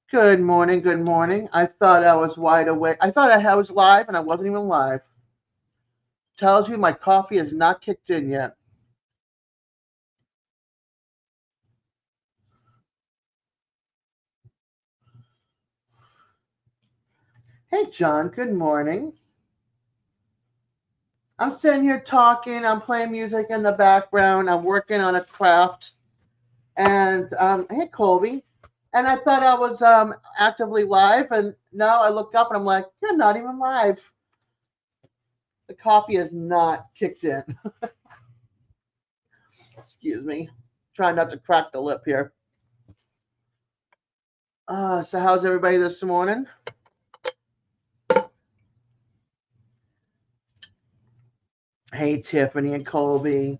Good morning, good morning. I thought I was wide awake. I thought I was live and I wasn't even live. Tells you my coffee is not kicked in yet. Hey, John, good morning. I'm sitting here talking, I'm playing music in the background, I'm working on a craft. And hey, Colby. And I thought I was actively live, and now I look up and I'm like, you're not even live. The coffee is not kicked in. Excuse me. Trying not to crack the lip here. So how's everybody this morning? Hey, Tiffany and Colby.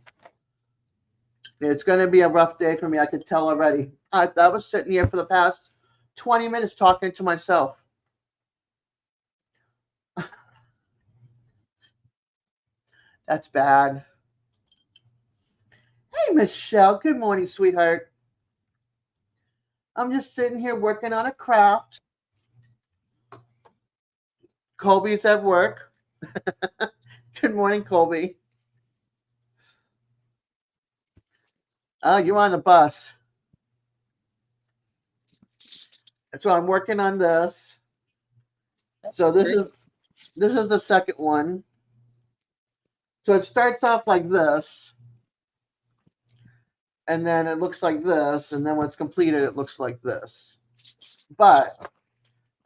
It's going to be a rough day for me. I could tell already. I was sitting here for the past 20 minutes talking to myself. That's bad. Hey, Michelle. Good morning, sweetheart. I'm just sitting here working on a craft. Colby's at work. Good morning, Colby. Oh, you're on the bus. So I'm working on this. That's So great. this is the second one. So it starts off like this, and then it looks like this, and then when it's completed, it looks like this. But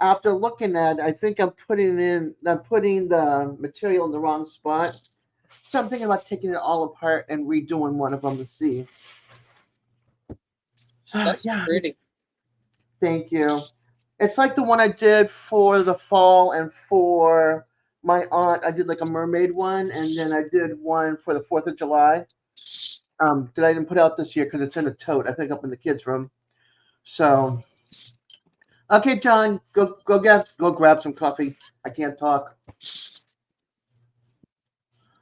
after looking at it, I think I'm putting the material in the wrong spot. So I'm thinking about taking it all apart and redoing one of them to see. So That's yeah, pretty. thank you. It's like the one I did for the fall and for my aunt. I did like a mermaid one, and then I did one for the 4th of July. That I didn't put out this year because it's in a tote. I think up in the kids' room. So okay, John, go grab some coffee. I can't talk.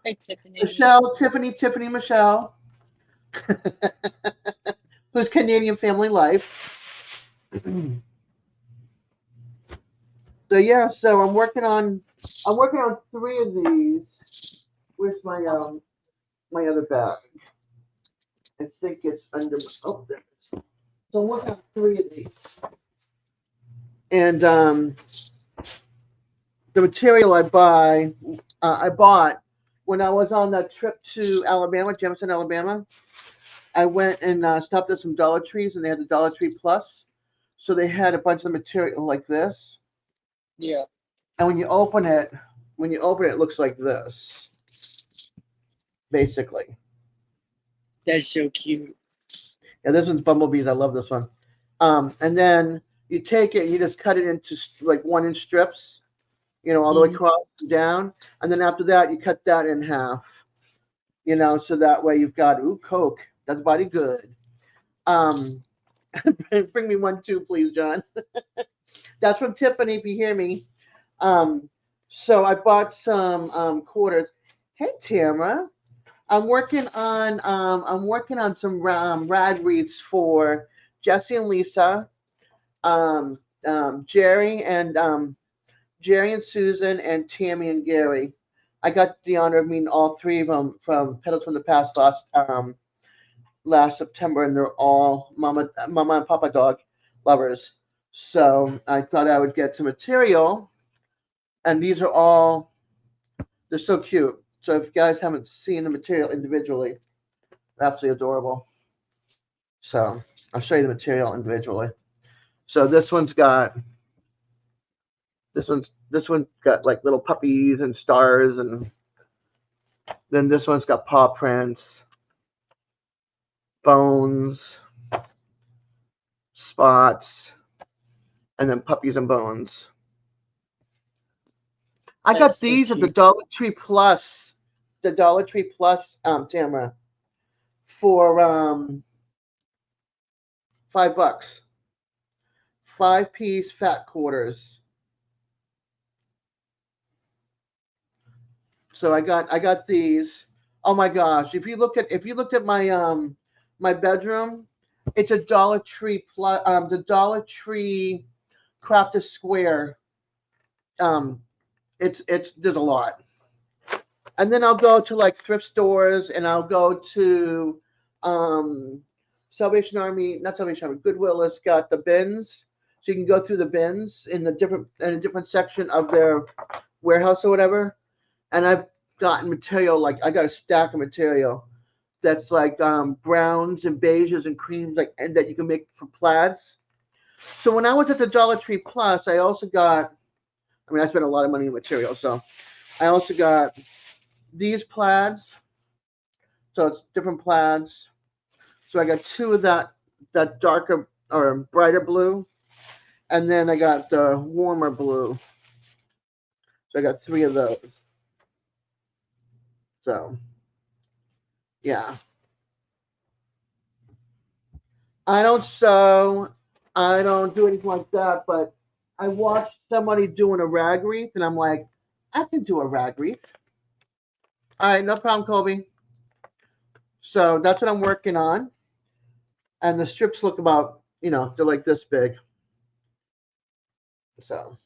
Hey, Tiffany. Michelle, Tiffany, Michelle, who's Canadian Family Life. So yeah, so I'm working on three of these. Where's my other bag? I think it's under my there it is. So I'm working on three of these. And the material I bought when I was on that trip to Alabama, Jefferson, Alabama. I went and stopped at some Dollar Trees, and they had the Dollar Tree Plus. So they had a bunch of material like this. Yeah, And when you open it, it looks like this, basically. that's so cute. Yeah, this one's bumblebees. I love this one. And then you take it and you just cut it into like 1 inch strips, all the way Hmm. across and down. And then after that, you cut that in half, so that way you've got, ooh, Coke. That's body good. Um, bring me one too, please, John. That's from Tiffany, if you hear me. Um, so I bought some quarters. Hey, Tamara. I'm working on some rag wreaths for Jesse and Lisa, um, Jerry and Susan, and Tammy and Gary. I got the honor of meeting all three of them from Pedals from the Past last September, and they're all mama and papa dog lovers. So I thought I would get some material, and these are all they're so cute. So if you guys haven't seen the material individually, they're absolutely adorable. So I'll show you the material individually. So this one's got like little puppies and stars, and then this one's got paw prints, bones, spots, and then puppies and bones. I That's got so these at the cute. Dollar Tree Plus, Tamara, for $5. 5-piece fat quarters. So I got these. Oh my gosh! If you looked at my bedroom, it's a Dollar Tree plus the Dollar Tree. Crafted Square. It's there's a lot. And then I'll go to like thrift stores, and I'll go to um, Salvation Army, not Salvation Army, Goodwill has got the bins, so you can go through the bins in a different section of their warehouse or whatever. And I've gotten material, like I got a stack of material that's like browns and beiges and creams, like, and that you can make for plaids. So when I was at the Dollar Tree Plus, I also got. I mean, I spent a lot of money on material, so I also got these plaids. So it's different plaids. So I got two of that darker or brighter blue, and then I got the warmer blue. So I got three of those. So yeah, I don't sew, I don't do anything like that, but I watched somebody doing a rag wreath, and I'm like, I can do a rag wreath. All right, no problem, Colby. So that's what I'm working on, and the strips look about, they're like this big. So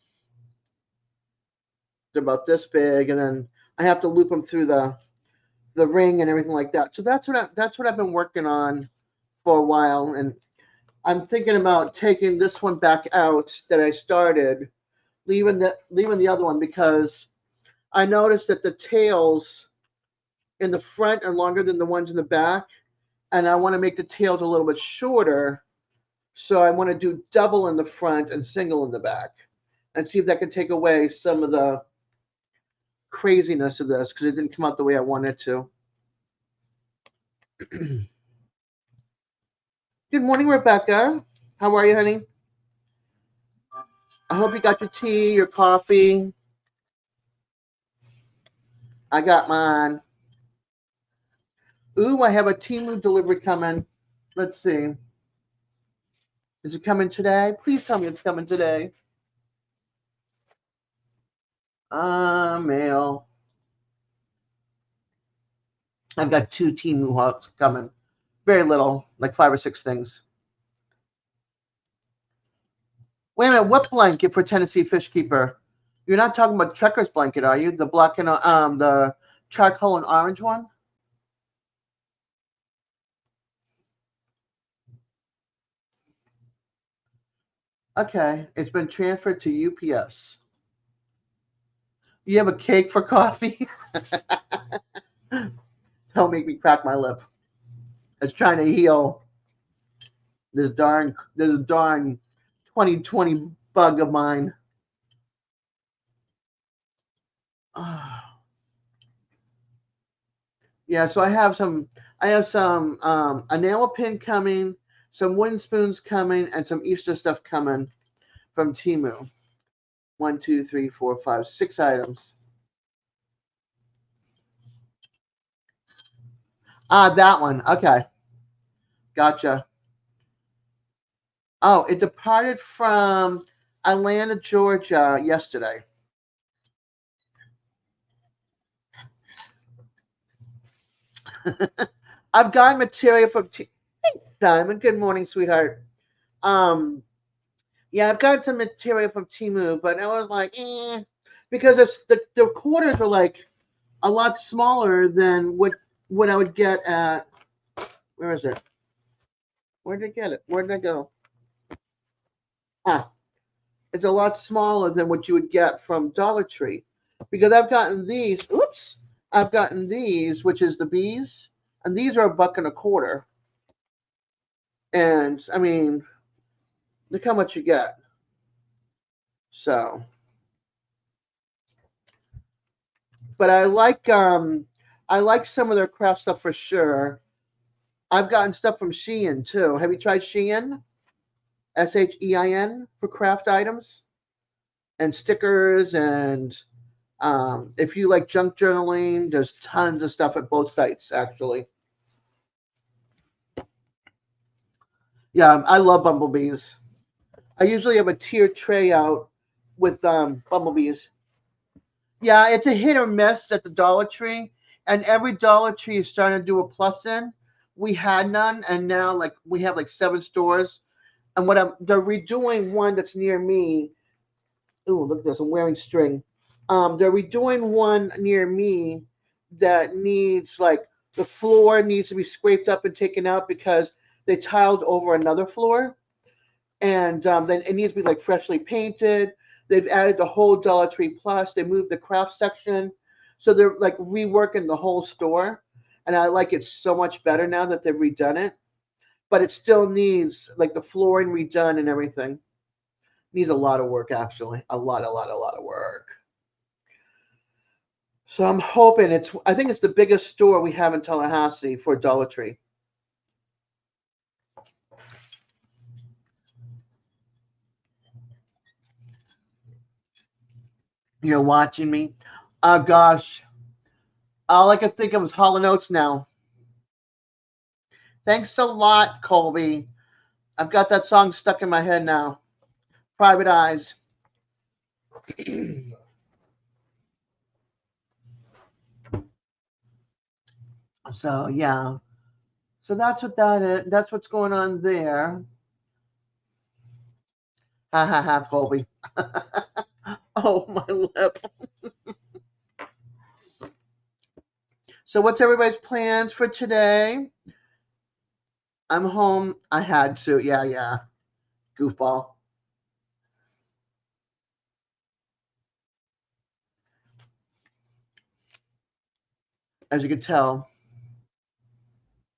they're about this big, and then I have to loop them through the ring and everything like that. So that's what I've been working on for a while, and I'm thinking about taking this one back out that I started, leaving the other one, because I noticed that the tails in the front are longer than the ones in the back, and I want to make the tails a little bit shorter. So I want to do double in the front and single in the back, and see if that can take away some of the craziness of this, because it didn't come out the way I wanted to. Good morning, Rebecca. How are you, honey? I hope you got your tea, your coffee. I got mine. Ooh, I have a Temu delivery coming. Let's see. Is it coming today? Please tell me it's coming today. Mail. I've got two Temu hooks coming. Very little, like 5 or 6 things. Wait a minute, what blanket for Tennessee Fish Keeper? You're not talking about Trekker's blanket, are you? The black and the charcoal and orange one? Okay, it's been transferred to UPS. You have a cake for coffee? Don't make me crack my lip. It's trying to heal this darn 2020 bug of mine. Yeah, so I have some enamel pin coming, some wooden spoons coming, and some Easter stuff coming from Temu. 1, 2, 3, 4, 5, 6 items. That one. Okay. Gotcha. Oh, it departed from Atlanta, Georgia yesterday. I've got material from Hey, Simon. Good morning, sweetheart. Yeah, I've got some material from Temu, but I was like, because the quarters are like a lot smaller than what I would get at. Where is it? Where did I get it? Where did I go? It's a lot smaller than what you would get from Dollar Tree, because I've gotten these. Oops, I've gotten these, which is the bees, and these are $1.25. And I mean, look how much you get. So, but I like some of their craft stuff for sure. I've gotten stuff from Shein too. Have you tried Shein? SHEIN for craft items and stickers, and if you like junk journaling, there's tons of stuff at both sites actually. Yeah, I love bumblebees. I usually have a tiered tray out with bumblebees. Yeah, it's a hit or miss at the Dollar Tree, and every Dollar Tree is starting to do a plus in. We had none, and now like we have like 7 stores. And they're redoing one that's near me. Ooh, look at this! I'm wearing string. They're redoing one near me that needs like the floor needs to be scraped up and taken out because they tiled over another floor, and then it needs to be like freshly painted. They've added the whole Dollar Tree Plus. They moved the craft section, so they're like reworking the whole store, and I like it so much better now that they've redone it. But it still needs like the flooring redone and everything. Needs a lot of work actually, a lot of work. So I'm hoping it's. I think it's the biggest store we have in Tallahassee for Dollar Tree. You're watching me. Oh gosh, all I could think of was Hall and Oates now. Thanks a lot, Colby. I've got that song stuck in my head now. Private Eyes. So yeah. So that's what that is. That's what's going on there. Ha ha ha, Colby. Oh my lip. So what's everybody's plans for today? I'm home. I had to. Yeah, yeah. Goofball. As you can tell,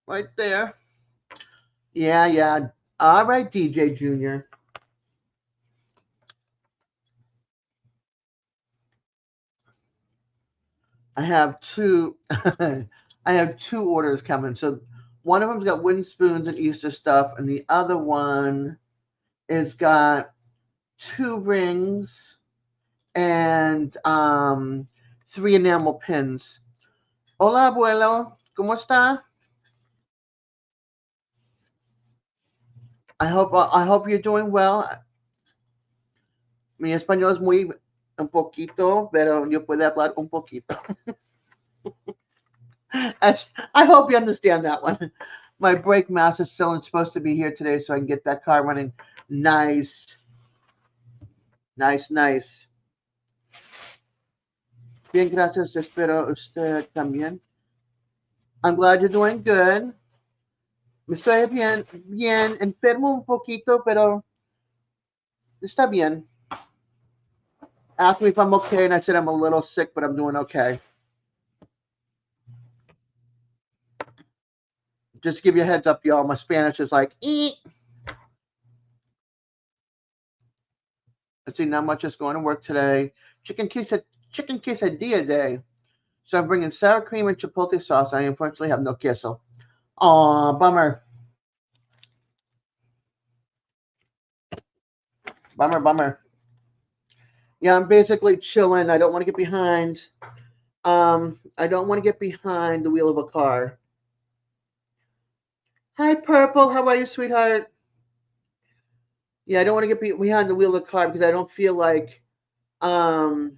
right there. Yeah, yeah. All right, DJ Junior. I have two. I have two orders coming. So one of them's got wooden spoons and Easter stuff, and the other one is got two rings and three enamel pins. Hola, abuelo. ¿Cómo está? I hope you're doing well. Mi español es muy un poquito, pero yo puedo hablar un poquito. I hope you understand that one. My brake master still supposed to be here today, so I can get that car running. Nice, nice, nice. Bien, gracias. Espero usted también. I'm glad you're doing good. Me estoy bien, bien enfermo un poquito, pero está bien. Ask me if I'm okay, and I said I'm a little sick, but I'm doing okay. Just to give you a heads up, y'all. My Spanish is like, Let's see, not much is going to work today. Chicken quesadilla day. So I'm bringing sour cream and chipotle sauce. I unfortunately have no queso. Aw, bummer. Bummer, bummer. Yeah, I'm basically chilling. I don't want to get behind. I don't want to get behind the wheel of a car. Hi, Purple. How are you, sweetheart? Yeah, I don't want to get behind the wheel of the car because I don't feel like um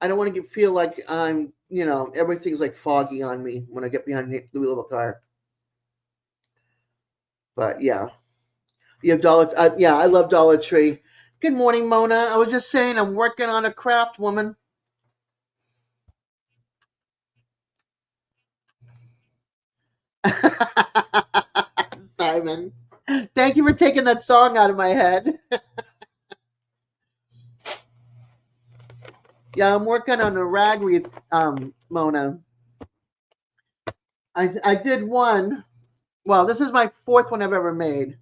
I don't want to feel like everything's like foggy on me when I get behind the wheel of a car. But yeah, you have yeah, I love Dollar Tree. Good morning, Mona. I was just saying I'm working on a craft, woman. Simon, thank you for taking that song out of my head. Yeah, I'm working on a rag wreath, Mona. I did one. Well, this is my fourth one I've ever made.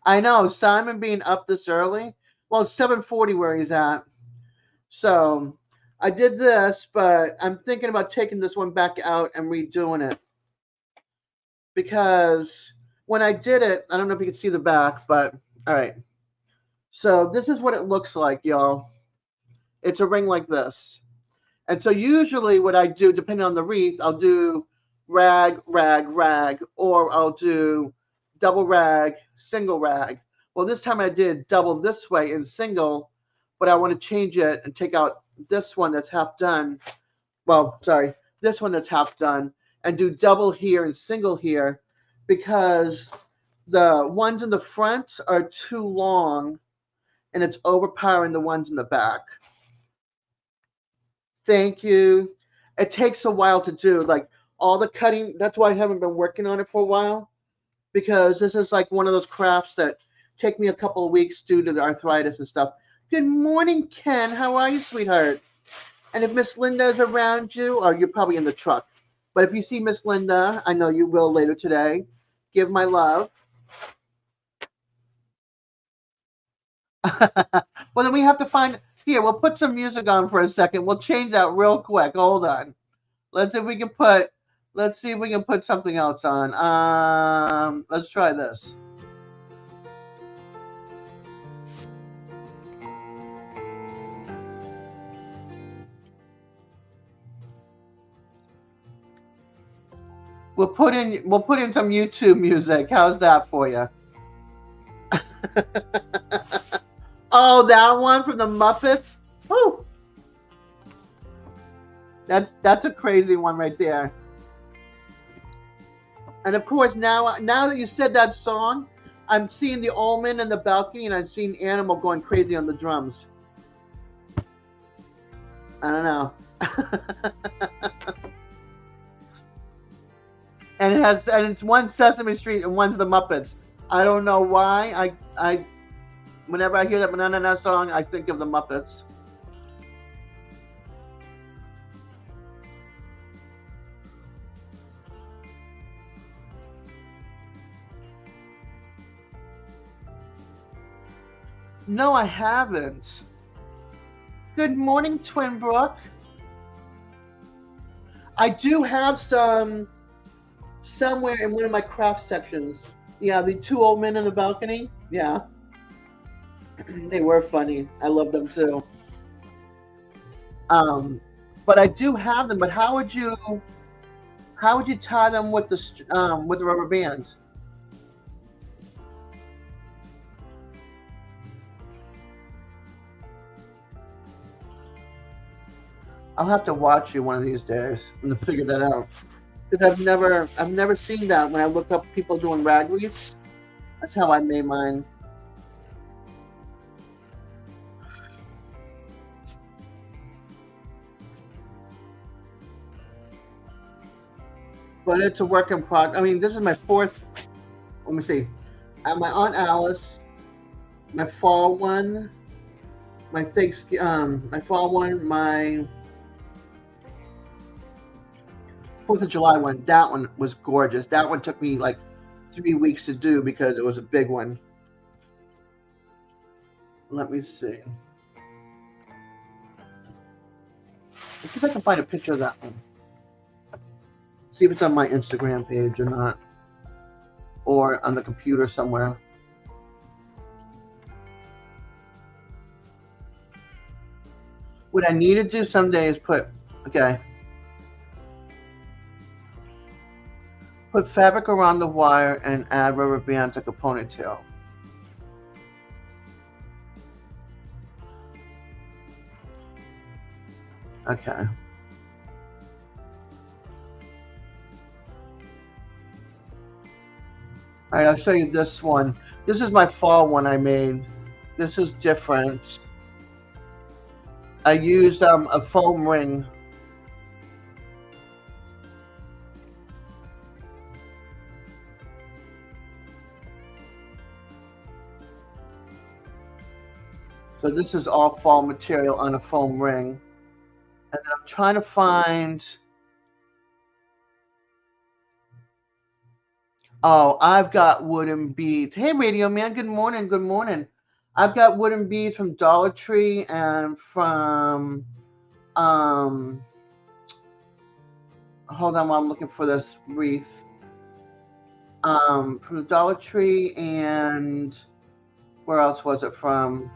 I know Simon being up this early. Well, it's 7:40 where he's at. So I did this, but I'm thinking about taking this one back out and redoing it because when I did it, I don't know if you can see the back, but all right. So this is what it looks like, y'all. It's a ring like this. And so usually what I do, depending on the wreath, I'll do rag, rag, rag, or I'll do double rag, single rag. Well, this time I did double this way and single, but I want to change it and take out this one that's half done. Well, sorry, this one that's half done, and do double here and single here, because the ones in the front are too long and it's overpowering the ones in the back. Thank you. It takes a while to do, like all the cutting. That's why I haven't been working on it for a while, because this is like one of those crafts that take me a couple of weeks due to the arthritis and stuff. Good morning, Ken. How are you, sweetheart? And if Miss Linda is around you, or you're probably in the truck, but if you see Miss Linda, I know you will later today, give my love. Well, then we have to find, here, we'll put some music on for a second. We'll change that real quick. Hold on. Let's see if we can put something else on. Let's try this. We'll put in some YouTube music. How's that for you? Oh, that one from the Muppets. Woo! That's a crazy one right there. And of course, now that you said that song, I'm seeing the Omen in the balcony, and I'm seeing Animal going crazy on the drums. I don't know. And it's one Sesame Street and one's the Muppets. I don't know why. I whenever I hear that banana song, I think of the Muppets. No, I haven't. Good morning, Twin Brook. I do have some somewhere in one of my craft sections. Yeah, the two old men in the balcony. Yeah. They were funny. I love them too. But I do have them. But how would you tie them with the rubber bands? I'll have to watch you one of these days and to figure that out. Because I've never seen that when I look up people doing rag wreaths. That's how I made mine. But it's a work in progress. I mean, this is my fourth. Let me see. I have my Aunt Alice, my fall one, my my fall one, my 4th of July one. That one was gorgeous. That one took me like 3 weeks to do because it was a big one. Let me see. Let's see if I can find a picture of that one. See if it's on my Instagram page or not, or on the computer somewhere. What I need to do someday is put fabric around the wire and add rubber bands like a ponytail. Okay. All right, I'll show you this one. This is my fall one I made. This is different. I used a foam ring. So this is all fall material on a foam ring. And then I'm trying to find... Oh, I've got wooden beads. Hey, Radio Man, good morning, good morning. I've got wooden beads from Dollar Tree and from, hold on while I'm looking for this wreath. From the Dollar Tree, and where else was it from?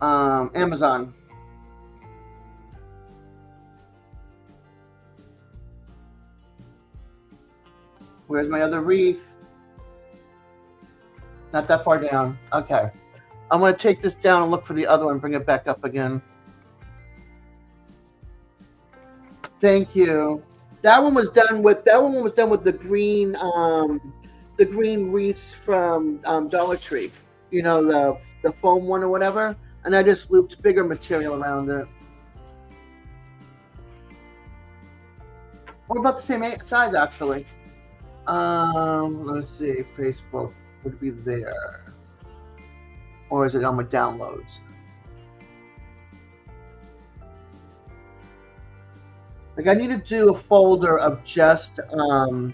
Amazon. Where's my other wreath? Not that far down. Okay. I'm going to take this down and look for the other one and bring it back up again. Thank you. That one was done with the green wreaths from Dollar Tree. You know, the foam one or whatever. And I just looped bigger material around it. We're about the same size actually. Let's see, Facebook would be there. Or is it on my downloads? Like I need to do a folder of just the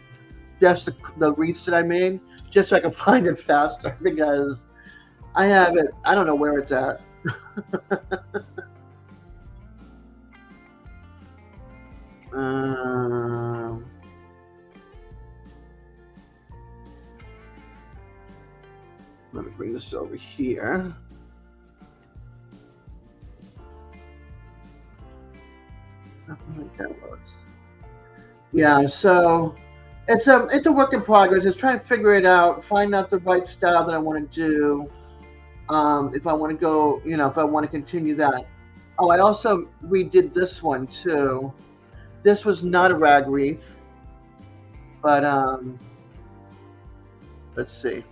wreaths that I made, just so I can find it faster because I have it. I don't know where it's at. Let me bring this over here. Yeah, so it's a work in progress. It's trying to figure it out, find out the right style that I want to do. If I want to go, you know, if I want to continue that. Oh, I also redid this one too. This was not a rag wreath, but let's see.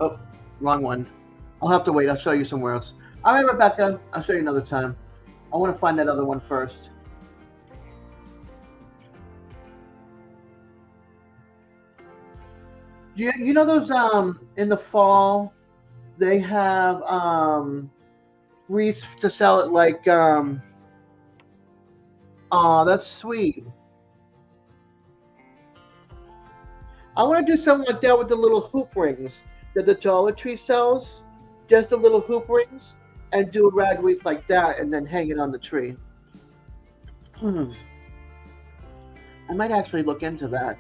Oh, wrong one. I'll have to wait. I'll show you somewhere else. All right, Rebecca. I'll show you another time. I want to find that other one first. You know those in the fall they have wreaths to sell at like oh, that's sweet. I want to do something like that with the little hoop rings that the Dollar Tree sells. Just the little hoop rings, and do a rag wreath like that, and then hang it on the tree. I might actually look into that.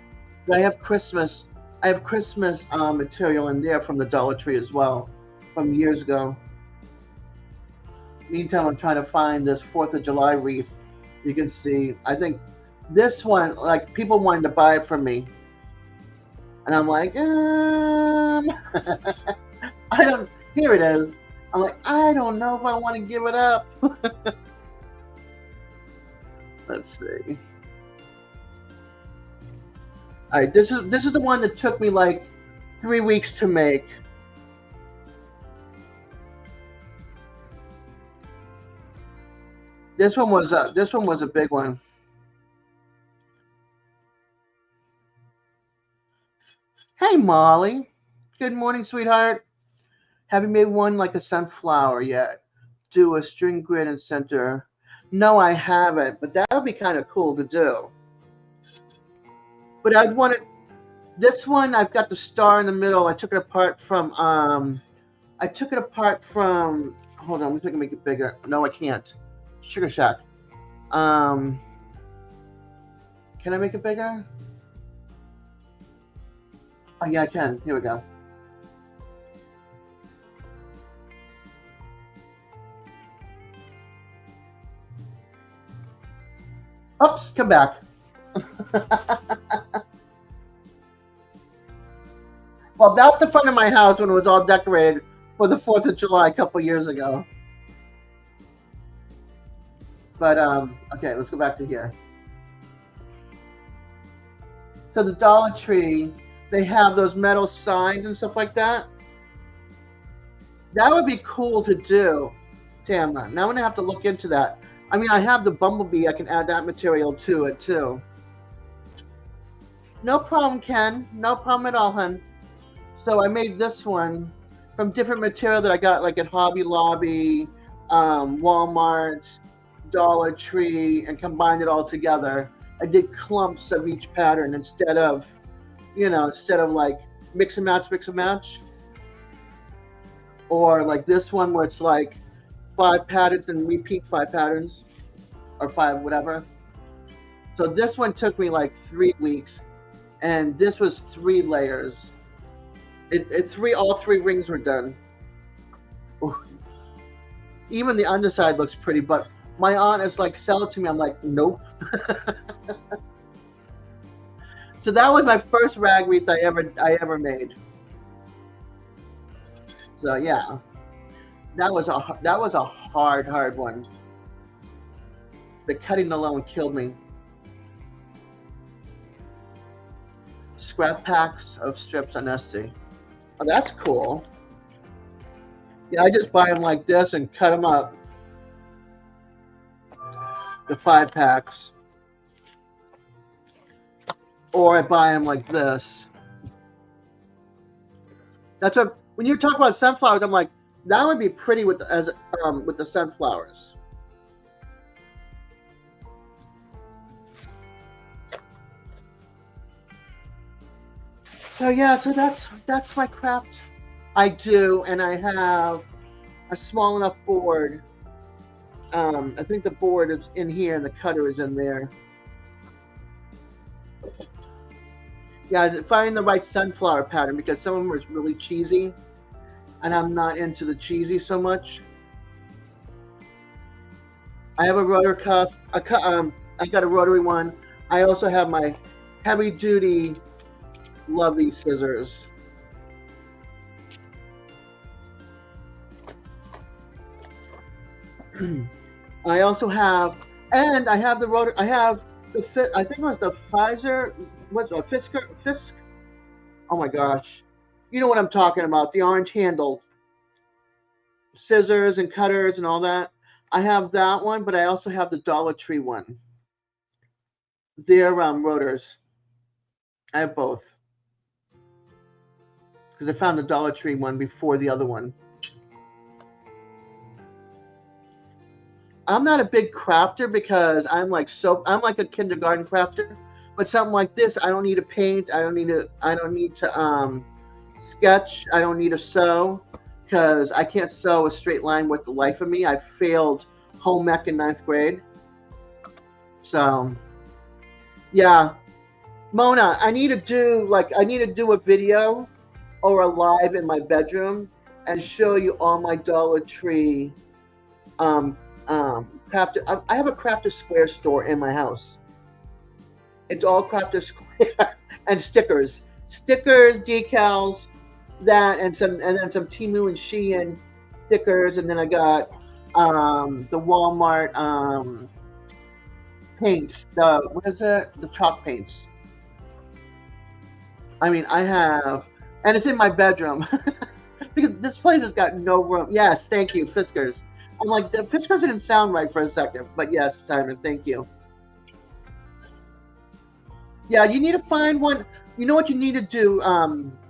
I have Christmas material in there from the Dollar Tree as well, from years ago. Meantime, I'm trying to find this 4th of July wreath. You can see, I think this one, like people wanted to buy it from me, and I'm like, I don't. Here it is. I'm like, I don't know if I want to give it up. Let's see. All right, this is the one that took me like 3 weeks to make. This one was a big one. Hey Molly, good morning, sweetheart. Haven't made one like a sunflower yet. Do a string grid and center. No, I haven't, but that would be kind of cool to do. But I'd want it. This one, I've got the star in the middle. I took it apart from. Hold on, let me see if I can make it bigger. No, I can't. Sugar Shack. Can I make it bigger? Oh yeah, I can. Here we go. Oops, come back. Well, that's the front of my house when it was all decorated for the 4th of July a couple years ago. But, okay, let's go back to here. So the Dollar Tree, they have those metal signs and stuff like that. That would be cool to do, Tamara. Now I'm going to have to look into that. I mean, I have the bumblebee. I can add that material to it, too. No problem, Ken. No problem at all, hun. So I made this one from different material that I got, like at Hobby Lobby, Walmart, Dollar Tree, and combined it all together. I did clumps of each pattern instead of like mix and match. Or like this one where it's like 5 patterns and repeat 5 patterns, or 5 whatever. So this one took me like 3 weeks, and this was 3 layers. All 3 rings were done. Ooh. Even the underside looks pretty, but my aunt is like, sell it to me. I'm like, nope. So that was my first rag wreath I ever made. So yeah. That was a hard one. The cutting alone killed me. Scrap packs of strips on Etsy. Oh, that's cool. Yeah, I just buy them like this and cut them up. The 5 packs. Or I buy them like this. That's what, when you talk about sunflowers, I'm like, that would be pretty with the sunflowers. So yeah, so that's my craft. I do, and I have a small enough board. I think the board is in here and the cutter is in there. Yeah, finding the right sunflower pattern, because some of them are really cheesy, and I'm not into the cheesy so much. I have a rotor cuff. I got a rotary one. I also have my heavy duty. Love these scissors. I also have, and I have the rotor. I have the fit. I think it was the Pfizer. What's it? Fisk. Oh my gosh, you know what I'm talking about? The orange handle scissors and cutters and all that. I have that one, but I also have the Dollar Tree one. They're rotors. I have both because I found the Dollar Tree one before the other one. I'm not a big crafter because I'm like a kindergarten crafter, but something like this, I don't need to paint. I don't need to sketch. I don't need to sew because I can't sew a straight line with the life of me. I failed home ec in 9th grade. So yeah, Mona, I need to do a video or a live in my bedroom and show you all my Dollar Tree crafted. I have a Crafted Square store in my house. It's all Crafted Square and stickers, decals, that, and then some Temu and Shein stickers, and then I got the Walmart paints. What is it? The chalk paints. I mean, I have, and it's in my bedroom because this place has got no room. Yes, thank you, Fiskars. I'm like, the Fiskars didn't sound right for a second, but yes, Simon, thank you. Yeah, you need to find one. You know what you need to do,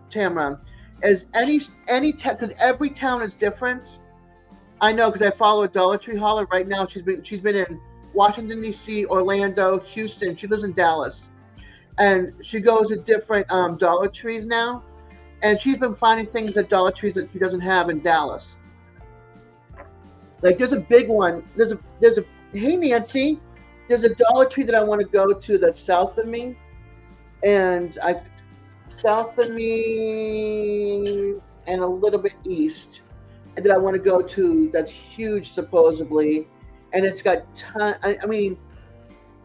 Tamara, is because every town is different. I know because I follow a Dollar Tree hauler right now. She's been in Washington D.C., Orlando, Houston. She lives in Dallas, and she goes to different Dollar Trees now, and she's been finding things at Dollar Trees that she doesn't have in Dallas. Like there's a big one. There's a hey Nancy, there's a Dollar Tree that I want to go to that's south of me, and south of me and a little bit east, and that I want to go to. That's huge supposedly, and it's got I mean,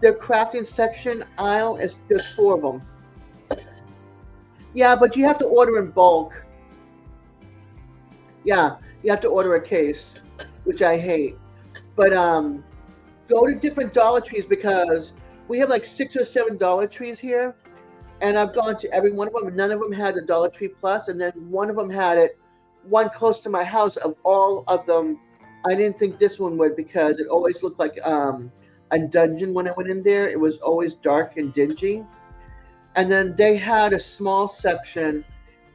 their crafting section aisle is just 4 of them. Yeah, but you have to order in bulk. Yeah, you have to order a case, which I hate. But go to different Dollar Trees because we have like 6 or 7 Dollar Trees here, and I've gone to every one of them, and none of them had a Dollar Tree Plus, and then one of them had it, one close to my house. Of all of them, I didn't think this one would because it always looked like a dungeon when I went in there. It was always dark and dingy. And then they had a small section,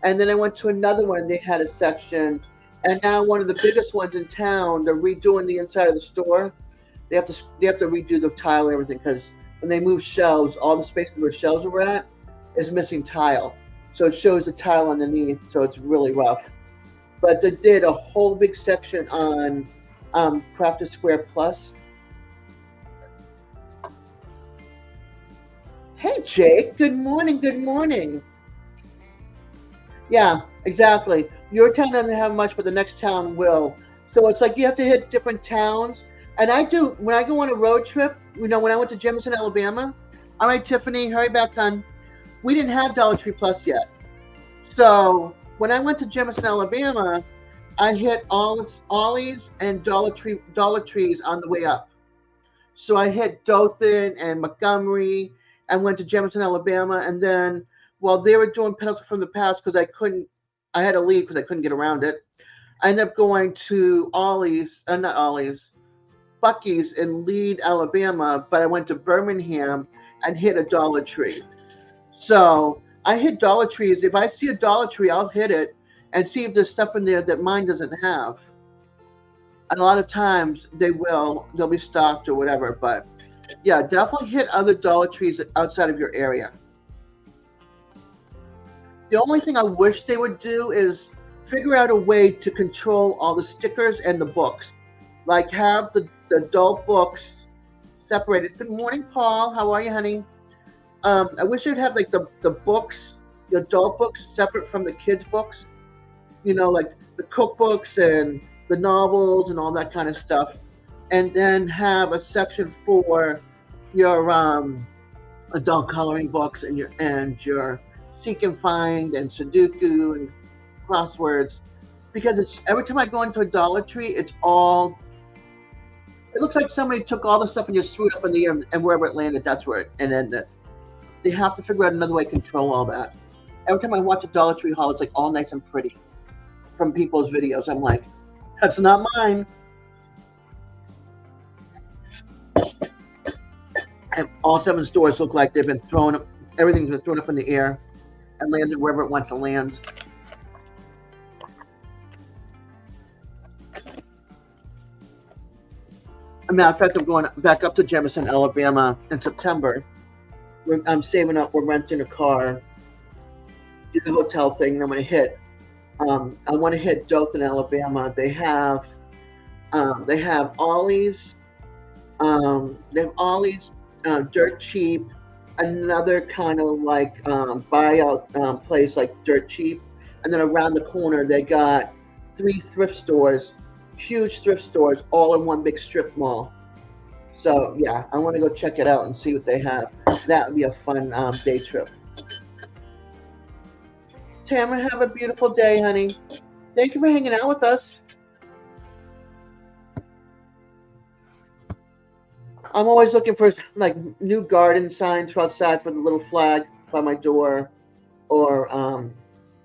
and then I went to another one, and they had a section. And now one of the biggest ones in town, they're redoing the inside of the store. They have to redo the tile and everything because when they move shelves, all the space where shelves were at is missing tile. So it shows the tile underneath, so it's really rough. But they did a whole big section on Crafted Square Plus. Hey Jake, good morning, good morning. Yeah, exactly. Your town doesn't have much, but the next town will. So it's like you have to hit different towns. And I do, when I go on a road trip, when I went to Jefferson, Alabama, all right, Tiffany, hurry back, hon. We didn't have Dollar Tree Plus yet. So when I went to Jefferson, Alabama, I hit Ollie's and Dollar Trees on the way up. So I hit Dothan and Montgomery and went to Jefferson, Alabama. And then while they were doing Pendleton from the Past, because I had to leave because I couldn't get around it. I ended up going to not Ollie's, Bucky's in Lead, Alabama, but I went to Birmingham and hit a Dollar Tree. So I hit Dollar Trees. If I see a Dollar Tree, I'll hit it and see if there's stuff in there that mine doesn't have. And a lot of times they'll be stocked or whatever. But yeah, definitely hit other Dollar Trees outside of your area. The only thing I wish they would do is figure out a way to control all the stickers and the books. Like have the adult books separated. Good morning, Paul. How are you, honey? I wish they'd have like the books, the adult books separate from the kids' books. Like the cookbooks and the novels and all that kind of stuff. And then have a section for your adult coloring books and your seek and find and Sudoku and crosswords, because every time I go into a Dollar Tree, it looks like somebody took all the stuff and just threw it up in the air, and wherever it landed, that's where it ended. They have to figure out another way to control all that. Every time I watch a Dollar Tree haul, it's like all nice and pretty from people's videos. I'm like, that's not mine. And all 7 stores look like they've been thrown up. Everything's been thrown up in the air and landed wherever it wants to land. As a matter of fact, I'm going back up to Jefferson, Alabama in September. I'm saving up. We're renting a car, do the hotel thing, and I'm going to hit. I want to hit Dothan, Alabama. They have Ollie's. They have Ollie's Dirt Cheap. Another kind of like buyout place like Dirt Cheap, and then around the corner they got 3 thrift stores, huge thrift stores, all in one big strip mall. So yeah, I want to go check it out and see what they have. That would be a fun day trip. Tamara, have a beautiful day, honey. Thank you for hanging out with us. I'm always looking for like new garden signs for outside for the little flag by my door, or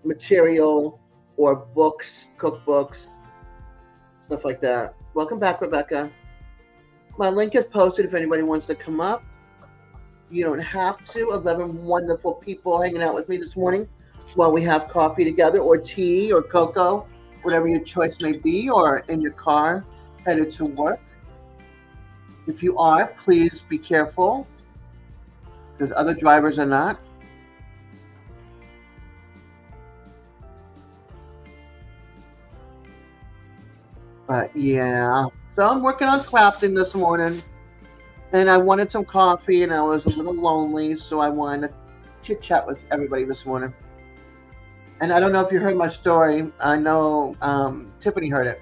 material, or books, cookbooks, stuff like that. Welcome back, Rebecca. My link is posted if anybody wants to come up. You don't have to. 11 wonderful people hanging out with me this morning while we have coffee together, or tea, or cocoa, whatever your choice may be, or in your car headed to work. If you are, please be careful, because other drivers are not. But yeah, so I'm working on crafting this morning, and I wanted some coffee, and I was a little lonely, so I wanted to chit chat with everybody this morning. And I don't know if you heard my story. I know Tiffany heard it.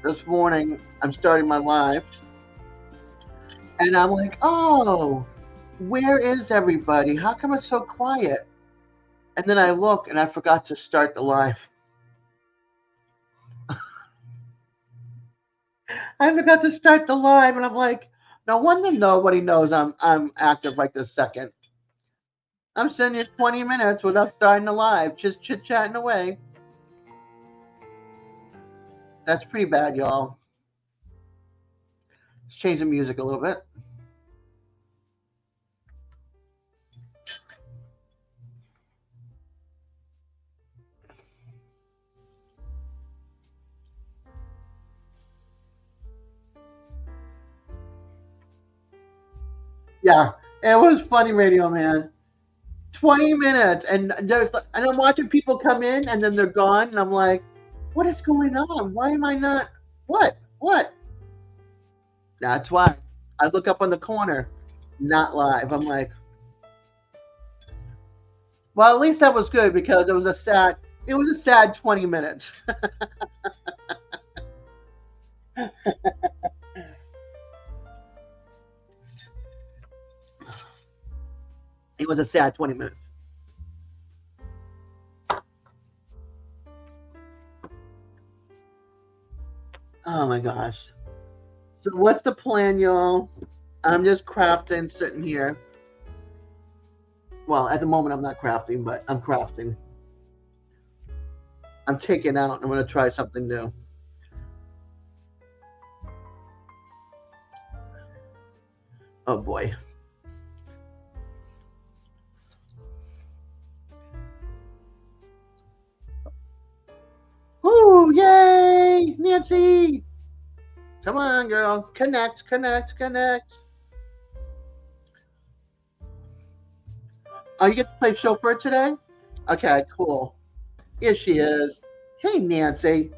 This morning, I'm starting my live. And I'm like, oh, where is everybody? How come it's so quiet? And then I look and I forgot to start the live. I forgot to start the live, and I'm like, no wonder nobody knows I'm active right this second. I'm sitting here 20 minutes without starting the live, just chit-chatting away. That's pretty bad, y'all. Let's change the music a little bit. Yeah, it was funny radio, man. 20 minutes, and I'm watching people come in, and then they're gone, and I'm like, what is going on? Why am I not? What? That's why. I look up on the corner, not live. I'm like, well, at least that was good, because it was a sad 20 minutes. It was a sad 20 minutes. Oh my gosh. So what's the plan, y'all? I'm just crafting, sitting here. Well, at the moment I'm not crafting, but I'm crafting. I'm taking out. I'm going to try something new. Oh boy. Ooh, yay! Nancy! Come on, girl. Connect, connect, connect. Oh, you get to play chauffeur today? Okay, cool. Here she is. Hey, Nancy.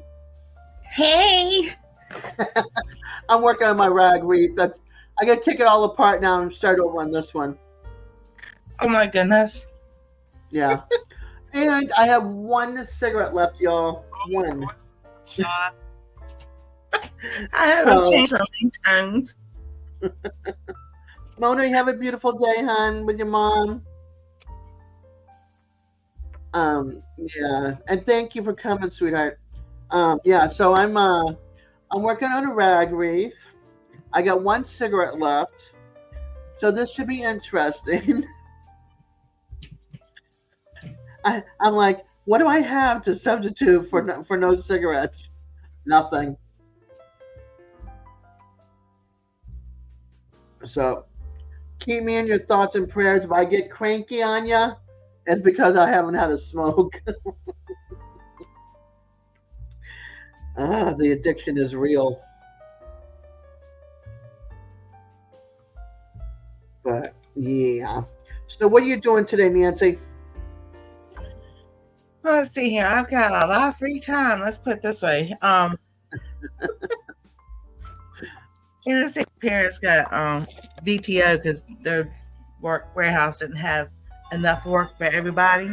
Hey! I'm working on my rag wreath. I got to take it all apart now and start over on this one. Oh my goodness. Yeah. And I have one cigarette left, y'all. One. I haven't changed my ringtones. Mona, you have a beautiful day, hon, with your mom. Yeah. And thank you for coming, sweetheart. Yeah, so I'm working on a rag wreath. I got one cigarette left. So this should be interesting. I'm like, what do I have to substitute for no cigarettes? Nothing. So keep me in your thoughts and prayers. If I get cranky on you, it's because I haven't had a smoke. The addiction is real. But yeah. So what are you doing today, Nancy? Let's see here. I've got a lot of free time. Let's put it this way. Parents got VTO because their warehouse didn't have enough work for everybody.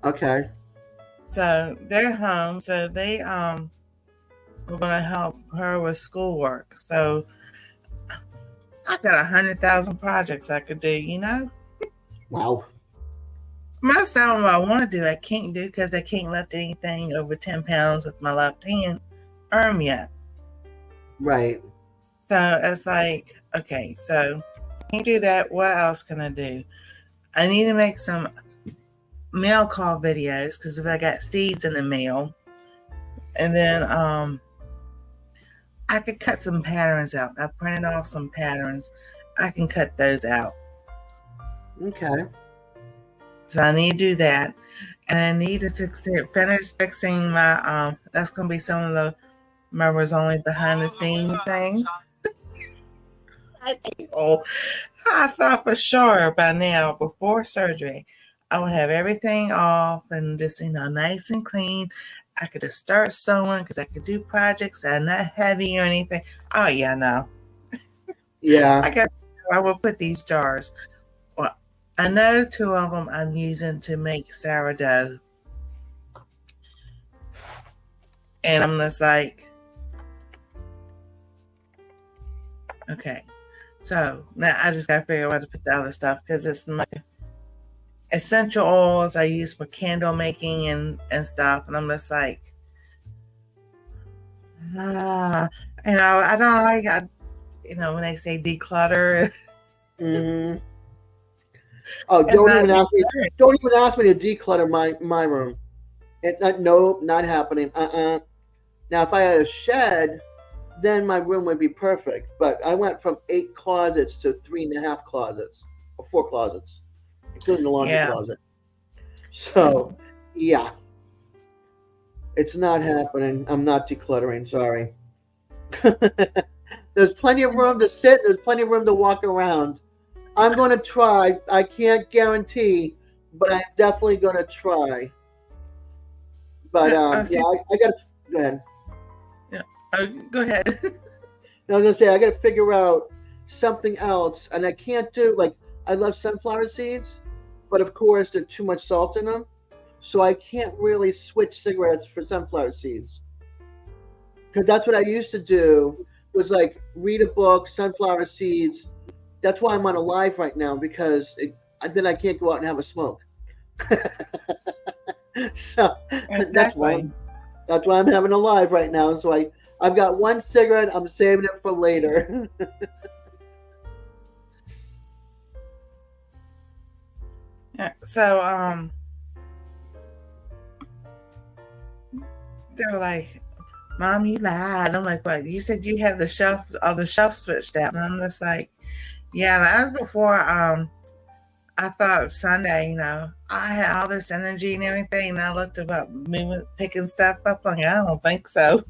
Okay. So they're home. So they were gonna help her with schoolwork. So I got 100,000 projects I could do, you know? Wow. Most of them I want to do, I can't do because I can't lift anything over 10 pounds with my left hand arm yet. Right. So it's like, okay, so can't do that. What else can I do? I need to make some mail call videos because if I got seeds in the mail, and then I could cut some patterns out. I printed off some patterns. I can cut those out. Okay. So I need to do that. And I need to finish fixing my, that's going to be some of the members only behind the scenes things. I thought for sure by now, before surgery, I would have everything off and just, nice and clean. I could just start sewing because I could do projects that are not heavy or anything. Oh, yeah, no. Yeah. I will put these jars. Well, I know 2 of them I'm using to make sourdough. And I'm just like, okay. So now I just got to figure out how to put the other stuff because it's my essential oils I use for candle making and stuff. And I'm just like, I don't like, when they say declutter. Mm-hmm. Oh, don't even ask me to declutter my room. Not happening. Now, if I had a shed, then my room would be perfect. But I went from 8 closets to 3.5 closets, or 4 closets, including the laundry closet. So, yeah, it's not happening. I'm not decluttering. Sorry. There's plenty of room to sit. There's plenty of room to walk around. I'm going to try. I can't guarantee, but I'm definitely going to try. But I got to go ahead. Yeah, go ahead. I was going to say I got to figure out something else, and I can't do I love sunflower seeds, but of course there's too much salt in them, so I can't really switch cigarettes for sunflower seeds. Because that's what I used to do was read a book, sunflower seeds. That's why I'm on a live right now because then I can't go out and have a smoke. So exactly. that's why I'm having a live right now. So I've got one cigarette. I'm saving it for later. Yeah. So they were like, "Mom, you lied." I'm like, "What? You said you have the shelf switched out." And I'm just like, "Yeah, that was before I thought Sunday, I had all this energy and everything, and I looked about moving, picking stuff up. Like, I don't think so."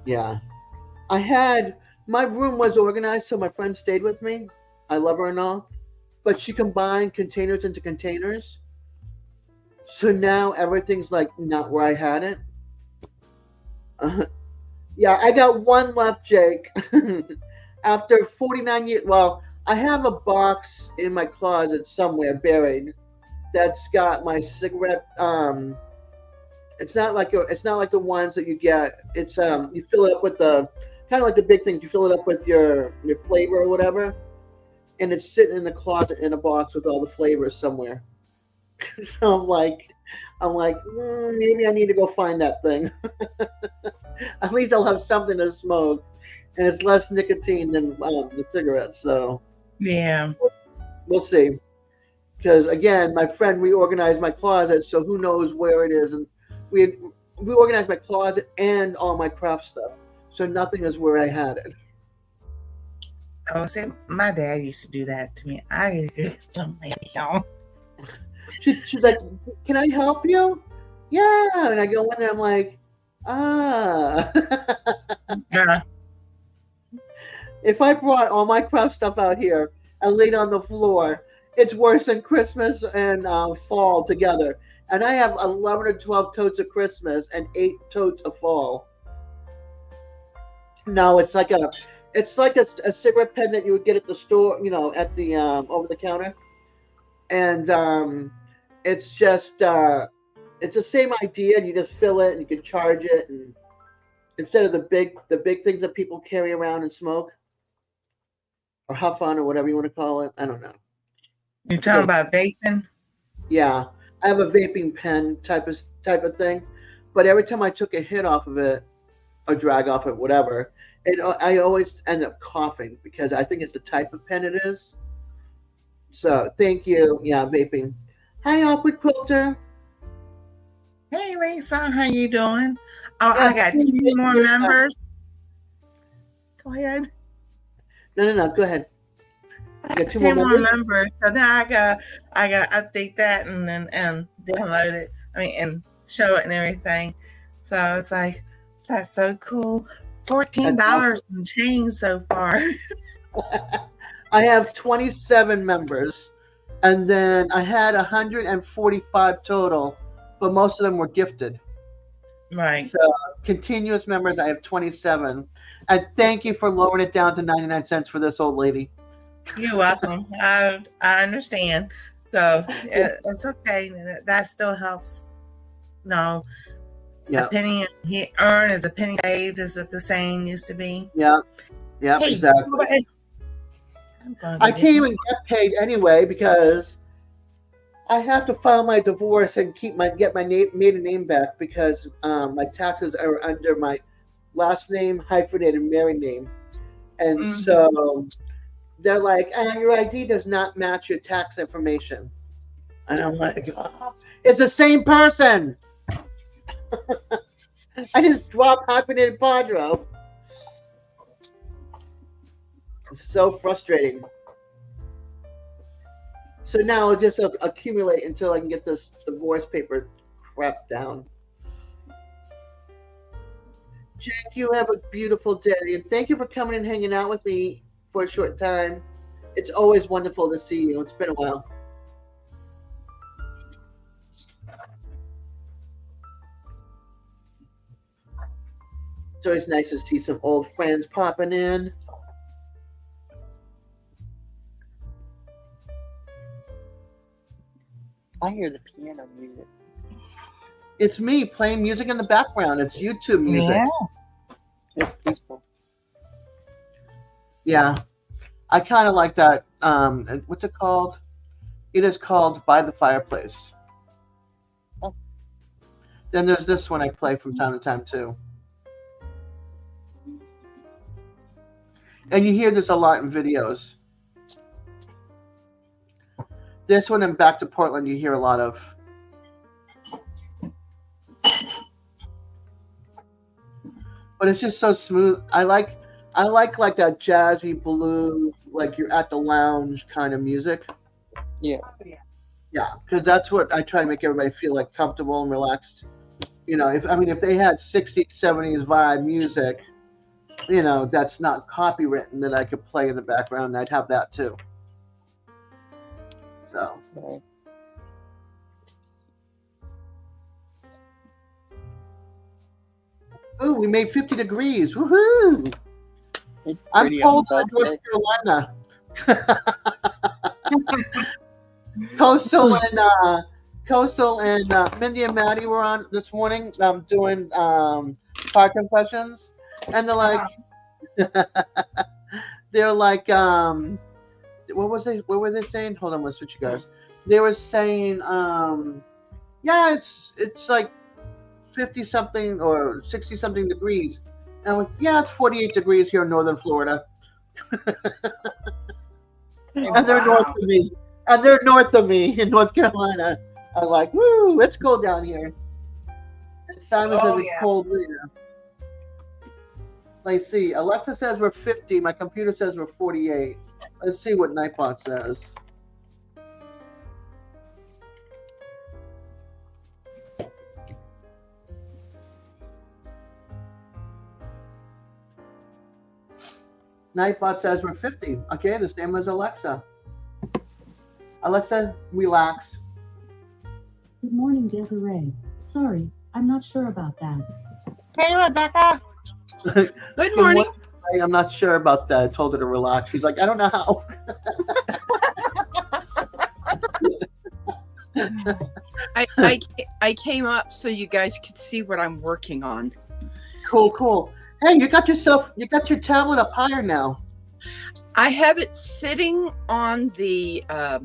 Yeah. My room was organized, so my friend stayed with me. I love her and all. But she combined containers into containers. So now everything's like not where I had it. Yeah, I got one left, Jake. After 49 years, well, I have a box in my closet somewhere buried that's got my cigarette. It's not like the ones that you get. It's you fill it up with the kind of like the big things. You fill it up with your flavor or whatever, and it's sitting in the closet in a box with all the flavors somewhere. So maybe I need to go find that thing. At least I'll have something to smoke, and it's less nicotine than the cigarettes. So Yeah. we'll see. Because again, my friend reorganized my closet, so who knows where it is, and we reorganized my closet and all my craft stuff, so nothing is where I had it. Oh, see, my dad used to do that to me. I used to make him. She's like, "Can I help you?" Yeah, and I go in there. I'm like, ah. Yeah. If I brought all my craft stuff out here and laid on the floor, it's worse than Christmas and fall together. And I have 11 or 12 totes of Christmas and 8 totes of fall. No, it's like a cigarette pen that you would get at the store, at the over the counter, and it's just it's the same idea. You just fill it and you can charge it, and instead of the big things that people carry around and smoke or huff on or whatever you want to call it. I don't know. You talking about vaping? Yeah, I have a vaping pen type of thing, but every time I took a hit off of it or drag off it, whatever, I always end up coughing because I think it's the type of pen it is. So thank you. Yeah, vaping. Hi, Awkward Quilter. Hey, Lisa, how you doing? Oh, Yeah, I got 2 more members. Go ahead. No. Go ahead. You got 2 10 more more members? members. So now I got to update that and then download it. And show it and everything. So it's like, that's so cool. $14 and change so far. I have 27 members, and then I had 145 total, but most of them were gifted. Right. So continuous members, I have 27. And thank you for lowering it down to 99 cents for this old lady. You're welcome. I understand. So it's okay. That still helps. No. Yeah. A penny he earned is a penny saved, is what the saying used to be. Yeah. Yeah, Hey, exactly. I can't even get paid anyway because I have to file my divorce and get my maiden name back because my taxes are under my last name hyphenated married name, and so they're like, your ID does not match your tax information, and I'm like, it's the same person. I just dropped hyphenated Padro. It's so frustrating. So now I'll just accumulate until I can get this divorce paper crap down. Jack, you have a beautiful day, and thank you for coming and hanging out with me for a short time. It's always wonderful to see you. It's been a while. It's always nice to see some old friends popping in. I hear the piano music. It's me playing music in the background. It's YouTube music. Yeah. It's peaceful. Yeah. I kind of like that. What's it called? It is called By the Fireplace. Oh. Then there's this one I play from time to time too. And you hear this a lot in videos. This one and Back to Portland you hear a lot of. But it's just so smooth. I like that jazzy blue, like you're at the lounge kind of music. Yeah. Yeah, because that's what I try to make everybody feel like comfortable and relaxed. You know, if they had 60s, 70s vibe music, you know, that's not copywritten that I could play in the background, I'd have that too. So. Right. Ooh, we made 50 degrees. Woohoo! It's I'm pretty cold in outside North today. Carolina. Coastal and Mindy and Maddie were on this morning doing car confessions, and they're like what were they saying? Hold on, let's switch you guys. They were saying yeah, it's like 50 something or 60 something degrees. And I'm like, yeah, it's 48 degrees here in northern Florida. And they're north of me. And they're north of me in North Carolina. I'm like, woo, it's cold down here. And Simon says it's cold here. Let's see. Alexa says we're 50. My computer says we're 48. Let's see what Nightbot says. Nightbot says we're 50. Okay, the same as Alexa. Alexa, relax. Good morning, Desiree. Sorry, I'm not sure about that. Hey, Rebecca. Good morning. I'm not sure about that. I told her to relax. She's like, I don't know how. I came up so you guys could see what I'm working on. Cool. Hey, you got your tablet up higher now. I have it sitting on the, I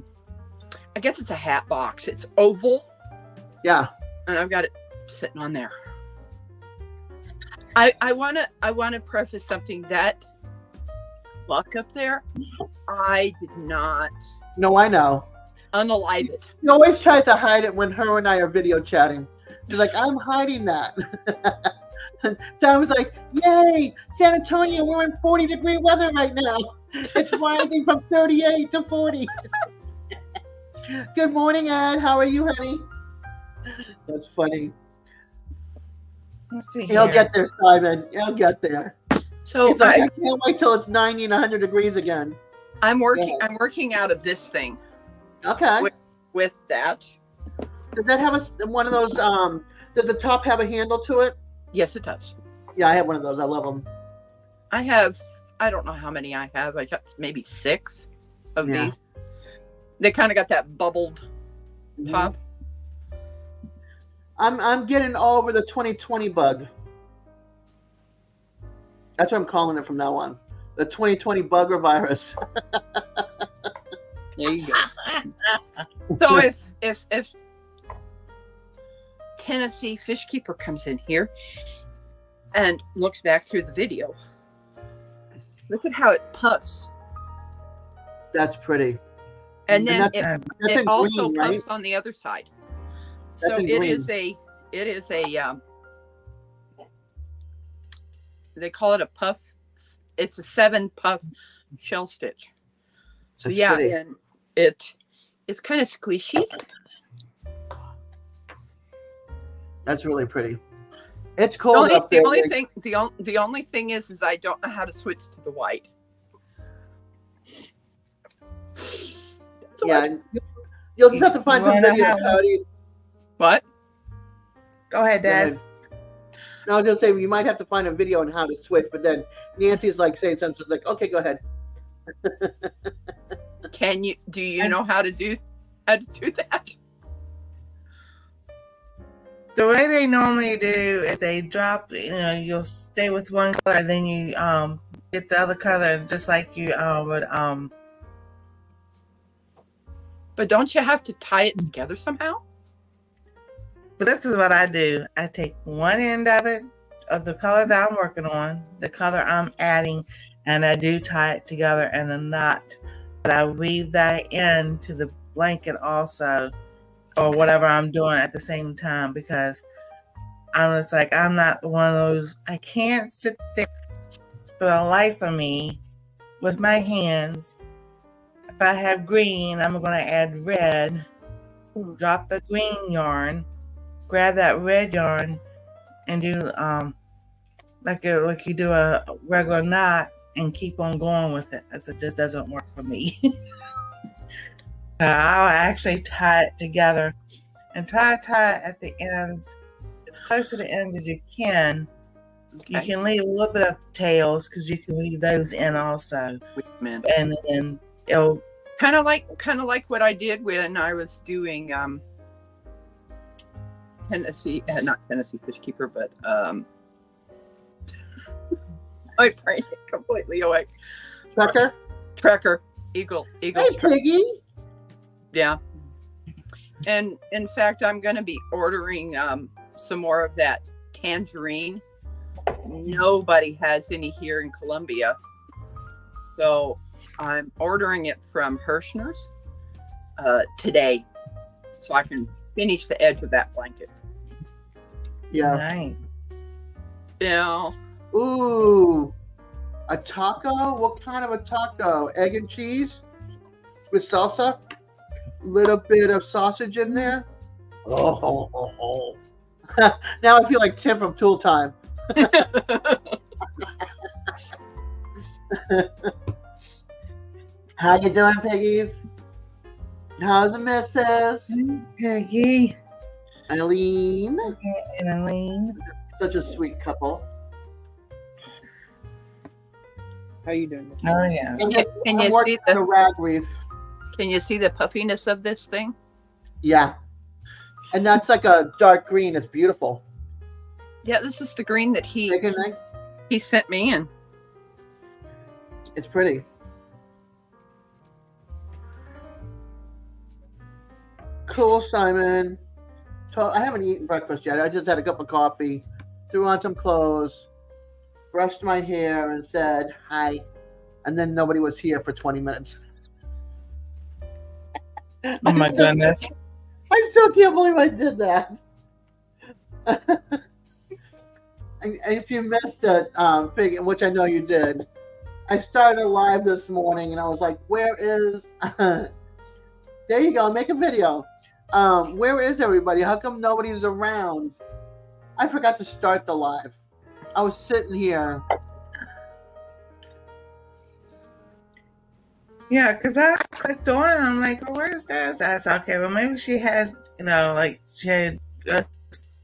guess it's a hat box. It's oval. Yeah. And I've got it sitting on there. I wanna preface something that Buck up there, I did not No, I know. unalive it. She always tries to hide it when her and I are video chatting. She's like, I'm hiding that. Sounds like, yay, San Antonio, we're in 40-degree weather right now. It's rising from 38 to 40. Good morning, Ed. How are you, honey? That's funny. Let's see. He'll get there, Simon. He'll get there. So He's like, I can't wait till it's 90 and 100 degrees again. I'm working out of this thing Okay. with that. Does that have one of those, does the top have a handle to it? Yes, it does. Yeah, I have one of those. I love them. I don't know how many I have. I got maybe 6 of these. They kind of got that bubbled top. I'm getting over the 2020 bug. That's what I'm calling it from now on. The 2020 bug or virus. There you go. So if Tennessee Fishkeeper comes in here and looks back through the video, look at how it puffs. That's pretty. And then that's it also green, puffs right? on the other side. That's So in it green. is a they call it a puff. It's a 7 puff shell stitch. So That's yeah, pretty. and it's kind of squishy. That's really pretty. It's cold up there. The only thing is I don't know how to switch to the white. Yeah, you'll just have to find You some wanna videos. have- How do you, What? Go ahead, Des. no, I was gonna say you might have to find a video on how to switch, but then Nancy's like saying something like, "Okay, go ahead." Do you know how to do that? The way they normally do, if they drop, you'll stay with one color, then you get the other color, just like you would. But don't you have to tie it together somehow? But this is what I do. I take one end of it, of the color that I'm working on, the color I'm adding, and I do tie it together in a knot. But I weave that into the blanket also, or whatever I'm doing at the same time, because I'm just like, I'm not one of those, I can't sit there for the life of me with my hands. If I have green, I'm going to add red, drop the green yarn, grab that red yarn, and do like you do a regular knot and keep on going with it. As it just doesn't work for me. I'll actually tie it together and try to tie it at the ends, as close to the ends as you can. Okay. You can leave a little bit of tails because you can leave those in also, and then it'll kind of like what I did when I was doing Tennessee, not Tennessee Fish Keeper, but my brain is completely away. Trekker, eagle. Hey, Piggy. Yeah. And in fact, I'm going to be ordering some more of that tangerine. Nobody has any here in Columbia. So I'm ordering it from Hirschner's today so I can finish the edge of that blanket. Yeah. nice. Yeah. Ooh, a taco? What kind of a taco? Egg and cheese with salsa? Little bit of sausage in there. Oh. Now I feel like Tim from Tool Time. How you doing, piggies? How's the missus? Peggy Eileen? and Elaine. Such a sweet couple. How you doing this Oh morning? yeah. Can I'm you working see on a rag wreath. Can you see the puffiness of this thing? Yeah. And that's like a dark green. It's beautiful. Yeah, this is the green that he sent me in. It's pretty. Cool, Simon. I haven't eaten breakfast yet. I just had a cup of coffee, threw on some clothes, brushed my hair, and said hi. And then nobody was here for 20 minutes. Oh my goodness. I still can't believe I did that. And if you missed it, Fig, which I know you did, I started a live this morning and I was like, where is... there you go, make a video. Where is everybody? How come nobody's around? I forgot to start the live. I was sitting here. Yeah, because I clicked on and I'm like, well, where's Des? I said, okay, well, maybe she has, like she had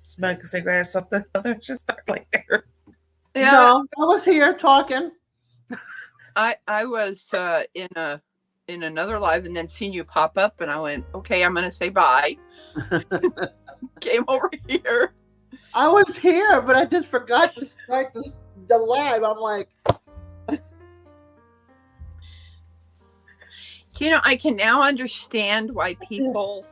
smoked a cigarette or something. Other just start like there. Yeah. No, I was here talking. I was in another live and then seen you pop up and I went, okay, I'm gonna say bye. Came over here. I was here, but I just forgot to start the live. I'm like, I can now understand why people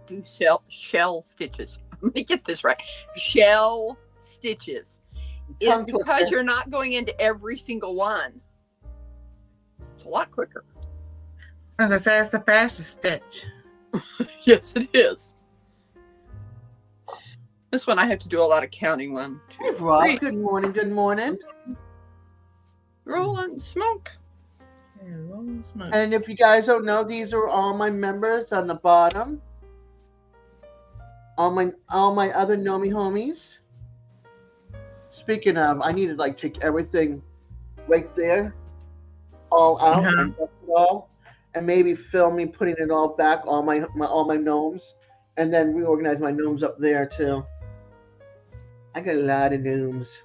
do shell stitches. Let me get this right. Shell stitches. Is because you're not going into every single one. It's a lot quicker. As I said, it's the fastest stitch. Yes, it is. This one I have to do a lot of counting. 1, 2, hey, Rob. 3. Good morning. Good morning. Rolling smoke. And if you guys don't know, these are all my members on the bottom. All my other Nomi homies. Speaking of, I need to take everything right there, all out, and dust it all, and maybe film me putting it all back, all my gnomes, and then reorganize my gnomes up there too. I got a lot of gnomes,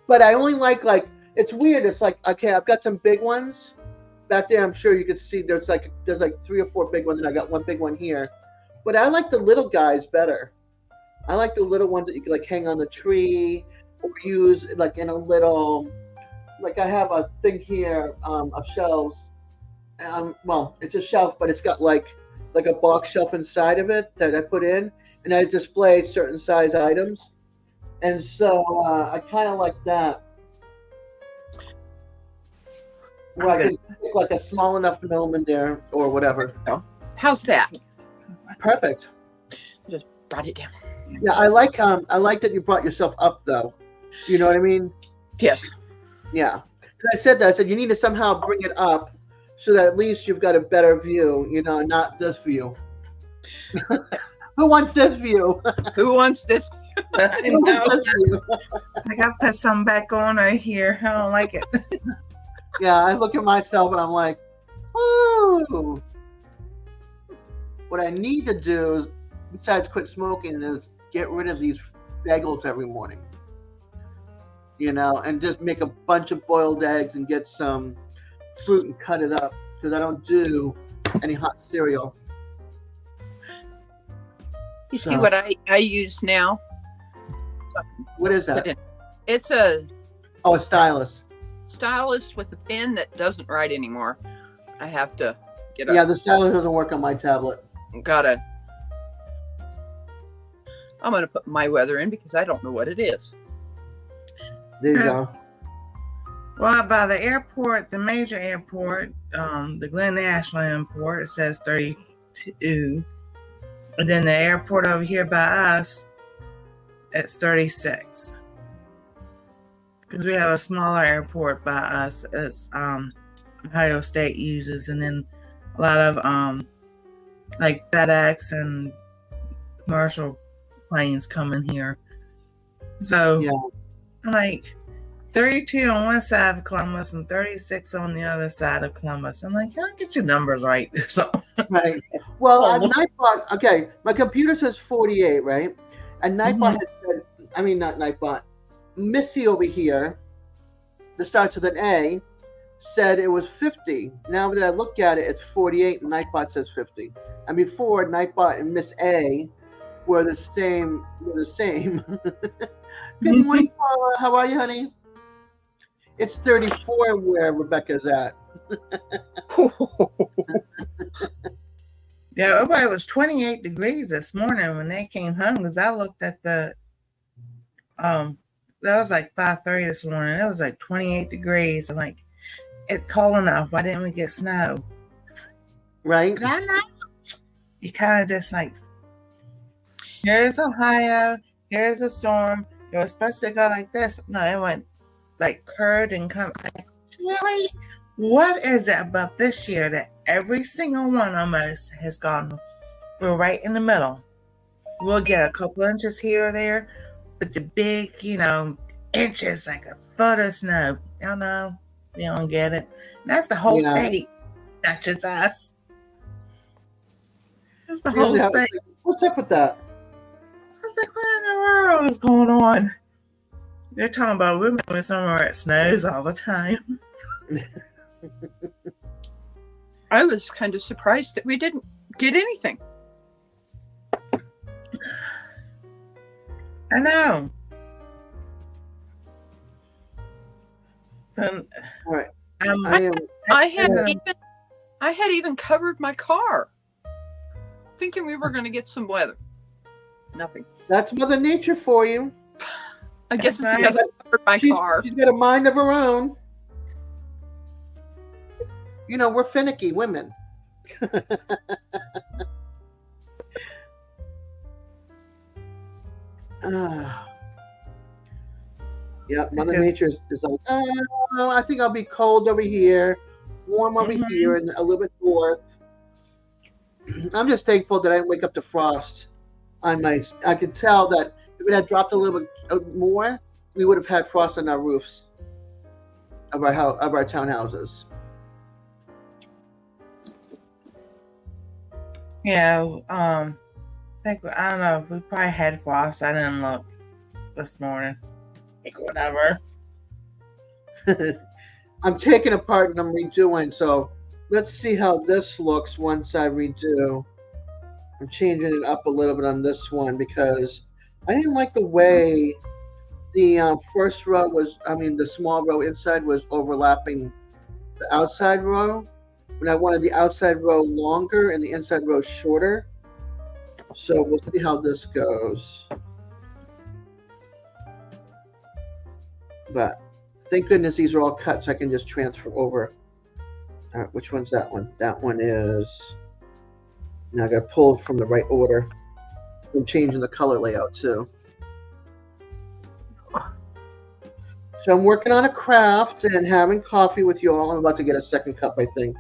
but I only like it's weird. It's like, okay, I've got some big ones back there. I'm sure you can see there's 3 or 4 big ones, and I got one big one here. But I like the little guys better. I like the little ones that you can hang on the tree or use in a little. I have a thing here of shelves. Well, it's a shelf, but it's got like a box shelf inside of it that I put in, and I display certain size items. And so I kind of like that, where I can pick like a small enough gnome in there or whatever. How's that? Perfect. Just brought it down. Yeah, I like that you brought yourself up though. You know what I mean? Yes. Yeah. 'Cause I said that. I said you need to somehow bring it up so that at least you've got a better view. You know, not this view. Who wants this view? Who wants this? I Who wants know. this view? I got to put some back on right here. I don't like it. Yeah, I look at myself and I'm like, ooh. What I need to do, besides quit smoking, is get rid of these bagels every morning. You know, and just make a bunch of boiled eggs and get some fruit and cut it up because I don't do any hot cereal. You see So- what I use now? What is that? It's a Oh, a stylus. stylus with a pen that doesn't write anymore. I have to get a Yeah, the stylus doesn't work on my tablet. I'm gonna put my weather in because I don't know what it is. There you go. Well, by the airport, the major airport, the Glen Ashland airport, it says 32. And then the airport over here by us, it's 36. Because we have a smaller airport by us, as Ohio State uses, and then a lot of like FedEx and commercial planes come in here. So Yeah. like 32 on one side of Columbus and 36 on the other side of Columbus. I'm like, y'all get your numbers right. So Right. Well, Oh. Nightbot, okay, my computer says 48, right? And Nightbot Mhm. had said, I mean, not Nightbot, Missy over here, that starts with an A, said it was 50. Now that I look at it, it's 48, and Nightbot says 50. And before, Nightbot and Miss A were the same. Good morning, Paula. How are you, honey? It's 34 where Rebecca's at. yeah, everybody was 28 degrees this morning when they came home because I looked at the that was like 5:30 this morning. It was like 28 degrees. I'm like, it's cold enough. Why didn't we get snow? Right? But I know you kind of just like, here's Ohio, here's a storm. It was supposed to go like this. No, it went like curved and come. Like, really? What is it about this year that every single one almost has gone? We're right in the middle. We'll get a couple inches here or there, but the big, inches, like a foot of snow. You know, you don't get it. That's the whole Yeah. state, not just us. That's the Really, whole state. what's up with that? I was like, what in the world is going on? They're talking about we're moving somewhere it snows all the time. I was kind of surprised that we didn't get anything. I know. So, All right. um, I am. I had Yeah. even covered my car, thinking we were going to get some weather. Nothing. That's Mother Nature for you. I guess That's it's because I covered my car. She's got a mind of her own. You know, we're finicky women. Yeah, Mother Nature is like, oh, I think I'll be cold over here, warm over Mhm. here, and a little bit north. I'm just thankful that I didn't wake up to frost on my. I could tell that if it had dropped a little bit more, we would have had frost on our roofs of our townhouses. yeah, I don't know. We probably had frost. I didn't look this morning. Like, whatever. I'm taking apart and I'm redoing. So let's see how this looks once I redo. I'm changing it up a little bit on this one because I didn't like the way the first row was. I mean, the small row inside was overlapping the outside row. When I wanted the outside row longer and the inside row shorter. So we'll see how this goes. But thank goodness these are all cut, so I can just transfer over. All right, which one's that one? That one is. Now I got to pull from the right order. I'm changing the color layout too. So I'm working on a craft and having coffee with you all. I'm about to get a second cup, I think.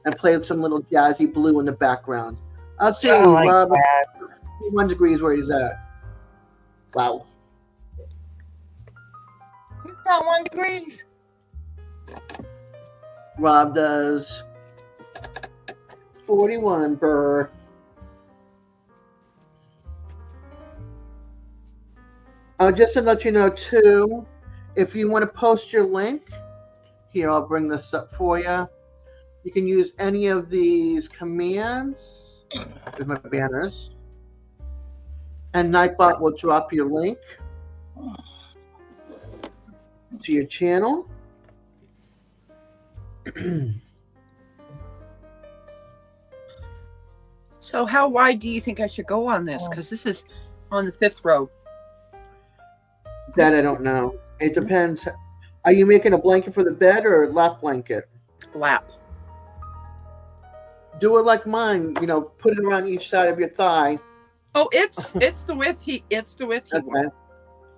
And play with some little jazzy blue in the background. I'll see Rob. 1 degrees where he's at. Wow. You got 1 degrees. Rob does 41 burr. Just to let you know too, if you want to post your link, here I'll bring this up for you. You can use any of these commands with my banners, and Nightbot will drop your link to your channel. So how wide do you think I should go on this? Because this is on the 5th row. That I don't know. It depends. Are you making a blanket for the bed or a lap blanket? Lap. Do it like mine. You know, put it around each side of your thigh. Oh, it's the width he wants.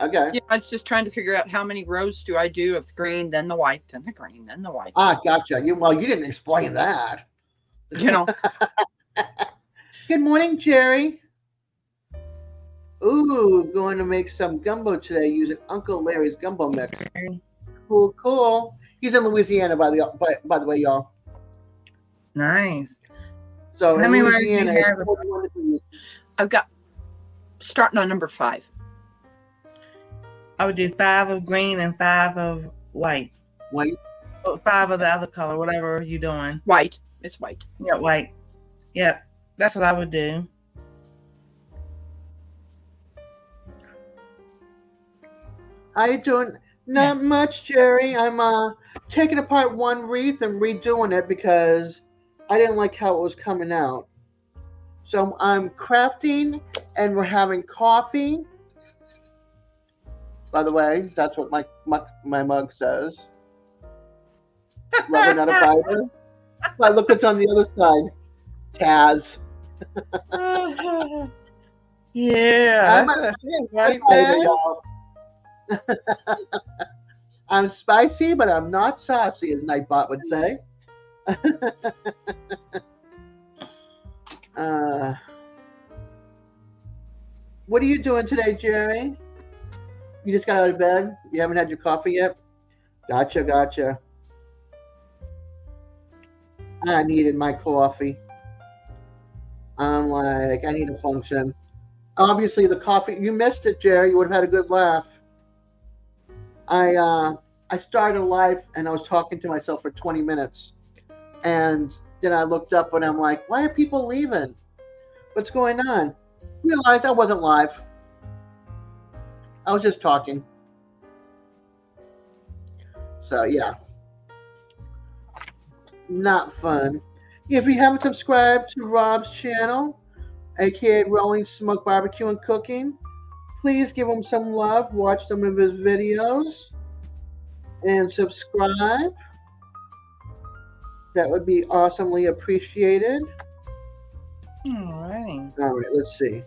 Okay. Yeah, I was just trying to figure out how many rows do I do of the green, then the white, then the green, then the white. Ah, gotcha. You didn't explain that. You know. Good morning, Jerry. Ooh, going to make some gumbo today using Uncle Larry's gumbo mix. Cool, cool. He's in Louisiana, by the way, y'all. Nice. So How in many Louisiana, rows do you it's have? 41 degrees. I've got starting on number 5. I would do 5 of green and 5 of white. White. 5 of the other color, whatever you're doing. White. It's white. Yeah, white. Yep. That's what I would do. How you doing? Not much, Jerry. I'm taking apart one wreath and redoing it because I didn't like how it was coming out. So I'm crafting and we're having coffee. By the way, that's what my mug says. Rubber, not a fiber. But look what's on the other side. Taz. Yeah. I'm That's right Fiber, there. y'all. I'm spicy, but I'm not saucy, as Nightbot would say. What are you doing today, Jerry? You just got out of bed? You haven't had your coffee yet? Gotcha. I needed my coffee. I'm like, I need a function. Obviously, the coffee, you missed it, Jerry. You would have had a good laugh. I started live and I was talking to myself for 20 minutes. And then I looked up and I'm like, why are people leaving? What's going on? Realized I wasn't live. I was just talking. So, yeah. Not fun. If you haven't subscribed to Rob's channel, aka Rolling Smoke Barbecue and Cooking, please give him some love. Watch some of his videos and subscribe. That would be awesomely appreciated. All right. All right, let's see.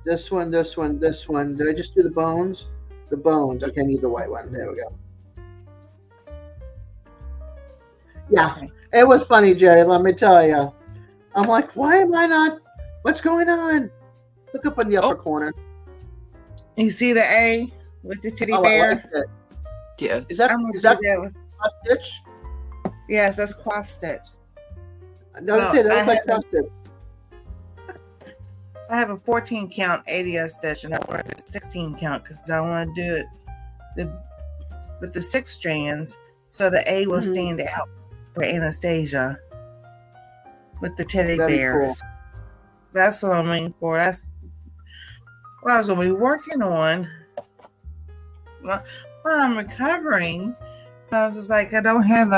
This one. Did I just do the bones? The bones. Okay, I need the white one. There we go. Yeah, it was funny, Jerry. Let me tell you. I'm like, why am I not? What's going on? Look up in the upper corner. You see the A with the teddy Oh, I bear? like it. Yeah. Is that I'm gonna is that do that with- cross stitch? Yes, that's cross stitch. No, No, that I looks like haven't. cross stitch. I have a 14 count ADS stitch and I wanted a 16 count because I want to do it with the 6 strands so the A will stand out for Anastasia with the teddy That'd be bears. That's what I'm aiming for. That's what I was going to be working on while I'm recovering. I was just like, I don't have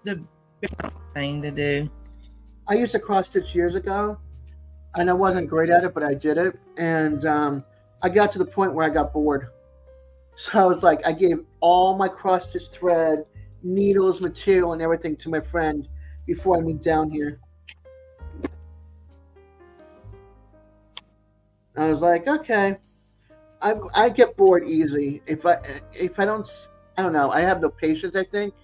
the thing to do. I used to cross stitch years ago, and I wasn't great at it, but I did it. And I got to the point where I got bored. So I was like, I gave all my cross stitch thread, needles, material, and everything to my friend before I moved down here. I was like, okay, I get bored easy. If I don't know, I have no patience, I think.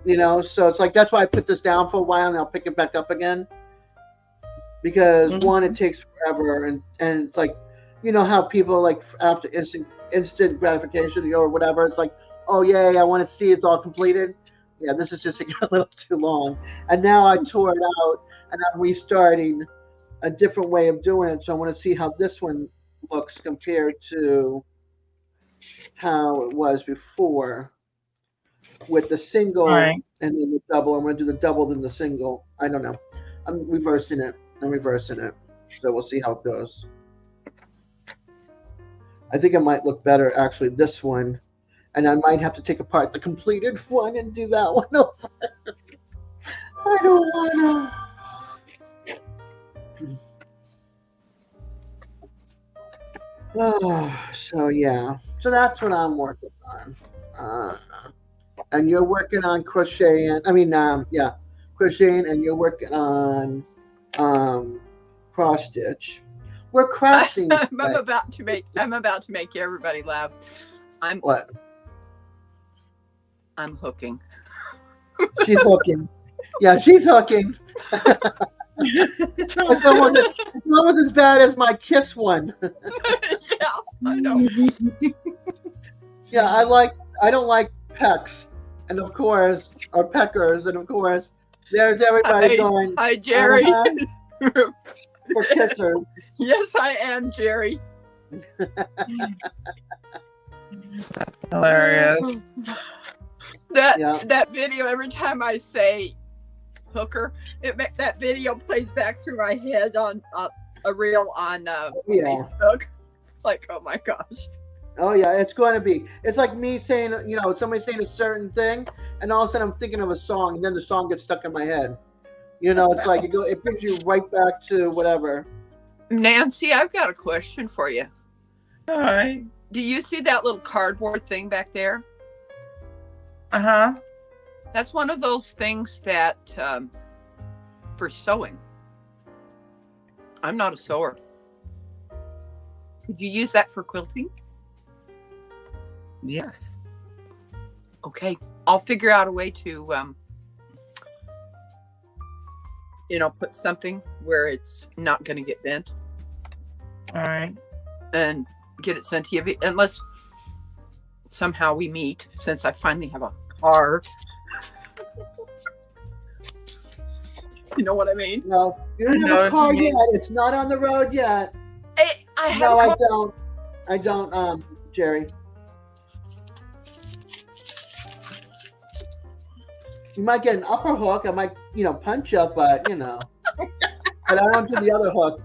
So it's like that's why I put this down for a while and I'll pick it back up again. Because one, it takes forever, and it's like, how people like after instant gratification or whatever, it's like, oh yay, I want to see it's all completed. Yeah, this is just a little too long. And now I tore it out and I'm restarting a different way of doing it. So I want to see how this one looks compared to how it was before with the single Right. and then the double. I'm going to do the double then the single. I don't know. I'm reversing it. So we'll see how it goes. I think it might look better, actually, this one. And I might have to take apart the completed one and do that one over. I don't want to. So yeah. So that's what I'm working on. And you're working on crocheting. Crocheting, and you're working on cross stitch. We're crafting. I'm about to make everybody laugh. What? I'm hooking. She's hooking. Yeah, she's hooking. It's almost as bad as my kiss one. Yeah, I know. Yeah, I don't like pecks, and of course, or peckers, and of course, there's everybody going. Hi, Jerry. For kissers. Yes, I am, Jerry. Hilarious. That video, every time I say hooker, that video plays back through my head on a reel on Facebook. Like, oh my gosh. Oh yeah, it's going to be. It's like me saying, somebody saying a certain thing, and all of a sudden I'm thinking of a song, and then the song gets stuck in my head. It's like it brings you right back to whatever. Nancy, I've got a question for you. All right. Do you see that little cardboard thing back there? Uh-huh. That's one of those things that for sewing. I'm not a sewer. Could you use that for quilting? Yes. Okay. I'll figure out a way to put something where it's not going to get bent. All right. And get it sent to you. Unless somehow we meet, since I finally have a car. You know what I mean? No, you don't have a car yet. It's not on the road yet. I don't, Jerry. You might get an upper hook. I might, punch up, but, but I don't do the other hook.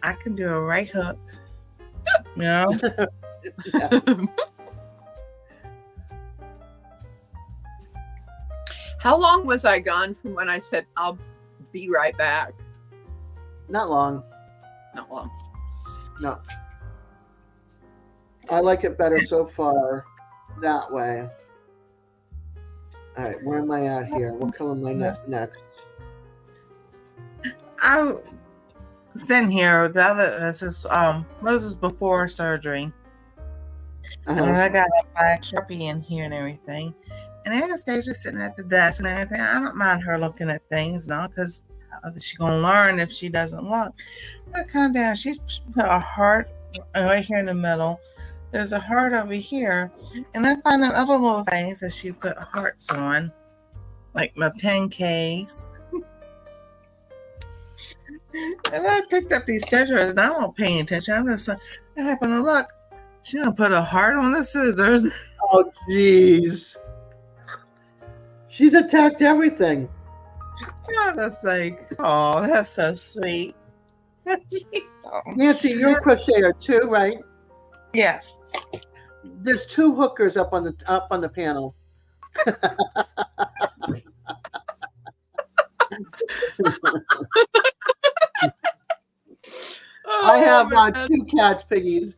I can do a right hook. Yeah. How long was I gone from when I said I'll be right back? Not long. Not long. No. I like it better so far that way. All right, where am I at here? What color am I next? I was sitting here. This is Moses before surgery. And I got a black Sharpie in here and everything. And Anastasia's sitting at the desk and everything. I don't mind her looking at things now because she's going to learn if she doesn't look. I come down. She put a heart right here in the middle. There's a heart over here. And I find out other little things that she put hearts on, like my pen case. And I picked up these scissors and I don't pay attention. I'm just like, I happen to look. She gonna put a heart on the scissors. Oh, jeez. She's attacked everything. I was like, oh, that's so sweet. Nancy, you're a crocheter too, right? Yes. There's two hookers up on the panel. I have man. 2 cats, piggies.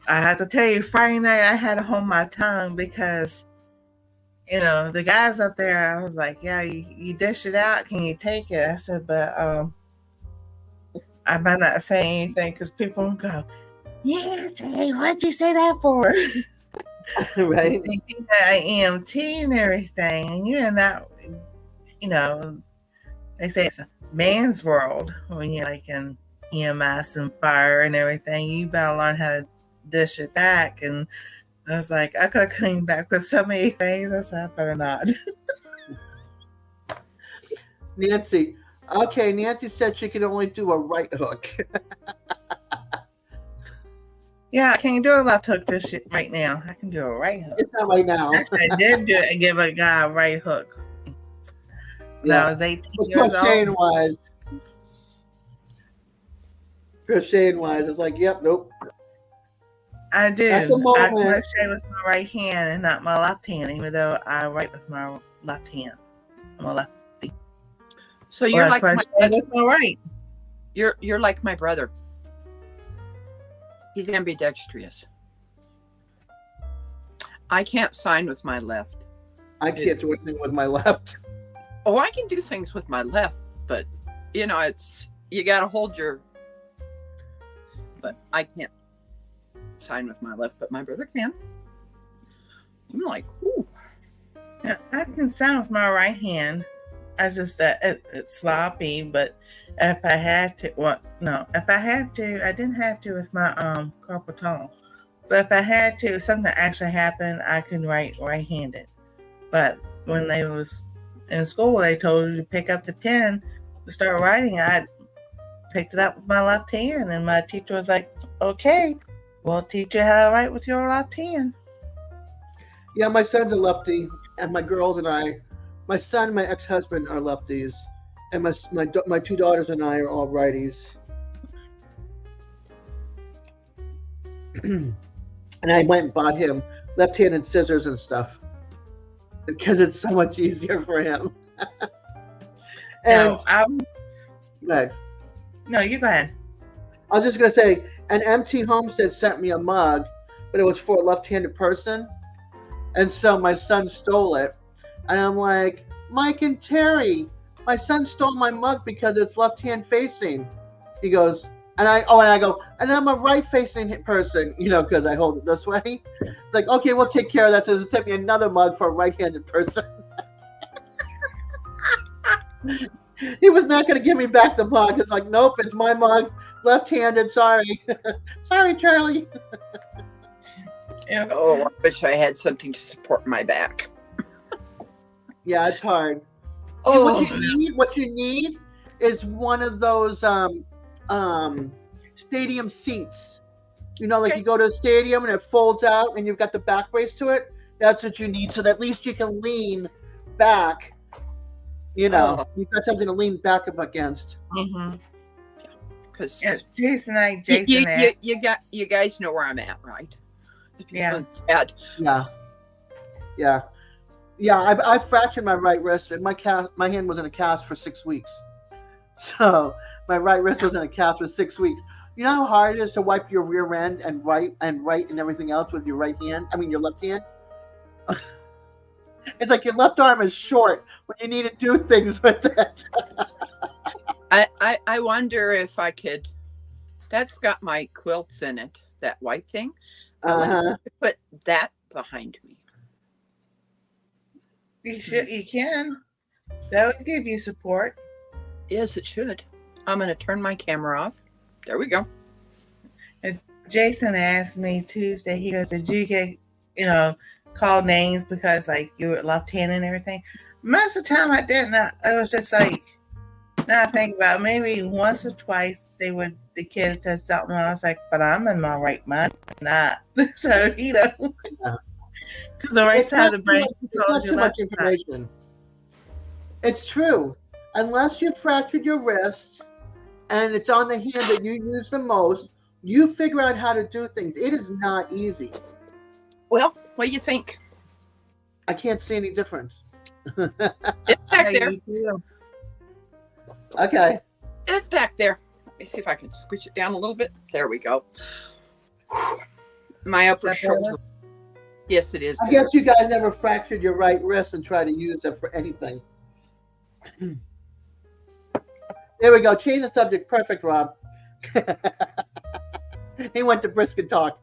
I have to tell you, Friday night I had to hold my tongue because, the guys up there, I was like, yeah, you dish it out. Can you take it? I said, but I might not say anything because people will go, yeah, Jay, what'd you say that for? Right? Thinking that I EMT and everything. And you're not, they say it's a man's world when you're like in EMS and fire and everything. You better learn how to dish it back. And I was like, I could have cleaned back with so many things. I said, I better not. Nancy. Okay, Nancy said she can only do a right hook. Yeah, I can't do a left hook this shit right now. I can do a right hook. It's not right now. Actually, I did do it and give a guy a right hook. Yeah. I was 18 But years crocheting old. wise, it's like, yep, nope. I do. At the I moment- crochet with my right hand and not my left hand, even though I write with my left hand. I'm a lefty. So you're But I like my crochet with my right. you're like my brother. He's ambidextrous. I can't sign with my left. I can't do anything with my left. Oh, I can do things with my left, but it's you got to hold your. But I can't sign with my left, but my brother can. I'm like, ooh. Yeah, I can sign with my right hand. I just it's sloppy, but if I had to, if I had to, I didn't have to with my carpal tunnel. But if I had to, if something actually happened, I can write right-handed. But when they was in school, they told you to pick up the pen to start writing. I picked it up with my left hand, and my teacher was like, "Okay, we'll teach you how to write with your left hand." Yeah, my son's a lefty, and my girls and my son and my ex-husband are lefties, and my 2 daughters and I are all righties. And I went and bought him left-handed scissors and stuff because it's so much easier for him. And good. No, you go ahead. I was just gonna say, an MT Homestead sent me a mug, but it was for a left-handed person, and so my son stole it. And I'm like, Mike and Terry, my son stole my mug because it's left-hand facing. He goes, and I go, and I'm a right-facing person, because I hold it this way. It's like, okay, we'll take care of that. So it sent me another mug for a right-handed person. He was not going to give me back the mug. It's like, nope, it's my mug, left-handed. Sorry, sorry, Charlie. Yeah. Oh, I wish I had something to support my back. Yeah, it's hard. Oh, What you need is one of those stadium seats. Like you go to a stadium and it folds out and you've got the back brace to it. That's what you need, so that at least you can lean back. You've got something to lean back up against. Mm-hmm. because Jason you guys know where I'm at, right? Yeah. Yeah. I fractured my right wrist, and my hand was in a cast for 6 weeks. So my right wrist was in a cast for 6 weeks. You know how hard it is to wipe your rear end and write and everything else with your right hand? I mean, your left hand. It's like your left arm is short when you need to do things with it. I wonder if I could. That's got my quilts in it. That white thing. I wonder if I could put that behind me. You can. That would give you support. Yes, it should. I'm going to turn my camera off. There we go. Jason asked me Tuesday, he goes, did you get, call names because like you were left-handed and everything? Most of the time I didn't. It was just like, now I think about it, maybe once or twice the kids said something. I was like, but I'm in my right mind, not. So, the right side of the brain controls your left side. It's true. Unless you fractured your wrist and it's on the hand that you use the most, You figure out how to do things. It is not easy. Well, what do you think? I can't see any difference. It's back How there. you feel? Okay. It's back there. Let me see if I can squish it down a little bit. There we go. My upper that shoulder. better? Yes, it is. I guess you guys never fractured your right wrist and try to use it for anything. There we go. Change the subject. Perfect, Rob. He went to brisket talk.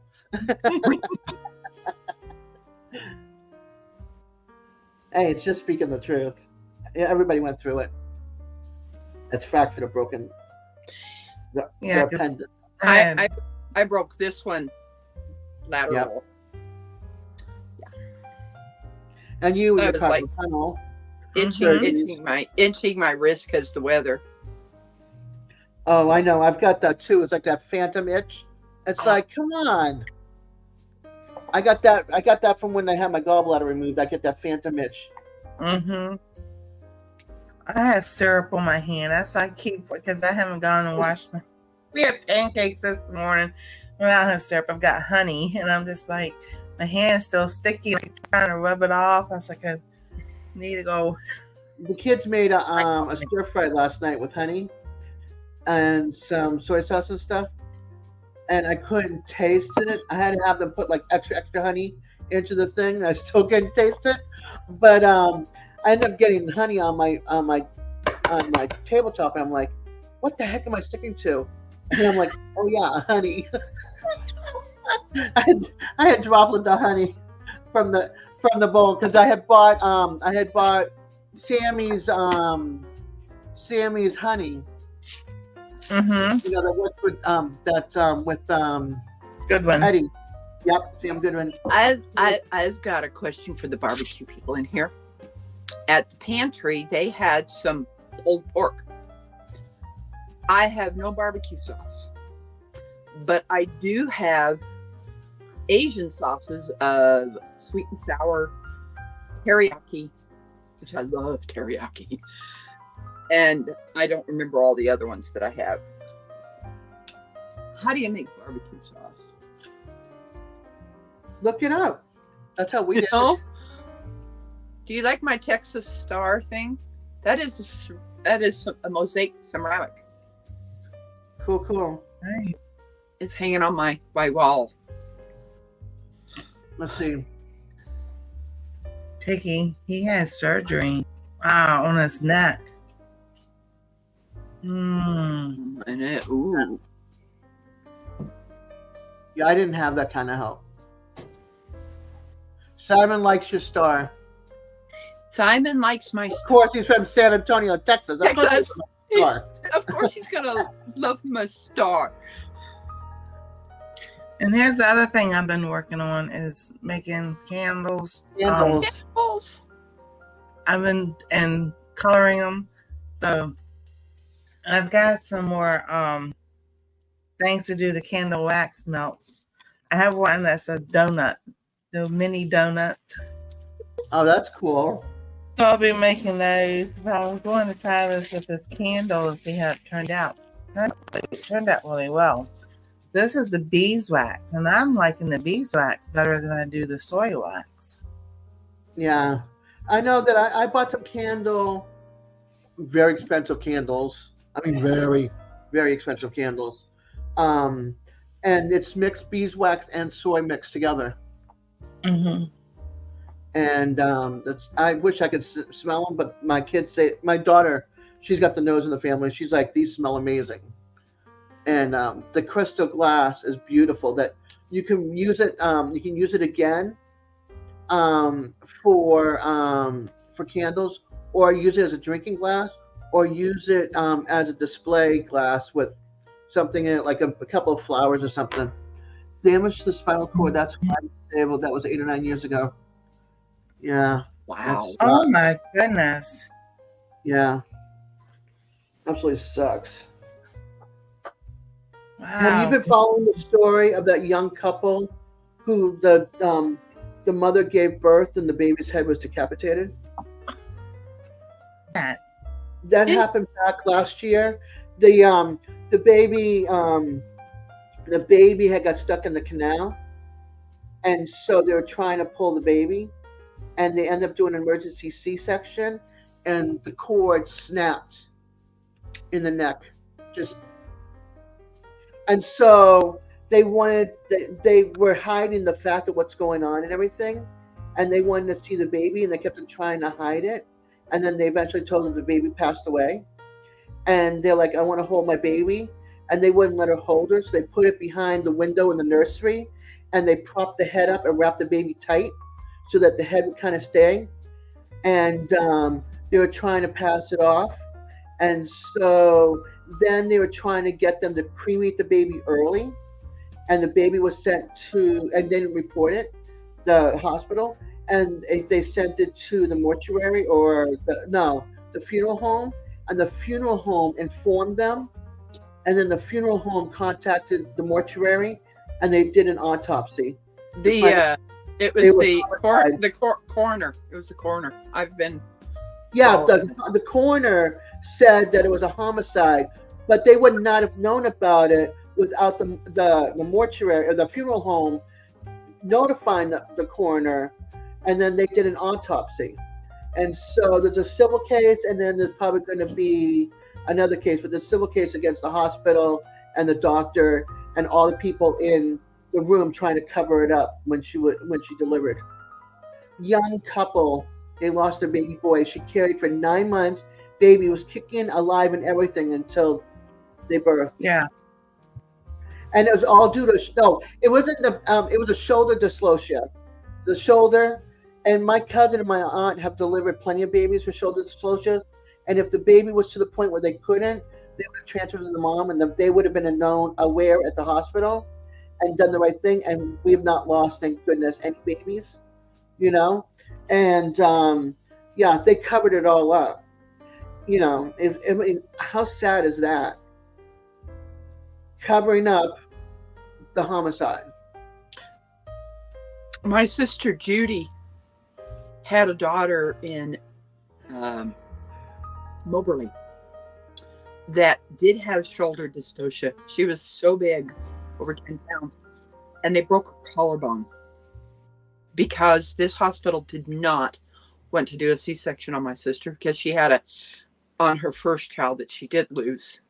Hey, it's just speaking the truth. Yeah, everybody went through it. It's fractured or broken. The Yeah, appendix. I broke this one lateral. And you with I your was carpal like- tunnel. Itching my wrist because the weather. Oh, I know. I've got that too. It's like that phantom itch. It's like, come on. I got that from when I had my gallbladder removed. I get that phantom itch. Mm-hmm. I have syrup on my hand. That's why I keep, because I haven't gone and washed my. We had pancakes this morning. When I don't have syrup, I've got honey, and I'm just like, my hand's still sticky, like trying to rub it off. I was like, I need to go. The kids made a stir fry last night with honey and some soy sauce and stuff, and I couldn't taste it. I had to have them put like extra honey into the thing, and I still couldn't taste it. But I ended up getting honey on my tabletop, and I'm like, what the heck am I sticking to? And I'm like, oh yeah, honey. I had droplets of honey from the bowl because I had bought Sammy's honey. Mm-hmm. You know that works with Good one. Eddie. Yep, Sam Goodwin. I've got a question for the barbecue people in here. At the pantry, they had some pulled pork. I have no barbecue sauce, but I do have Asian sauces of sweet and sour, teriyaki, which I love teriyaki, and I don't remember all the other ones that I have. How do you make barbecue sauce? Look it up. That's how we You did know? it. Do you like my Texas Star thing? That is a mosaic ceramic. Cool. Nice. It's hanging on my wall. Let's see. Piggy, he had surgery. Wow, on his neck. And ooh. Yeah, I didn't have that kind of help. Simon likes your star. Simon likes my Of course, he's from San Antonio, Texas. Of course he's Texas. from Star. Of course, he's gonna love my star. And here's the other thing I've been working on is making candles. Candles. Candles. I've been and coloring them. So I've got some more things to do the candle wax melts. I have one that's a donut, the mini donut. Oh, that's cool. So I'll be making those. I was going to try this with this candle and see how it turned out. It turned out really well. This is the beeswax, and I'm liking the beeswax better than I do the soy wax. Yeah. I know that I bought some very expensive candles. I mean, very, very expensive candles. And it's mixed beeswax and soy mixed together. Mm-hmm. And I wish I could smell them, but my kids say, my daughter, she's got the nose in the family. She's like, these smell amazing. And the crystal glass is beautiful. That you can use it. You can use it again for candles, or use it as a drinking glass, or use it as a display glass with something in it, like a couple of flowers or something. Damage to the spinal cord. That's why I was disabled. That was 8 or 9 years ago. Yeah. Wow. Oh my goodness. Yeah. Absolutely sucks. Wow. Have you been following the story of that young couple who the mother gave birth and the baby's head was decapitated? That happened back last year. The baby The baby had got stuck in the canal, and so they were trying to pull the baby, and they ended up doing an emergency C-section, and the cord snapped in the neck, just. And so they were hiding the fact of what's going on and everything, and they wanted to see the baby, and they kept on trying to hide it, and then they eventually told them the baby passed away, and they're like, I want to hold my baby, and they wouldn't let her hold her, so they put it behind the window in the nursery, and they propped the head up and wrapped the baby tight so that the head would kind of stay, and they were trying to pass it off, and so then they were trying to get them to cremate the baby early, and the baby was sent to, and they didn't report it, the hospital, and they sent it to the mortuary or the funeral home, and the funeral home informed them, and then the funeral home contacted the mortuary, and they did an autopsy. It was the coroner. It was the coroner. I've been. Yeah, the coroner said that it was a homicide, but they would not have known about it without the mortuary or the funeral home notifying the coroner, and then they did an autopsy. And so there's a civil case, and then there's probably going to be another case, but the civil case against the hospital and the doctor and all the people in the room trying to cover it up when she delivered. Young couple, they lost their baby boy. She carried for 9 months. Baby was kicking, alive, and everything until they birthed. Yeah. And it was all due to it wasn't it was a shoulder dystocia. The shoulder, and my cousin and my aunt have delivered plenty of babies with shoulder dysplasias. And if the baby was to the point where they couldn't, they would have transferred to the mom, and they would have been aware at the hospital and done the right thing. And we have not lost, thank goodness, any babies, And they covered it all up. How sad is that? Covering up the homicide. My sister Judy had a daughter in Moberly that did have shoulder dystocia. She was so big, over 10 pounds, and they broke her collarbone because this hospital did not want to do a C-section on my sister because she had on her first child that she did lose.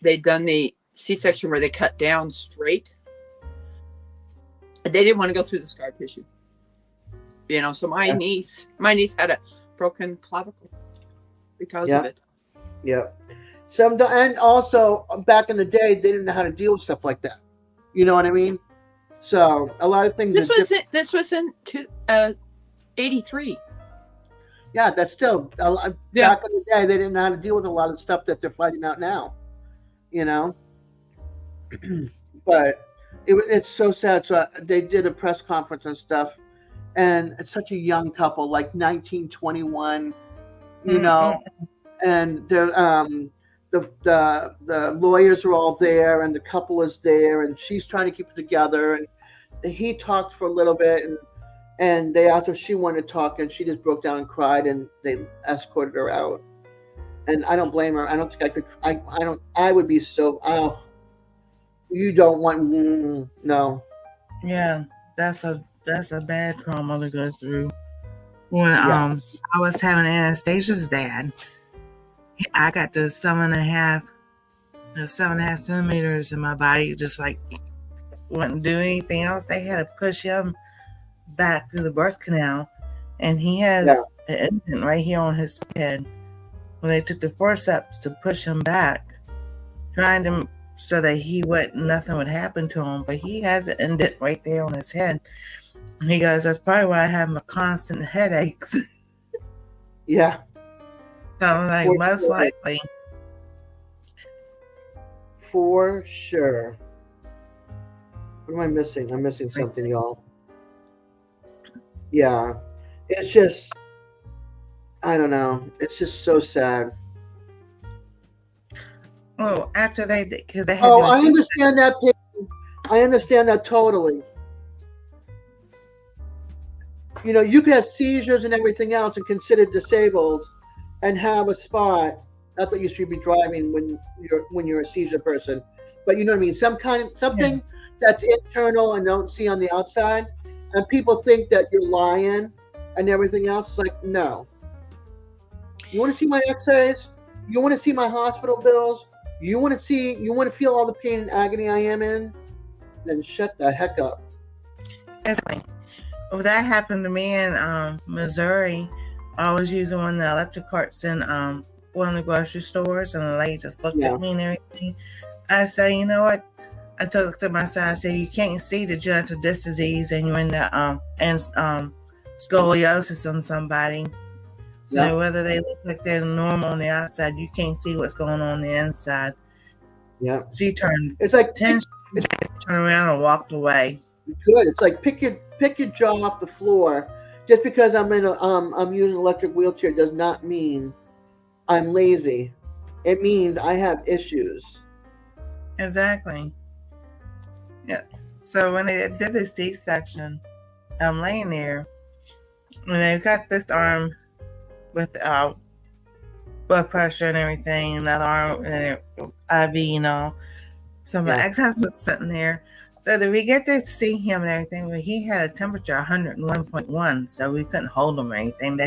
They'd done the C-section where they cut down straight. They didn't want to go through the scar tissue. So my niece had a broken clavicle because of it. Yeah. And also back in the day, they didn't know how to deal with stuff like that. You know what I mean? So a lot of things. This was in 83. Yeah, that's still back in the day. They didn't know how to deal with a lot of stuff that they're finding out now. But it's so sad. So they did a press conference and stuff, and it's such a young couple, like 19, 21, and they're the lawyers are all there, and the couple is there, and she's trying to keep it together, and he talked for a little bit, and they asked if she wanted to talk, and she just broke down and cried, and they escorted her out. And I don't blame her. I don't think I could. I would be so. You don't want no. Yeah, that's a bad trauma to go through. When I was having Anastasia's dad, I got the 7.5 centimeters in my body, just like wouldn't do anything else. They had to push him back through the birth canal, and he has an indent right here on his head. When they took the forceps to push him back, trying to so that nothing would happen to him, but he has an indent right there on his head. And he goes, that's probably why I have my constant headaches. Yeah. So I'm like, most likely. For sure. What am I missing? I'm missing something, y'all. Yeah. It's just, I don't know. It's just so sad. Oh, after because they had. Oh, I understand that. I understand that totally. You could have seizures and everything else and considered disabled, and have a spot. Not that you should be driving when you're a seizure person, but you know what I mean. Something that's internal and don't see on the outside, and people think that you're lying and everything else. It's like, no. You want to see my X-rays? You want to see my hospital bills? You want to feel all the pain and agony I am in? Then shut the heck up. Exactly. Well, that happened to me in Missouri. I was using one of the electric carts in one of the grocery stores, and the lady just looked at me and everything. I said, you know what? I looked at my side. I said, you can't see the genital disc disease, and you're in the scoliosis on somebody. So whether they look like they're normal on the outside, you can't see what's going on the inside. Yeah. She turned. It's like turned around and walked away. Good. It's like pick your jaw off the floor. Just because I'm using an electric wheelchair does not mean I'm lazy. It means I have issues. Exactly. Yeah. So when they did this C-section, I'm laying there, and they've got this arm without blood pressure and everything, and that arm and IV, you know. So my ex-husband's sitting there. So that we get to see him and everything, but he had a temperature 101.1, so we couldn't hold him or anything.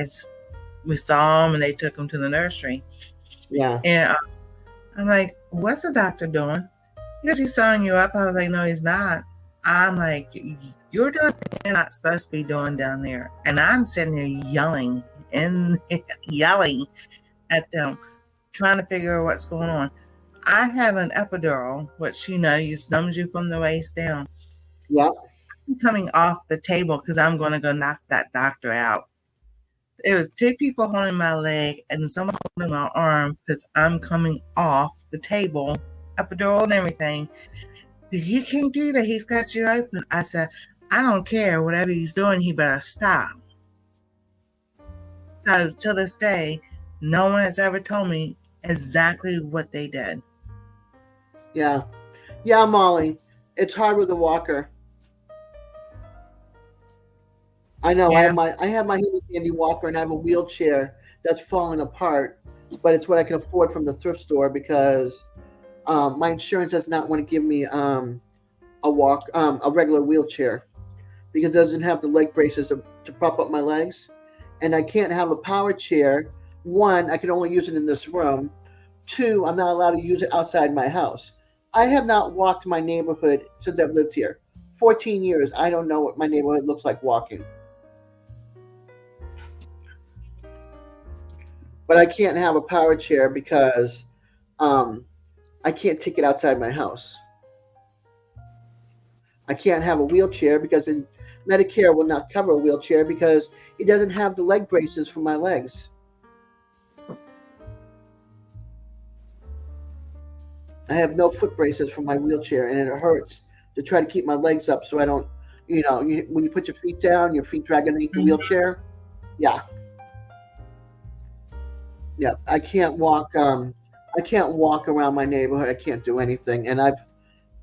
We saw him and they took him to the nursery. Yeah. And I'm like, what's the doctor doing? Because he's sewing you up. I was like, no, he's not. I'm like, you're doing what you're not supposed to be doing down there. And I'm sitting there yelling at them, trying to figure out what's going on. I have an epidural, which, you numbs you from the waist down. Yeah. I'm coming off the table because I'm going to go knock that doctor out. It was 2 people holding my leg and someone holding my arm because I'm coming off the table, epidural and everything. He can't do that. He's got you open. I said, I don't care. Whatever he's doing, he better stop. So to this day, no one has ever told me exactly what they did. Yeah. Yeah, Molly. It's hard with a walker. I know. Yeah. I have my handy dandy walker and I have a wheelchair that's falling apart, but it's what I can afford from the thrift store because my insurance does not want to give me a regular wheelchair because it doesn't have the leg braces to prop up my legs, and I can't have a power chair. 1, I can only use it in this room. 2, I'm not allowed to use it outside my house. I have not walked my neighborhood since I've lived here. 14 years. I don't know what my neighborhood looks like walking. But I can't have a power chair because I can't take it outside my house. I can't have a wheelchair because Medicare will not cover a wheelchair because it doesn't have the leg braces for my legs. I have no foot braces for my wheelchair, and it hurts to try to keep my legs up so I don't, when you put your feet down, your feet drag underneath the wheelchair. Yeah. Yeah, I can't walk. I can't walk around my neighborhood. I can't do anything. And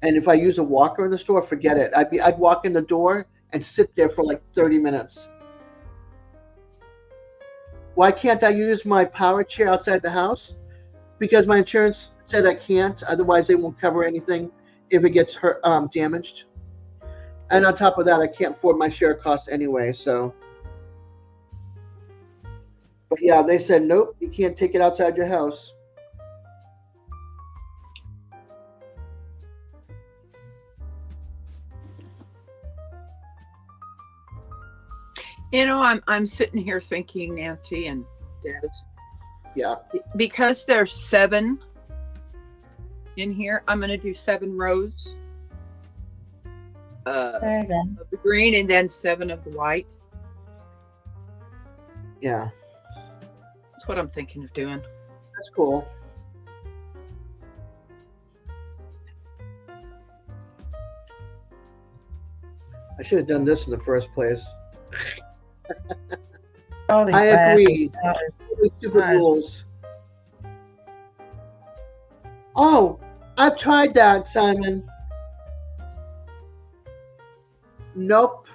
if I use a walker in the store, forget it. I'd walk in the door and sit there for like 30 minutes. Why can't I use my power chair outside the house? Because my insurance said I can't. Otherwise, they won't cover anything if it gets hurt, damaged. And on top of that, I can't afford my share costs anyway. So, but yeah, they said nope, you can't take it outside your house. I'm sitting here thinking, Nancy and Des. Yeah. Because there's 7 in here, I'm going to do 7 rows of the green and then 7 of the white. Yeah. That's what I'm thinking of doing. That's cool. I should have done this in the first place. I agree. Stupid rules. Oh, I've tried that, Simon. Nope.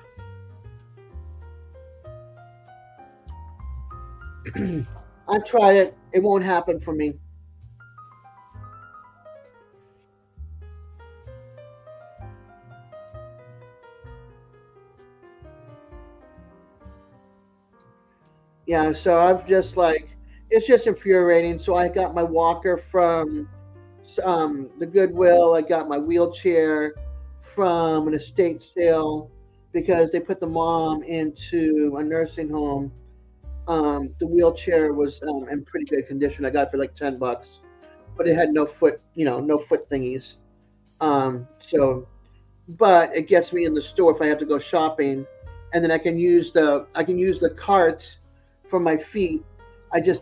I've tried it. It won't happen for me. Yeah, so I'm just like, it's just infuriating. So I got my walker from the Goodwill. I got my wheelchair from an estate sale because they put the mom into a nursing home. The wheelchair was in pretty good condition. I got it for like $10, but it had no foot, no foot thingies. So, but it gets me in the store if I have to go shopping, and then I can use the carts for my feet.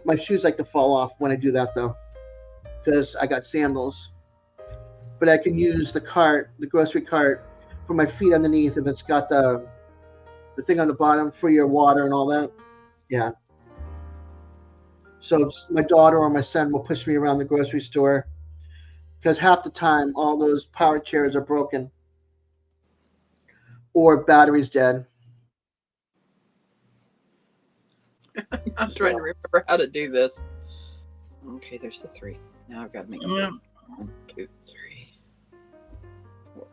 My shoes like to fall off when I do that though, because I got sandals. But I can use the grocery cart, for my feet underneath if it's got the thing on the bottom for your water and all that. Yeah. So my daughter or my son will push me around the grocery store because half the time all those power chairs are broken or batteries dead. I'm trying to remember how to do this. Okay, there's the 3. Now I've got to make them Yeah. 1, 2, 3, 4.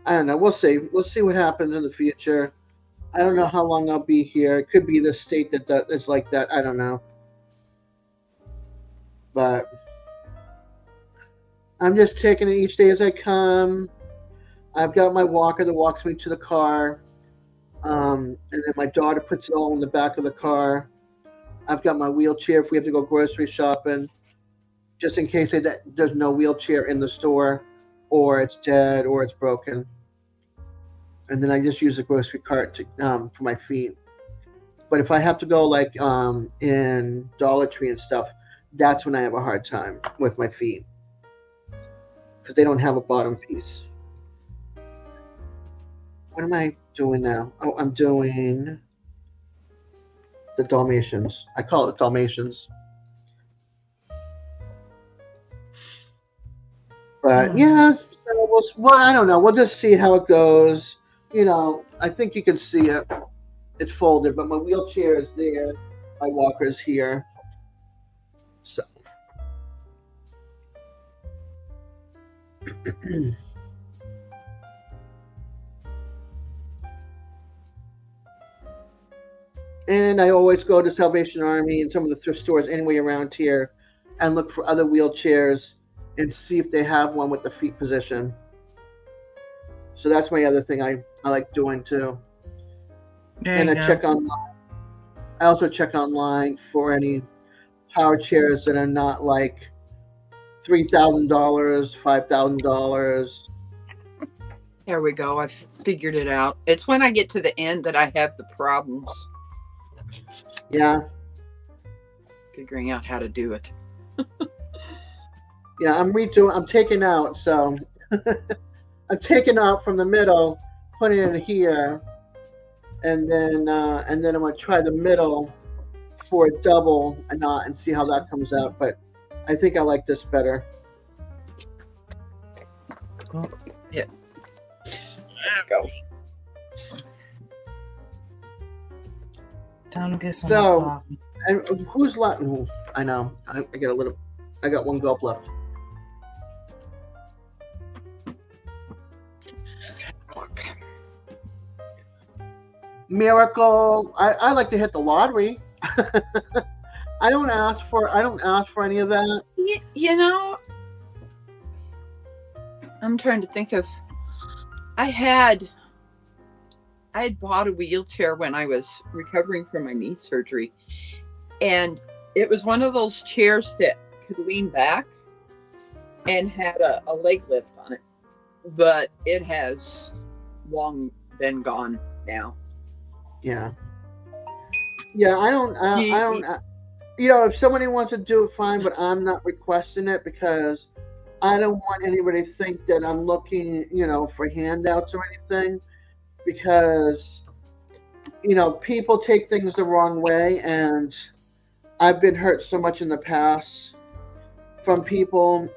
I don't know. We'll see. We'll see what happens in the future. I don't know how long I'll be here. It could be the state that's like that. I don't know. But I'm just taking it each day as I come. I've got my walker that walks me to the car. And then my daughter puts it all in the back of the car. I've got my wheelchair if we have to go grocery shopping, just in case there's no wheelchair in the store, or it's dead, or it's broken. And then I just use the grocery cart for my feet. But if I have to go like in Dollar Tree and stuff, that's when I have a hard time with my feet because they don't have a bottom piece. What am I doing now? Oh, I'm doing the Dalmatians. I call it Dalmatians. But yeah, so I don't know. We'll just see how it goes. I think you can see it. It's folded, but my wheelchair is there. My walker's here. So. And I always go to Salvation Army and some of the thrift stores anyway around here and look for other wheelchairs and see if they have one with the feet position. So that's my other thing I like doing too. And I check online. I also check online for any power chairs that are not like $3,000, $5,000. There we go. I figured it out. It's when I get to the end that I have the problems. Yeah. Figuring out how to do it. Yeah, I'm taking out, so I'm taking out from the middle, putting it in here, and then I'm gonna try the middle for a double a knot and see how that comes out. But I think I like this better. Yeah. There we go. Time to get some So- coffee. And who's left? I know. I got one gulp left. Look. Miracle. I like to hit the lottery. I don't ask for any of that. You know, I'm trying to think of. I had bought a wheelchair when I was recovering from my knee surgery, and it was one of those chairs that could lean back and had a leg lift on it, but it has long been gone now. Yeah. Yeah, I don't. If somebody wants to do it, fine, but I'm not requesting it because I don't want anybody to think that I'm looking, for handouts or anything. Because, people take things the wrong way, and I've been hurt so much in the past from people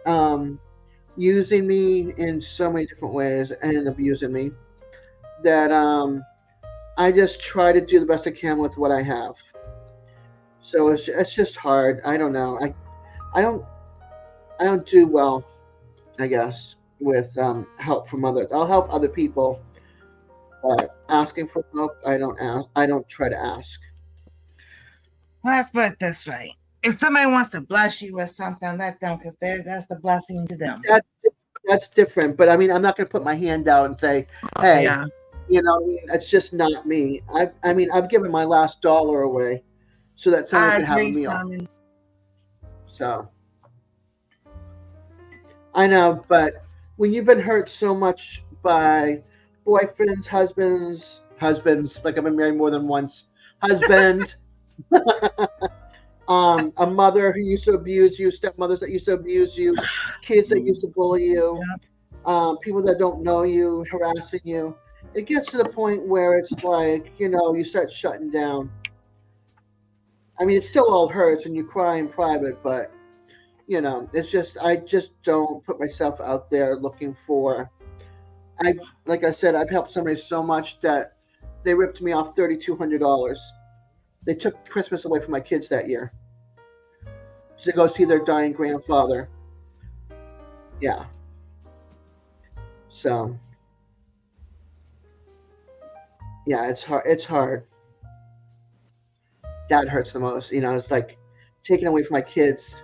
using me in so many different ways and abusing me that I just try to do the best I can with what I have. So it's just hard. I don't know. I don't do well, I guess, with help from others. I'll help other people, But asking for help, I don't ask. I don't try to ask. Let's put it this way. If somebody wants to bless you with something, let them, because that's the blessing to them. That's different. But I mean, I'm not going to put my hand out and say, "Hey, Yeah. it's just not me." I mean, I've given my last dollar away so that somebody I could have a agree, meal. Simon. So I know, but when you've been hurt so much by boyfriends, husbands, like I've been married more than once, husband, a mother who used to abuse you, stepmothers that used to abuse you, kids that used to bully you, people that don't know you, harassing you. It gets to the point where it's like, you start shutting down. I mean, it still all hurts and you cry in private, but, it's just, I just don't put myself out there looking for. Like I said, I've helped somebody so much that they ripped me off $3,200. They took Christmas away from my kids that year to go see their dying grandfather. Yeah. So, yeah, it's hard. It's hard. That hurts the most. It's like taking away from my kids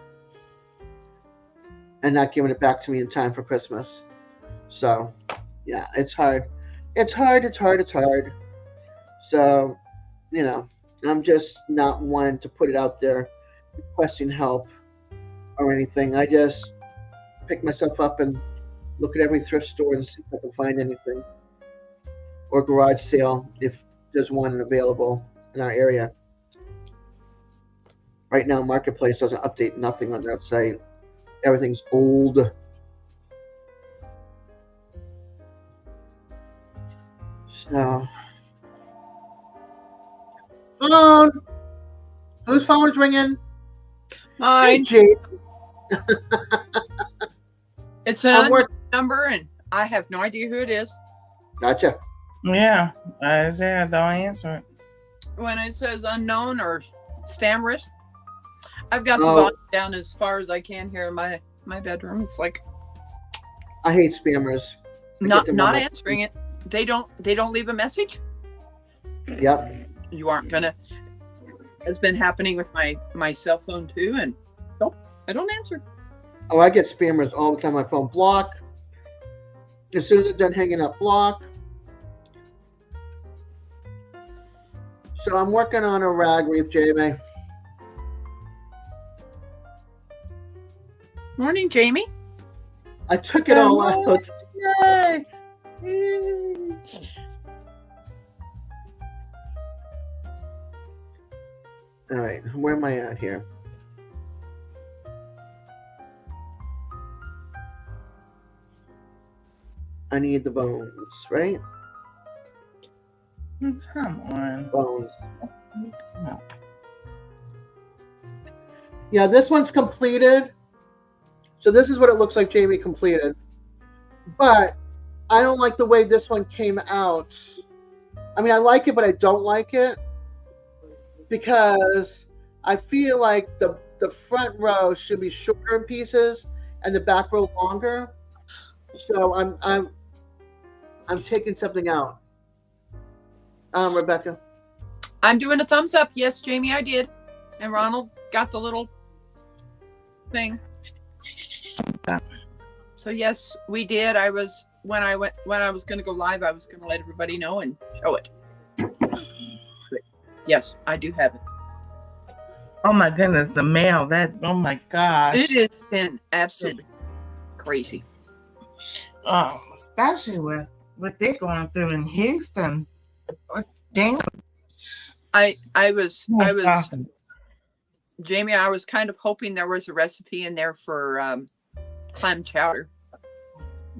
and not giving it back to me in time for Christmas. So, yeah, it's hard. It's hard. So, I'm just not one to put it out there requesting help or anything. I just pick myself up and look at every thrift store and see if I can find anything. Or garage sale if there's one available in our area. Right now, Marketplace doesn't update nothing on their site. Everything's old. So, phone. Whose phone is ringing? Mine. Hey, Jade. It's an unknown number, and I have no idea who it is. Gotcha. Yeah, Isaiah, don't answer it. When it says unknown or spam risk, I've got the volume down as far as I can here in my bedroom. It's like I hate spammers. not answering it. They don't leave a message. Yep. You aren't gonna. It's been happening with my cell phone too, and nope, I don't answer. Oh, I get spammers all the time on my phone. Block. As soon as it's done hanging up, block. So I'm working on a rag wreath, Jamie. Morning, Jamie. I took it all out. Yay! All right, where am I at here? I need the bones, right? Come on. Bones. Yeah, this one's completed. So this is what it looks like Jamie completed. But I don't like the way this one came out. I mean, I like it, but I don't like it. Because I feel like the front row should be shorter in pieces and the back row longer. So I'm taking something out. Rebecca. I'm doing a thumbs up. Yes, Jamie, I did. And Ronald got the little thing. So yes, we did. When I was going to go live, I was going to let everybody know and show it. But yes, I do have it. Oh my goodness, the mail. Oh my gosh. It has been absolutely crazy. Especially with what they're going through in Houston. Damn. Jamie, I was kind of hoping there was a recipe in there for clam chowder,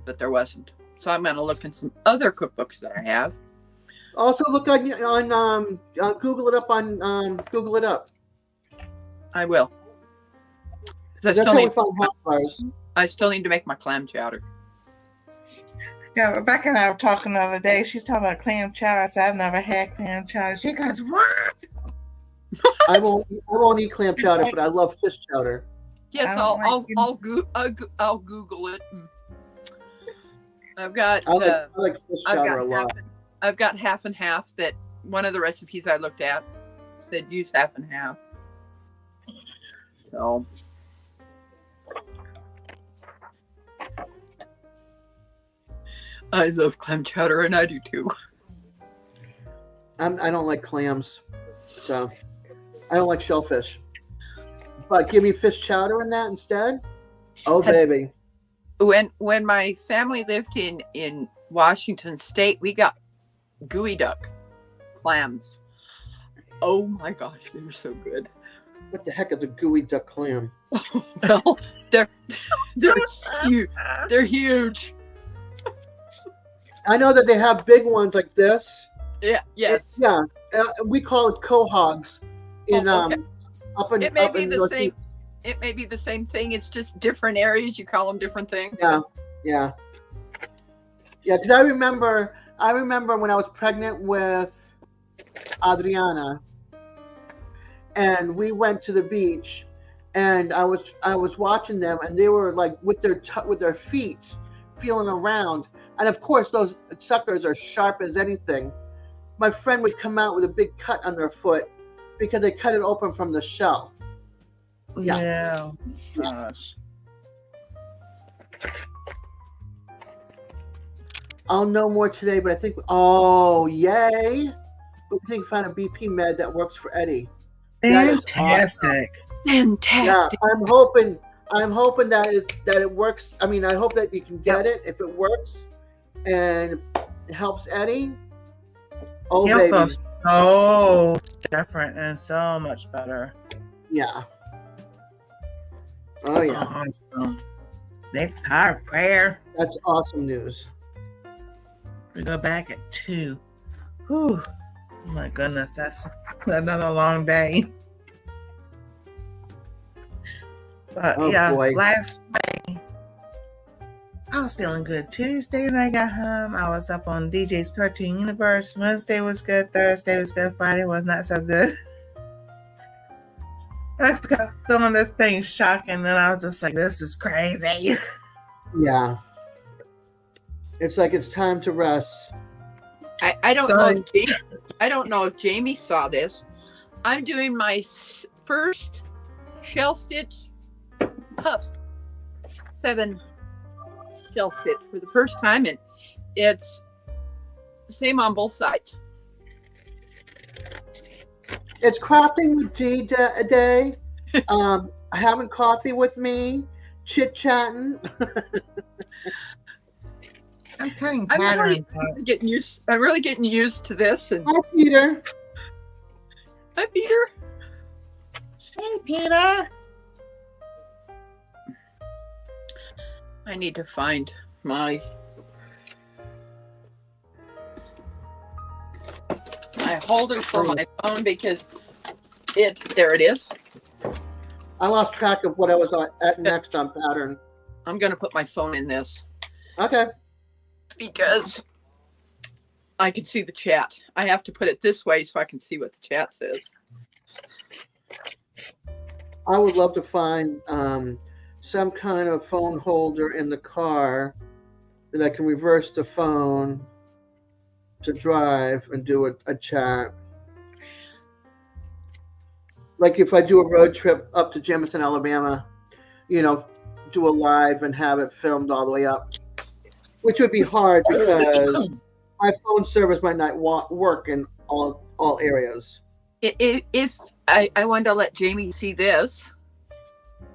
but there wasn't. So I'm going to look in some other cookbooks that I have. Also look on Google it up on Google it up. I will. That's how we find hot bars. I still need to make my clam chowder. Yeah, Rebecca and I were talking the other day. She's talking about clam chowder. I said, I've never had clam chowder. She goes, what? I won't eat clam chowder, but I love fish chowder. Yes, I'll Google it. I've got I like fish chowder a lot. I've got half and half. That one of the recipes I looked at said use half and half. So I love clam chowder, and I do too. I don't like clams, so I don't like shellfish. But give me fish chowder in that instead. Oh, baby. When my family lived in Washington State, we got gooey duck clams. Oh my gosh, they were so good. What the heck is a gooey duck clam? Well, they're huge. They're huge. I know that they have big ones like this. Yeah. Yes. Yeah. We call it quahogs in Okay. up in It may up be in the Northeast. same. It may be the same thing. It's just different areas. You call them different things. Yeah. Because I remember when I was pregnant with Adriana, and we went to the beach, and I was watching them, and they were like with their feet feeling around, and of course those suckers are sharp as anything. My friend would come out with a big cut on their foot because they cut it open from the shell. Yeah. Gosh. I'll know more today, but I think, oh, yay. We think we found a BP med that works for Eddie. That is Fantastic. Fantastic. Yeah, I'm hoping that it works. I mean, I hope that you can get it if it works and it helps Eddie. Oh, He'll baby. feel so different and so much better. Yeah. Oh, yeah. Awesome. Next power of prayer. That's awesome news. We go back at 2. Whew. Oh my goodness, that's another long day. But Oh, yeah, boy. last day I was feeling good. Tuesday when I got home, I was up on DJ's Cartoon Universe. Wednesday was good. Thursday was good. Friday was not so good. I got feeling this thing shocking, and I was just like, "This is crazy." Yeah. It's like it's time to rest. I don't know. I don't know if Jamie saw this. I'm doing my first shell stitch puff 7 shell stitch for the first time, and it's the same on both sides. It's crafting with G day. Having coffee with me, chit chatting. I'm cutting I'm patterns. really getting used to this. And Hi, Peter. hi, Peter. Hey, Peter. I need to find my holder for my phone because there it is. I lost track of what I was at next on pattern. I'm going to put my phone in this Okay. because I can see the chat. I have to put it this way so I can see what the chat says. I would love to find some kind of phone holder in the car that I can reverse the phone to drive and do a chat. Like if I do a road trip up to Jameson, Alabama, do a live and have it filmed all the way up, which would be hard because my phone service might not work in all areas. If I wanted to let Jamie see this,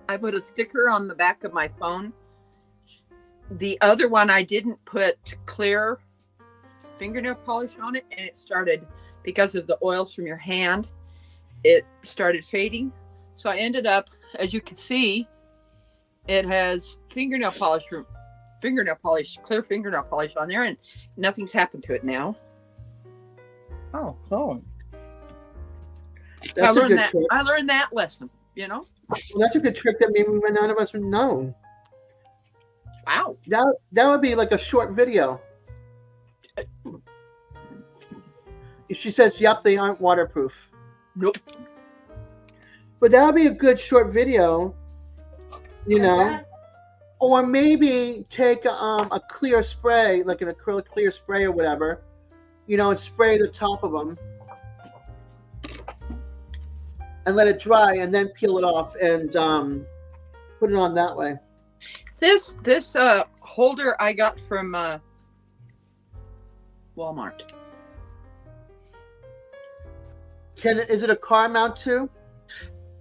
I put a sticker on the back of my phone. The other one, I didn't put clear fingernail polish on it, and it started, because of the oils from your hand, it started fading. So I ended up, as you can see, it has clear fingernail polish on there, and nothing's happened to it now. Oh, cool. That's a good that. trick. I learned that lesson. Well, that's a good trick that maybe none of us have known. Wow. That would be like a short video. She says, "Yep, they aren't waterproof." Nope. But that would be a good short video, or maybe take a clear spray, like an acrylic clear spray or whatever, and spray the top of them and let it dry, and then peel it off and put it on that way. This holder I got from Walmart. Is it a car mount too?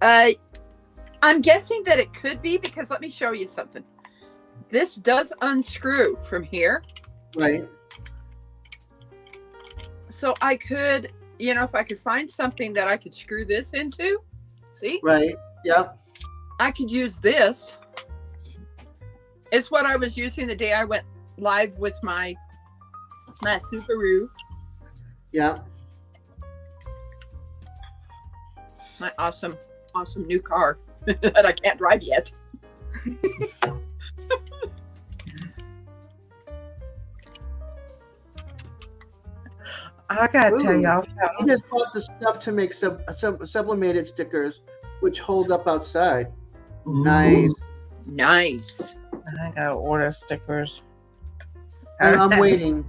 I'm guessing that it could be, because let me show you something. This does unscrew from here. Right. So I could, if I could find something that I could screw this into, see? Right. Yep. I could use this. It's what I was using the day I went live with my Subaru. Yeah. My awesome new car that I can't drive yet. I gotta tell y'all I something. just bought the stuff to make some sublimated stickers, which hold up outside. Nice. Nice. I gotta order stickers. And I'm waiting.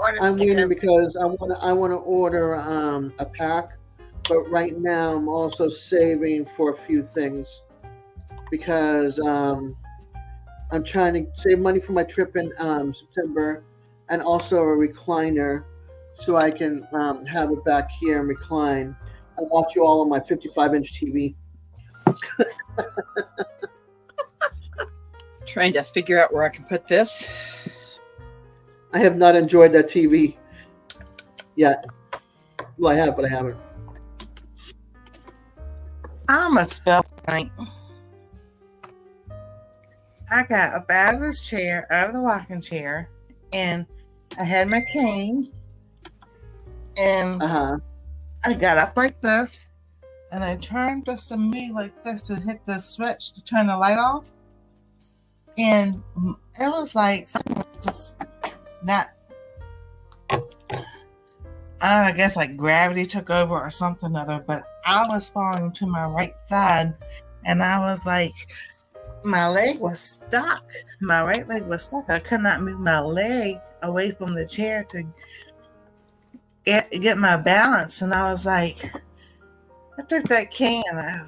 I'm stickers. waiting because I want to order a pack, but right now I'm also saving for a few things because I'm trying to save money for my trip in September, and also a recliner so I can have it back here and recline and watch you all on my 55-inch TV. Trying to figure out where I can put this. I have not enjoyed that TV yet. Well, I have, but I haven't. I'm a stuff thing. I got up out of this chair, out of the rocking chair, and I had my cane, and I got up like this, and I turned just to me like this and hit the switch to turn the light off, and it was like just not. I guess like gravity took over or something other, but I was falling to my right side, and I was like, my leg was stuck. My right leg was stuck. I could not move my leg away from the chair to get my balance, and I was like, I took that cane and I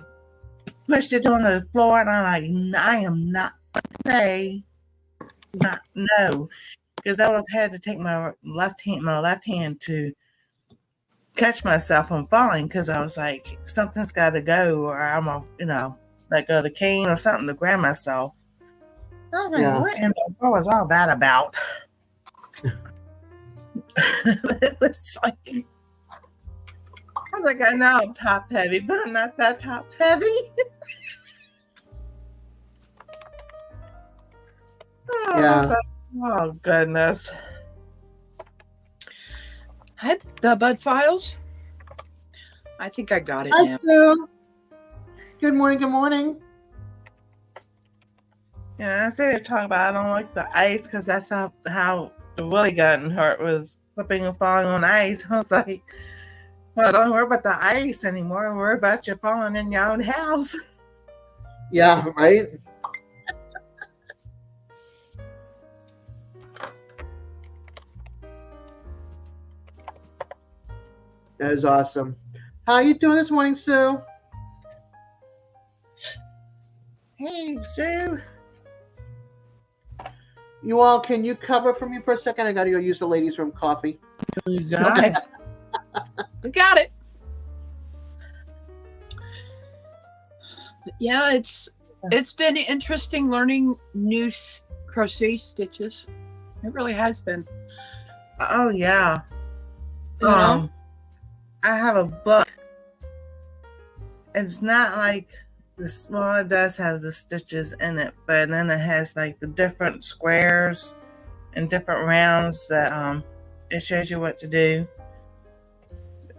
pushed it on the floor, and I'm like, I am not say no, because I would have had to take my left hand to catch myself from falling, because I was like, something's got to go, or I'm a let go of the cane or something to grab myself. I was like, what in the world was all that about? It was like, I was like, I know I'm top heavy, but I'm not that top heavy. Yeah. Oh, goodness. Hi, the Bud Files. I think I got it Hi, now. Sue. Good morning. Good morning. Yeah, I said to talk about I don't like the ice, because that's how Willie gotten hurt, was slipping and falling on ice. I was like, well, don't worry about the ice anymore. Worry about you falling in your own house. Yeah, right? That is awesome. How are you doing this morning, Sue? Hey, Sue. You all, can you cover for me for a second? I got to go use the ladies' room coffee. You got Okay. it. We got it. Yeah, it's been interesting learning new crochet stitches. It really has been. Oh, yeah. You know? I have a book. It's not like this. Well, it does have the stitches in it, but then it has like the different squares and different rounds that it shows you what to do.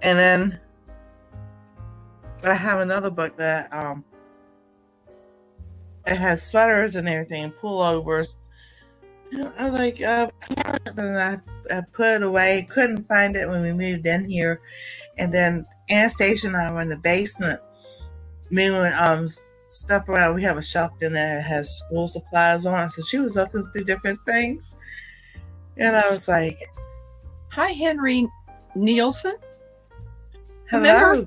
And then I have another book that it has sweaters and everything, pullovers. I was like, and I put it away. Couldn't find it when we moved in here. And then Anastasia and I were in the basement moving stuff around. We have a shelf in there that has school supplies on it. So she was looking through different things. And I was like, Hi, Henry Nielsen. Hello.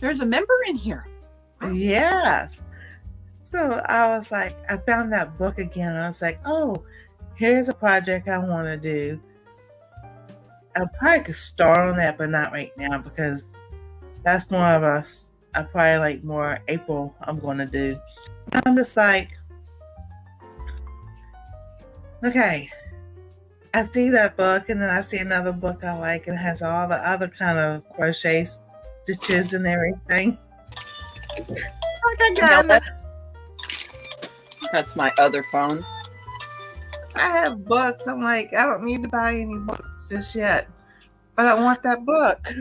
There's a member in here. Yes. So I was like, I found that book again. I was like, oh, here's a project I want to do. I probably could start on that, but not right now because that's more of I probably like more April I'm going to do. I'm just like, okay, I see that book and then I see another book I like and it has all the other kind of crochet stitches and everything. Like I got That's my other phone. I have books. I'm like, I don't need to buy any books just yet. But I want that book.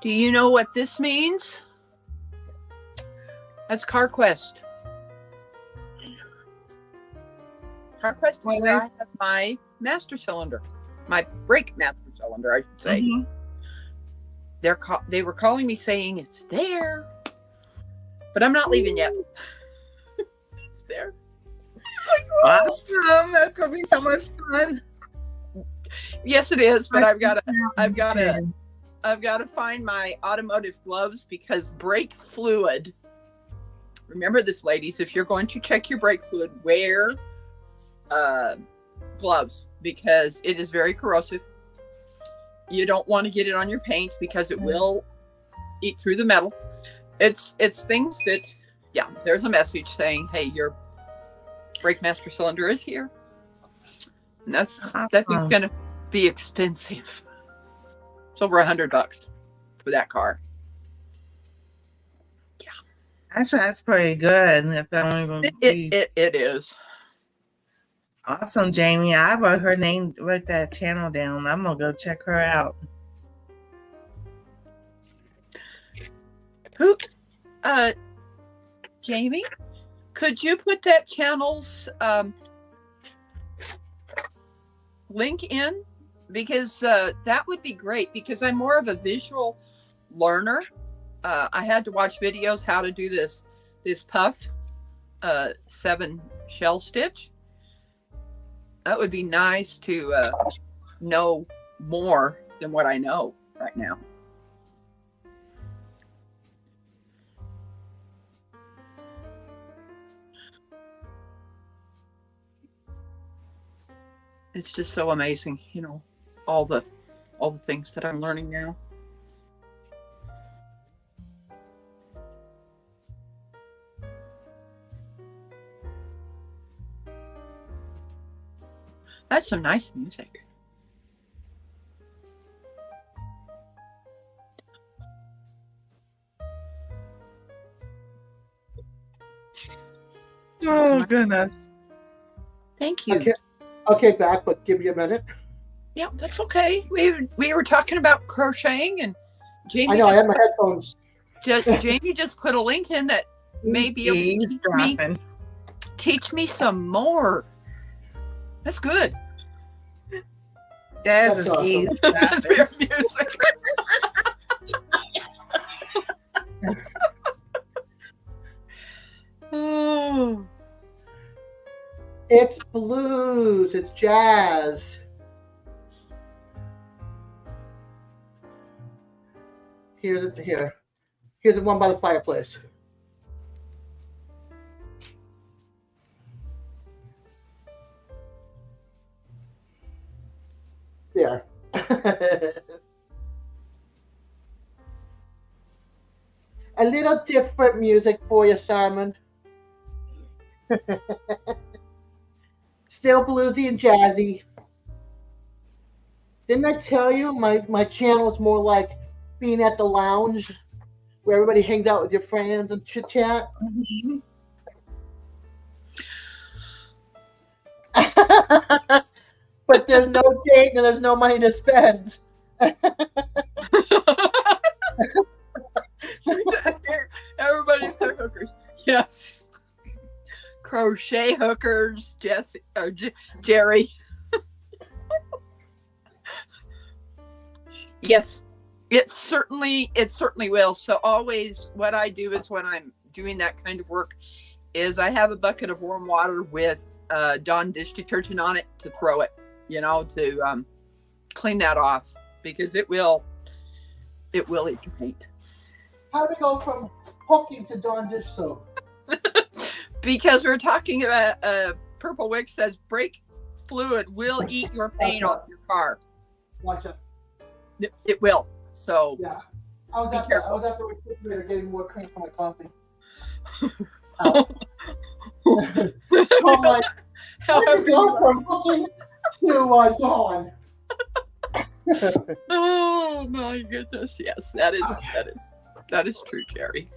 Do you know what this means? That's CarQuest. CarQuest is Well, where I have my master cylinder. My brake master cylinder, I should say. Mhm. They were calling me saying it's there. But I'm not leaving yet. It's there. Awesome. That's going to be so much fun. Yes, it is, but I've got to find my automotive gloves because brake fluid. Remember this, ladies, if you're going to check your brake fluid, wear gloves because it is very corrosive. You don't want to get it on your paint because it will eat through the metal. It's things that, yeah, there's a message saying, hey, your brake master cylinder is here. And that's going to be expensive. It's over $100 for that car. Yeah. Actually, that's pretty good. If that only going to be It is. awesome, Jamie. I wrote her name, wrote that channel down. I'm going to go check her out. Who, Jamie, could you put that channel's link in? Because that would be great because I'm more of a visual learner. I had to watch videos how to do this puff 7 shell stitch. That would be nice to know more than what I know right now. It's just so amazing, you know, all the things that I'm learning now. That's some nice music. Oh, goodness. Thank you. Okay, back, but give me a minute. Yeah, that's okay. We were talking about crocheting, and Jamie. I know I had my headphones. Jamie just put a link in that may be able to teach me some more. That's good. That's awesome. That's fair music. Oh. It's blues. It's jazz. Here's the one by the fireplace. There. A little different music for you, Simon. Still bluesy and jazzy. Didn't I tell you my channel is more like being at the lounge where everybody hangs out with your friends and chit chat? Mm-hmm. But there's no date and there's no money to spend. Everybody's their hookers. Yes. Crochet hookers, Jesse or Jerry. Yes, it certainly will. So always what I do is when I'm doing that kind of work is I have a bucket of warm water with Dawn dish detergent on it to throw it, you know, to clean that off because it will eat your paint. How do we go from hooking to Dawn dish soap? Because we're talking about Purple Wick says brake fluid will eat your paint off your car. Watch out. It will. So Yeah. I was Be at the careful. refrigerator getting more cream for my coffee. So I'm like, how do we go from hooking to Dawn? Oh my goodness! Yes, that is true, Jerry.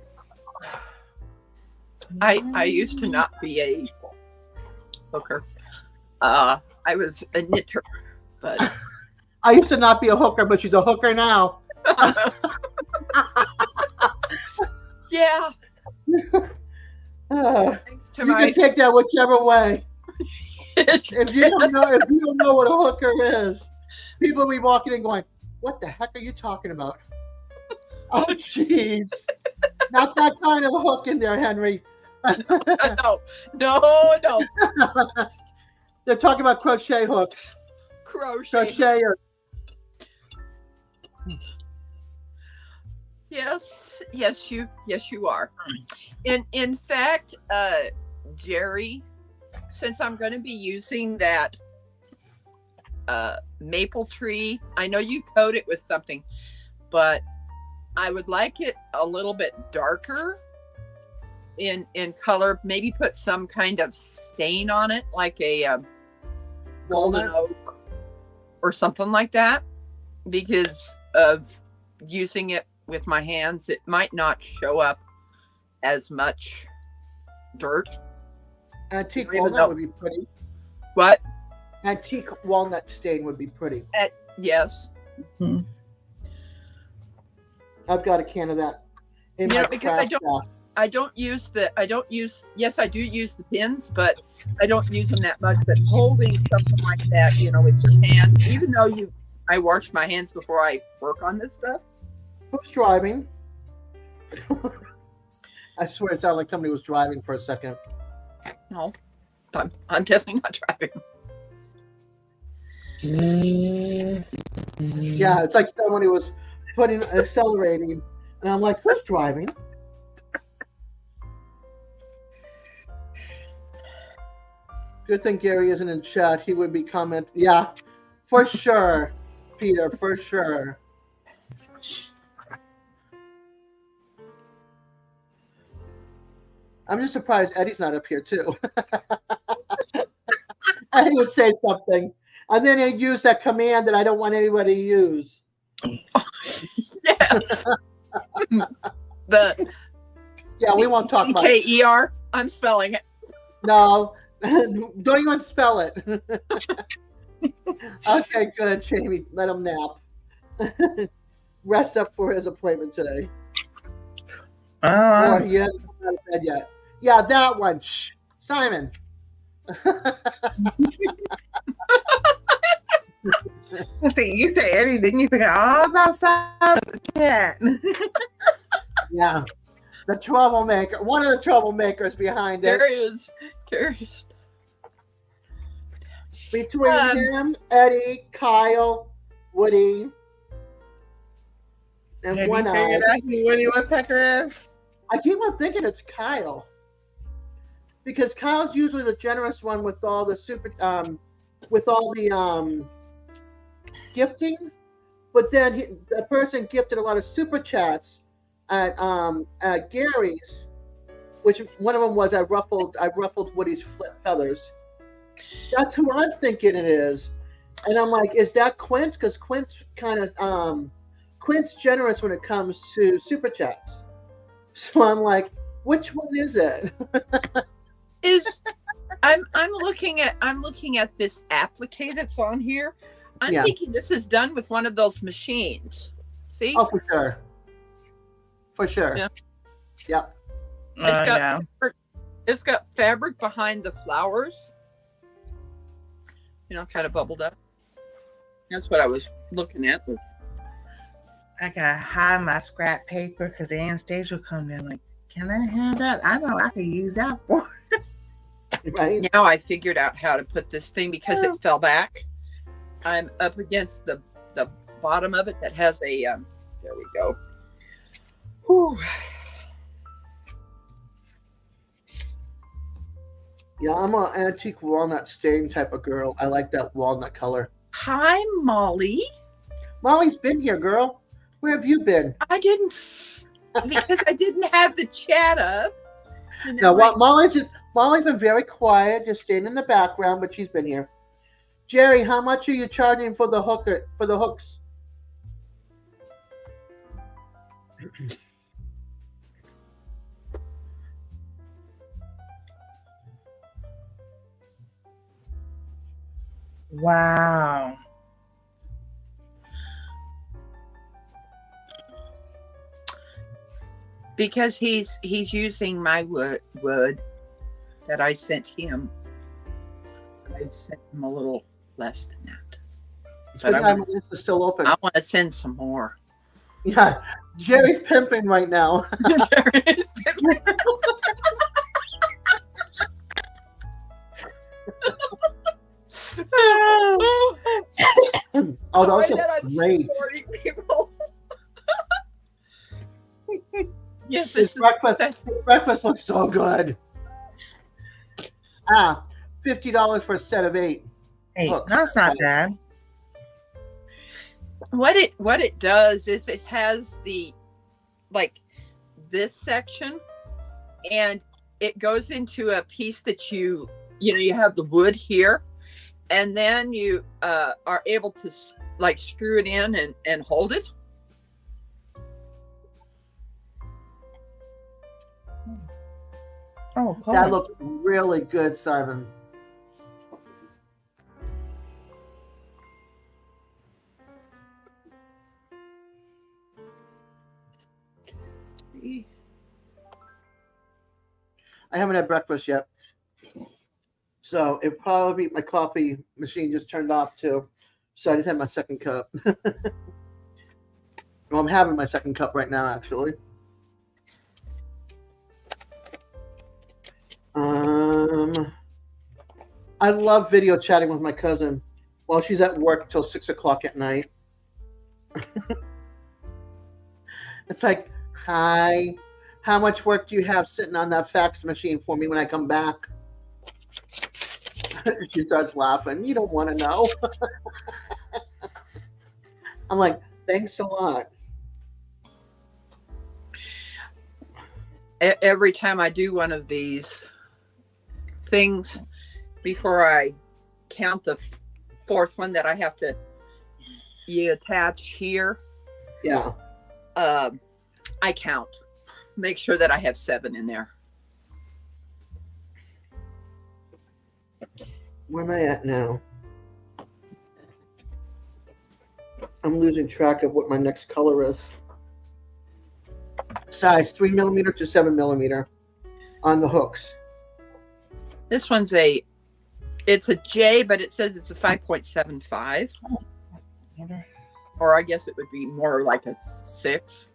I used to not be a hooker. I was a knitter, but I used to not be a hooker, but she's a hooker now. yeah. Thanks to You can take that whichever way. If you don't know what a hooker is, people be walking in going, "What the heck are you talking about?" Oh, jeez, not that kind of a hook in there, Henry. No. They're talking about crochet hooks. Crocheter. Yes, you are. In fact, Jerry, since I'm going to be using that maple tree, I know you coat it with something, but I would like it a little bit darker in color. Maybe put some kind of stain on it, like a golden oak or something like that, because of using it with my hands, it might not show up as much dirt. Antique walnut would be pretty. What? Antique walnut stain would be pretty. Yes. Mm-hmm. I've got a can of that in my because I don't use yes, I do use the pins, but I don't use them that much. But holding something like that, with your hand, even though I wash my hands before I work on this stuff. Who's driving? I swear it sounded like somebody was driving for a second. No, I'm definitely not driving. Yeah, it's like somebody was accelerating, and I'm like, who's driving? Good thing Gary isn't in chat. He would be commenting. Yeah, for sure, Peter, for sure. I'm just surprised Eddie's not up here too. Eddie would say something, and then he'd use that command that I don't want anybody to use. Yes. Yeah, we won't talk about it. K-E-R. I'm spelling it. No, don't even spell it. Okay, good, Jamie. Let him nap. Rest up for his appointment today. Or he hasn't come out of bed yet. Yeah, that one. Shh, Simon. You say Eddie, didn't you forget all about Simon the cat? Yeah, the troublemaker. One of the troublemakers behind it. There is. Between him, Eddie, Kyle, Woody, and Have One you Eye. figured out who Woody Woodpecker is? I keep on thinking it's Kyle, because Kyle's usually the generous one with all the gifting, but then the person gifted a lot of super chats at Gary's, which one of them was I ruffled Woody's feathers. That's who I'm thinking it is, and I'm like, is that Quint? Because Quint's Quint's generous when it comes to super chats. So I'm like, which one is it? I'm looking at this applique that's on here. I'm thinking this is done with one of those machines. See? Oh, for sure. For sure. Yeah. Yep. It's got fabric behind the flowers. Kind of bubbled up. That's what I was looking at. I gotta hide my scrap paper because Anastasia will come in like, can I have that? I know I could use that for it. Right. Now I figured out how to put this thing because it fell back. I'm up against the bottom of it that has a there we go. Whew. Yeah, I'm an antique walnut stain type of girl. I like that walnut color. Hi, Molly. Molly's been here, girl. Where have you been? I didn't because I didn't have the chat up. And then No, Molly's been very quiet, just staying in the background, but she's been here. Jerry, how much are you charging for the hooks? Wow. because he's using my wood that I sent him. I sent him a little less than that. But This is still open. I want to send some more. Yeah, Jerry's pimping right now. Oh, those are great. Yes, His breakfast looks so good. $50 for a set of 8. Hey, hooks. that's not bad. What it does is it has the this section, and it goes into a piece that you have the wood here, and then you are able to screw it in and hold it. Oh, cool. That looks really good, Simon. I haven't had breakfast yet. So it probably my coffee machine just turned off too. So I just had my second cup. Well, I'm having my second cup right now, actually. I love video chatting with my cousin while she's at work till 6 o'clock at night. It's like, hi, how much work do you have sitting on that fax machine for me when I come back? She starts laughing. You don't want to know. I'm like, thanks a lot. Every time I do one of these things, before I count the fourth one that I have to attach here, Yeah. I count. Make sure that I have 7 in there. Where am I at now? I'm losing track of what my next color is. Size 3mm to 7mm on the hooks. This one's it's a J, but it says it's a 5.75. Or I guess it would be more like a 6.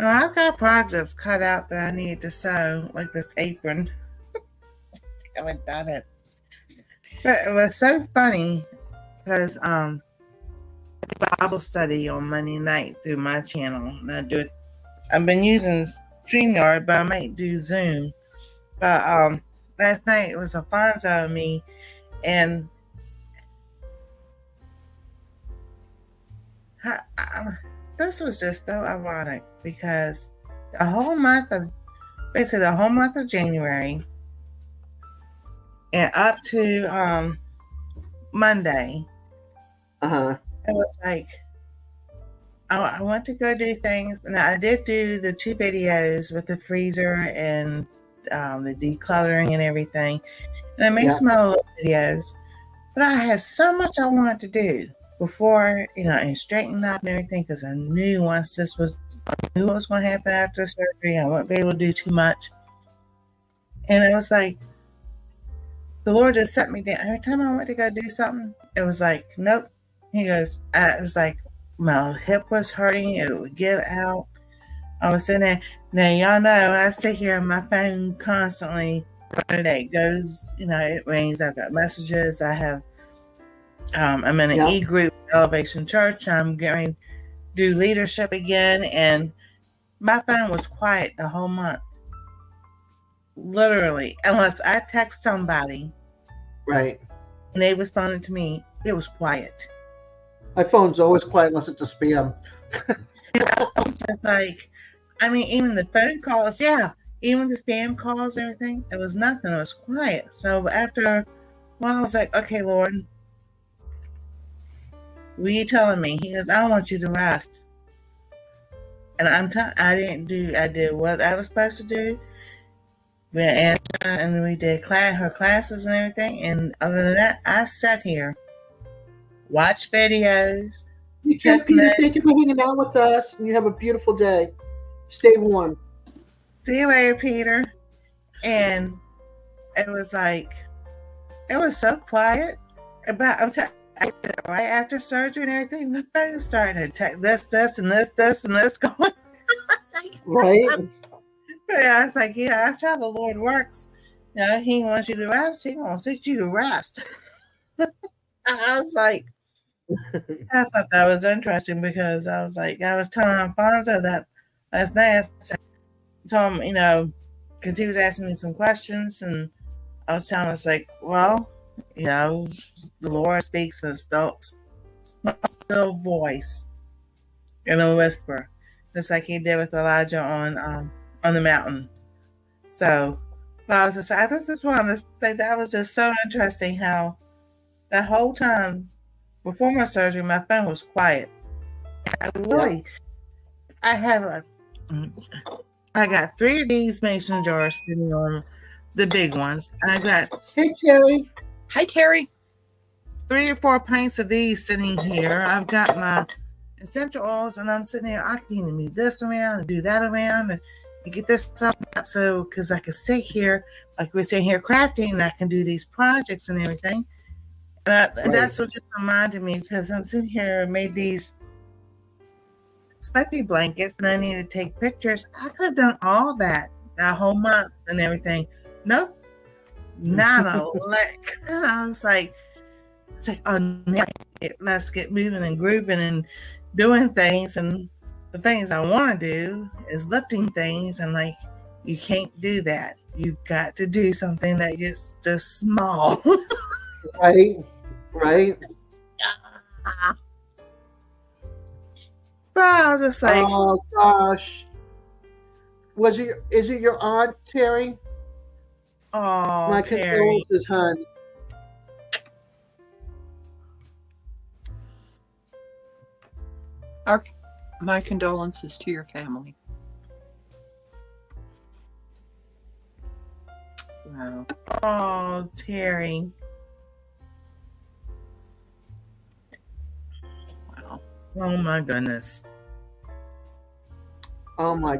I've got projects cut out that I need to sew, like this apron. I haven't done it. But it was so funny because Bible study on Monday night through my channel. And I've been using StreamYard, but I might do Zoom. But last night it was Alfonso and me, and this was just so ironic because the whole month of January and up to Monday, it was like I went to go do things, and I did do the 2 videos with the freezer and the decluttering and everything, and I made some other little videos, but I had so much I wanted to do before, and straighten up and everything, because I knew what was going to happen after the surgery. I wouldn't be able to do too much. And it was like, the Lord just set me down. Every time I went to go do something, it was like, nope. He goes, it was like, my hip was hurting. It would give out. I was sitting there, Now, y'all know I sit here on my phone constantly. It goes, it rings. I've got messages. I'm in an Yeah. e-group, Elevation Church. I'm getting do leadership again, and my phone was quiet the whole month. Literally, unless I text somebody Right. and they responded to me, it was quiet. My phone's always quiet unless it's a spam. It's like, even the phone calls, even the spam calls, everything, it was nothing. It was quiet. So after a while, I was like, okay, Lord, what are you telling me? He goes, I want you to rest. And I did what I was supposed to do. We had Anna, and we did her classes and everything. And other than that, I sat here, watched videos. You too, Peter. Thank you for hanging out with us, and you have a beautiful day. Stay warm. See you later, Peter. And it was like, it was so quiet. Right after surgery and everything, my phone started to text this, and this going. I was like, right? I was like, that's how the Lord works. He wants you to rest. He wants you to rest. I was like, I thought that was interesting because I was telling Alfonso that last night. I told him, because he was asking me some questions, and I was telling him, it's like, well, the Lord speaks in a still voice, in a whisper, just like He did with Elijah on the mountain. So, I just wanted to say that was just so interesting how that whole time before my surgery, my phone was quiet. I got 3 of these mason jars sitting on the big ones. And I got, hey, Terry. Hi, Terry. 3 or 4 pints of these sitting here. I've got my essential oils, and I'm sitting here. I can move this around and do that around and get this up. So, because I can sit here, like we're sitting here crafting, and I can do these projects and everything. And that's what just reminded me, because I'm sitting here and made these stuffy blankets, and I need to take pictures. I could have done all that whole month and everything. Nope, not a lick. And I was like, let's get moving and grooving and doing things. And the things I want to do is lifting things, and like, you can't do that. You've got to do something that gets just small. Right. But I was just like, oh gosh, is it your aunt, Terry? Oh, my Terry. condolences, hon. My condolences to your family. Wow. Oh, Terry. Wow. Oh my goodness. Oh my.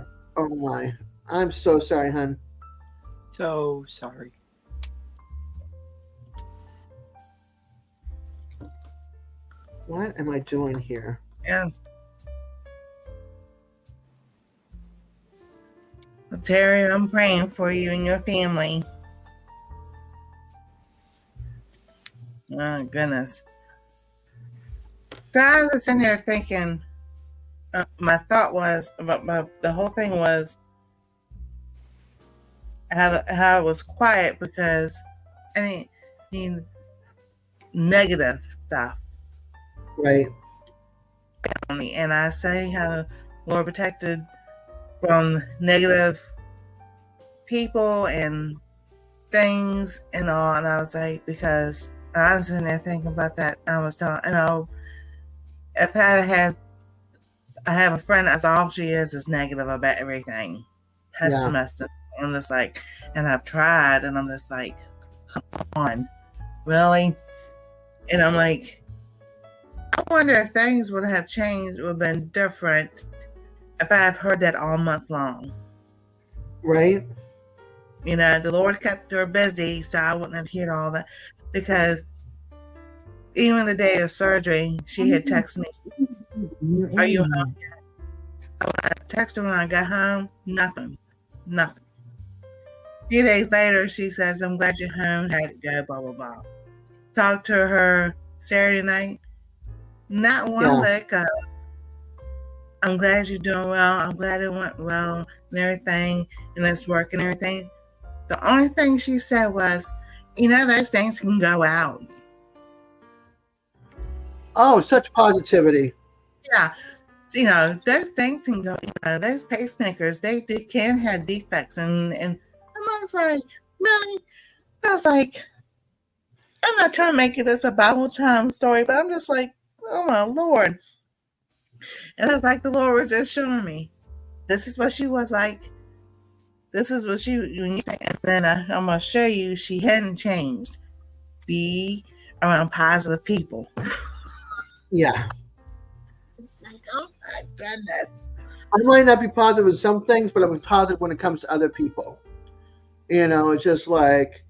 I'm so sorry, hon. So sorry. What am I doing here? Yes. Well, Terry, I'm praying for you and your family. Oh, goodness. So I was sitting there thinking, my thought was, the whole thing was how it was quiet, because I mean, negative stuff. Right. And I say how the Lord protected from negative people and things and all. And I was like, because I was sitting there thinking about that. I was telling, if I have a friend that's all she is negative about everything. Pessimistic. Yeah. I'm just like, and I've tried, and I'm just like, come on, really? And I'm like, I wonder if things would have changed, would have been different if I had heard that all month long. Right. The Lord kept her busy, so I wouldn't have heard all that. Because even the day of surgery, she had texted me, "Are you home yet?" I texted her when I got home. Nothing. Nothing. A few days later, she says, I'm glad you're home. Had to go, blah, blah, blah. Talked to her Saturday night. Not one Yeah. lick of, I'm glad you're doing well. I'm glad it went well and everything. And it's work and everything. The only thing she said was, those things can go out. Oh, such positivity. Yeah. Those things can go, those pacemakers, they can have defects. And I was like, really? I was like, I'm not trying to make this a Bible time story, but I'm just like, oh my Lord. And it's like the Lord was just showing me, this is what she was like. This is what and then I'm going to show you she hadn't changed. Be around positive people. Yeah. Like, oh my goodness. I might not be positive in some things, but I'm positive when it comes to other people. It's just like,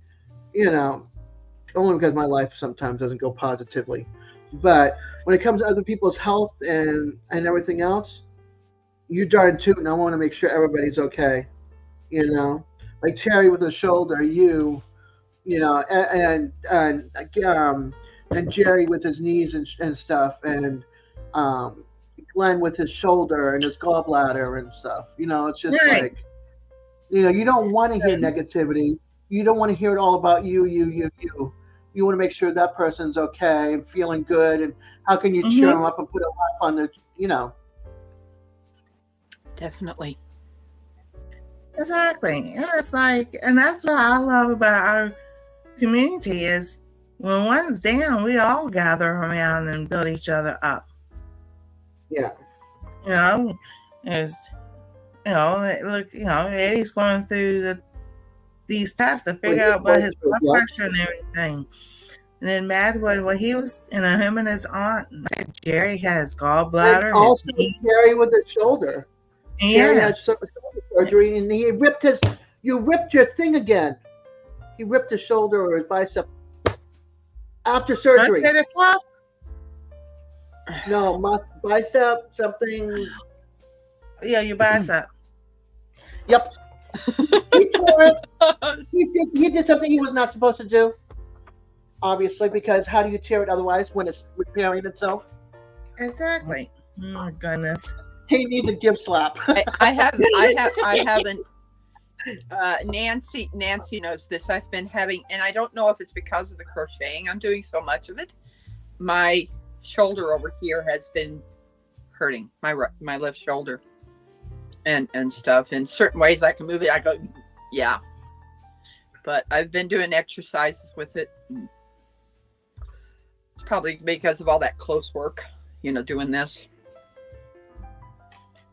only because my life sometimes doesn't go positively. But when it comes to other people's health and everything else, you darn tootin', I want to make sure everybody's okay. Like Terry with his shoulder, and Jerry with his knees and stuff, and Glenn with his shoulder and his gallbladder and stuff. It's just Right. like, you don't want to hear negativity. You don't want to hear it all about you. You want to make sure that person's okay and feeling good, and how can you cheer them up and put a laugh on the. Definitely. Exactly. And it's like, and that's what I love about our community is when one's down, we all gather around and build each other up. Yeah. Look, Eddie's going through these tests to figure out what his blood pressure and everything. And then Matt, what he was, him and his aunt, Jerry had his gallbladder. And also Jerry with his shoulder. Yeah. Jerry had shoulder surgery, and he ripped you ripped your thing again. He ripped his shoulder or his bicep after surgery. No, my bicep, something. Yeah, your bicep. Yep. He tore it. He did something he was not supposed to do. Obviously, because how do you tear it otherwise when it's repairing itself? Exactly. Oh my goodness. He needs a give slap. I haven't. Nancy knows this. I've been having, and I don't know if it's because of the crocheting. I'm doing so much of it. My shoulder over here has been hurting. My left shoulder, and stuff. In certain ways, I can move it. I go, yeah. But I've been doing exercises with it. It's probably because of all that close work, doing this.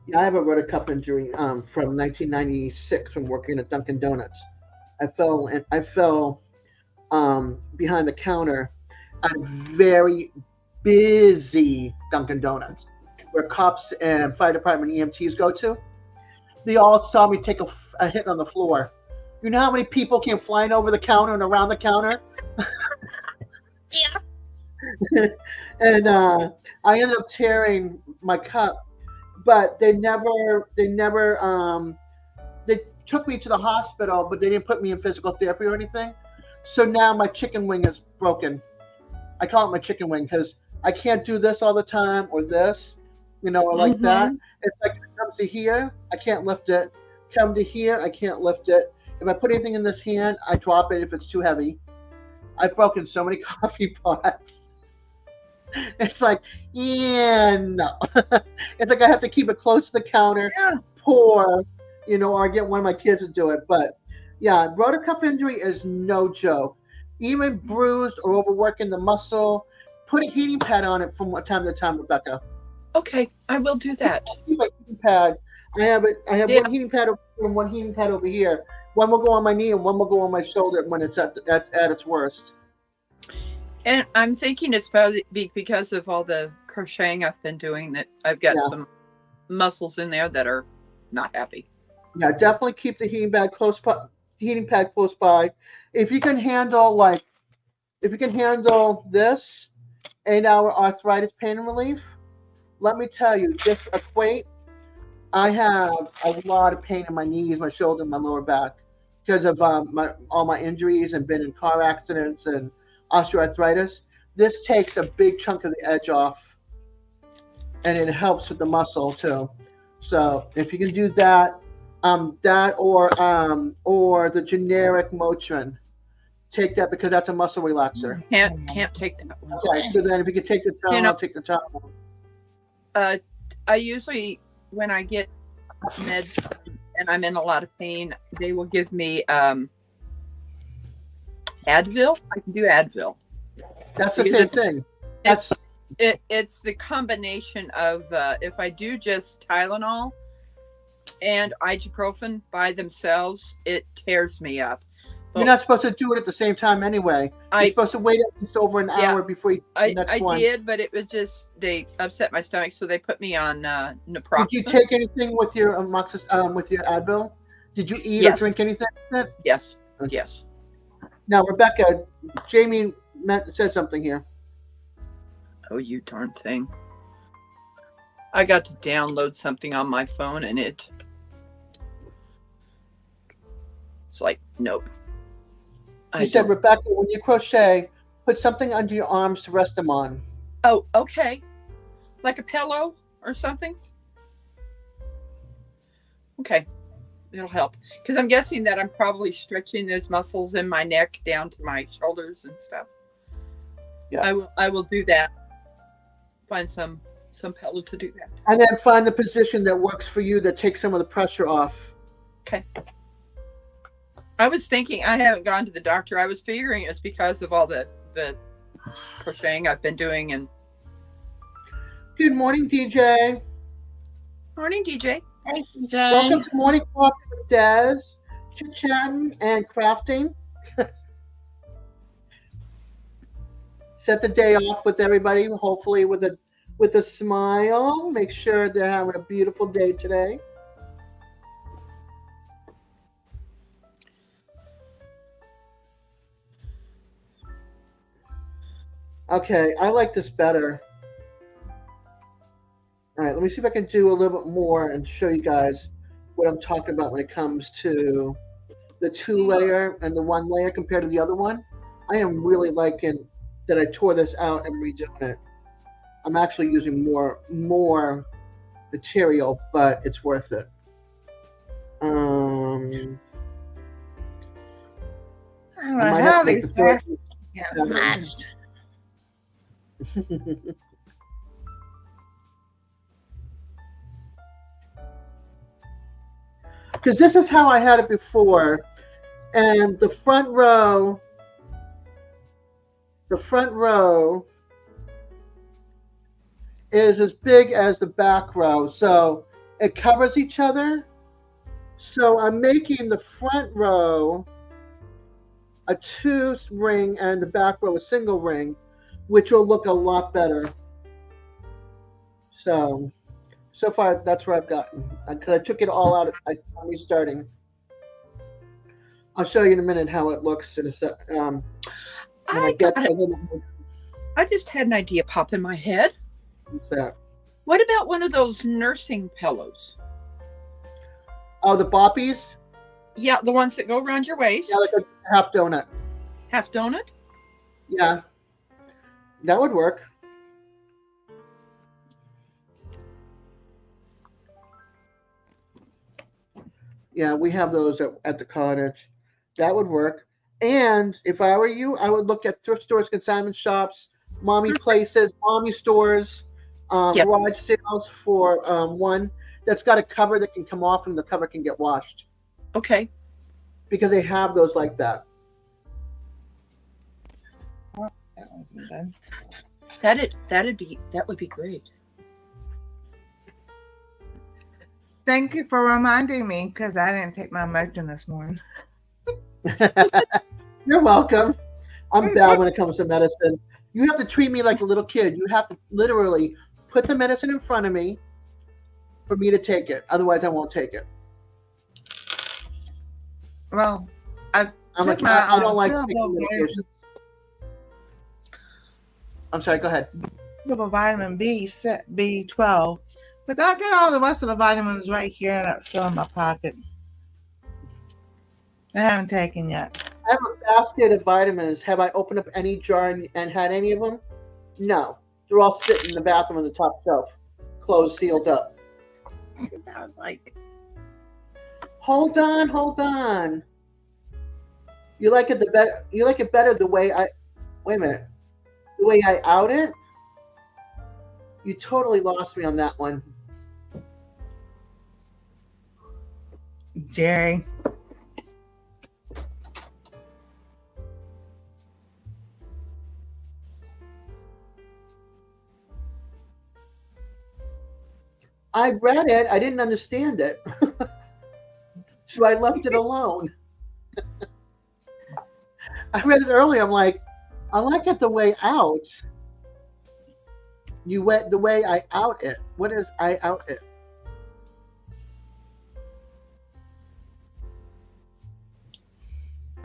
Yeah, I have a rotator cuff injury from 1996 from working at Dunkin' Donuts. I fell behind the counter at a very busy Dunkin' Donuts, where cops and fire department EMTs go to. They all saw me take a hit on the floor. You know how many people came flying over the counter and around the counter? Yeah. And I ended up tearing my cup. But they took me to the hospital, but they didn't put me in physical therapy or anything. So now my chicken wing is broken. I call it my chicken wing because I can't do this all the time or this, or like that. It's like it comes to here, I can't lift it. Come to here, I can't lift it. If I put anything in this hand, I drop it if it's too heavy. I've broken so many coffee pots. It's like, yeah, no. It's like I have to keep it close to the counter, pour, or get one of my kids to do it. But yeah, rotator cuff injury is no joke. Even bruised or overworking the muscle, put a heating pad on it from time to time, Rebecca. Okay, I will do that. Heating pad. I have one heating pad over here and one heating pad over here. One will go on my knee and one will go on my shoulder when it's at its worst. And I'm thinking it's probably because of all the crocheting I've been doing that I've got some muscles in there that are not happy. Yeah, definitely keep the heating pad close by. If you can handle this 8-hour arthritis pain relief, let me tell you, just equate I have a lot of pain in my knees, my shoulder, and my lower back because of all my injuries and been in car accidents and osteoarthritis. This takes a big chunk of the edge off, and it helps with the muscle too. So if you can do that, that or the generic Motrin, take that because that's a muscle relaxer. Can't take that one. Okay, so then if you could take the Tylenol, I'll take the Tylenol. I usually, when I get meds and I'm in a lot of pain, they will give me Advil. I can do Advil. That's the same thing. It's the combination of if I do just Tylenol and ibuprofen by themselves, it tears me up. You're not supposed to do it at the same time anyway. You're supposed to wait at least over an hour before you take the next one. I did, but it was just they upset my stomach, so they put me on naproxen. Did you take anything with your with your Advil? Did you eat or drink anything with it? Yes. Yes. Now, Rebecca, Jamie said something here. Oh, you darn thing! I got to download something on my phone, and it's like, nope. You said, Rebecca, when you crochet, put something under your arms to rest them on. Oh, okay. Like a pillow or something? Okay. It'll help. Because I'm guessing that I'm probably stretching those muscles in my neck down to my shoulders and stuff. Yeah. I will do that. Find some pillow to do that. And then find the position that works for you that takes some of the pressure off. Okay. I was thinking, I haven't gone to the doctor. I was figuring it's because of all the crocheting I've been doing. And good morning, DJ. Morning, DJ. Hey, DJ. Welcome to Morning Coffee with Des. Chit-chatting and crafting. Set the day off with everybody, hopefully with a smile. Make sure they're having a beautiful day today. Okay, I like this better. All right, let me see if I can do a little bit more and show you guys what I'm talking about when it comes to the 2-layer and the 1-layer compared to the other one. I am really liking that I tore this out and redoing it. I'm actually using more material, but it's worth it. I don't know how these guys get smashed. Because this is how I had it before, and the front row is as big as the back row, so it covers each other. So I'm making the front row a 2-ring and the back row a single ring, which will look a lot better. So far that's where I've gotten. Because I took it all out. I'm restarting. I'll show you in a minute how it looks. I just had an idea pop in my head. What's that? What about one of those nursing pillows? Oh, the boppies? Yeah, the ones that go around your waist. Yeah, like a half donut. Half donut? Yeah. That would work. Yeah, we have those at the cottage. That would work. And if I were you, I would look at thrift stores, consignment shops, mommy places, mommy stores, garage sales for one that's got a cover that can come off and the cover can get washed. Okay. Because they have those like that. That wasn't done. That would be great. Thank you for reminding me, because I didn't take my Motrin this morning. You're welcome. I'm bad when it comes to medicine. You have to treat me like a little kid. You have to literally put the medicine in front of me for me to take it. Otherwise, I won't take it. Well, I don't like taking medications. I'm sorry, go ahead. Vitamin B, B12, But I got all the rest of the vitamins right here and I'm still in my pocket. I haven't taken yet. I have a basket of vitamins. Have I opened up any jar and had any of them? No. They're all sitting in the bathroom on the top shelf, closed, sealed up. I was like, Hold on, hold on. You like it the better? You like it better the way I? Wait a minute. The way I out it? You totally lost me on that one. Jerry. I read it. I didn't understand it, so I left it alone. I read it earlier. I'm like, I like it the way out. You went the way I out it. What is I out it?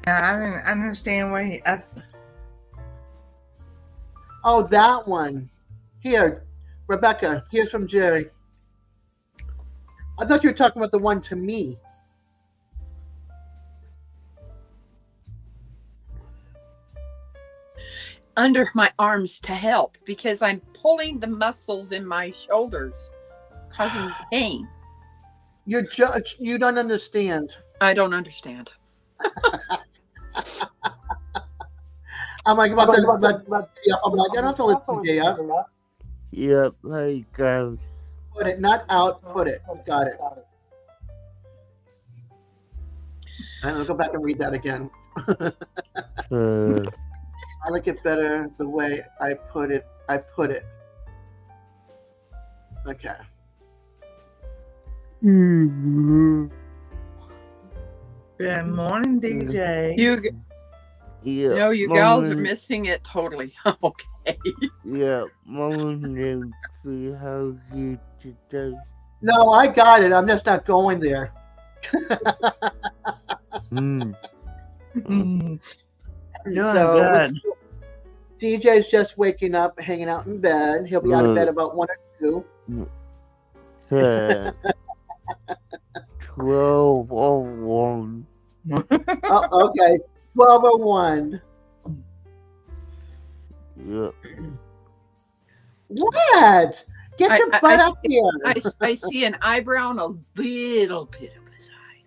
I didn't understand where he. Oh, that one. Here, Rebecca. Here's from Jerry. I thought you were talking about the one to me. Under my arms to help because I'm pulling the muscles in my shoulders, causing pain. You don't understand. I don't understand. I'm like, I'm like, I don't have to listen to you. Yep, hey guys. Put it, not out, put it. Got it. And I'll go back and read that again. I like it better the way I put it. Okay. Good morning, DJ. You know, you gals are missing it totally. Okay. Yeah, Mama Nancy, how you today? No, I got it. I'm just not going there. Doing So, good. DJ's just waking up, hanging out in bed. He'll be out of bed about 1 or 2. 12:01. Oh, okay. 12:01. Yep. What? Get your butt up here. I see an eyebrow and a little bit of his eye.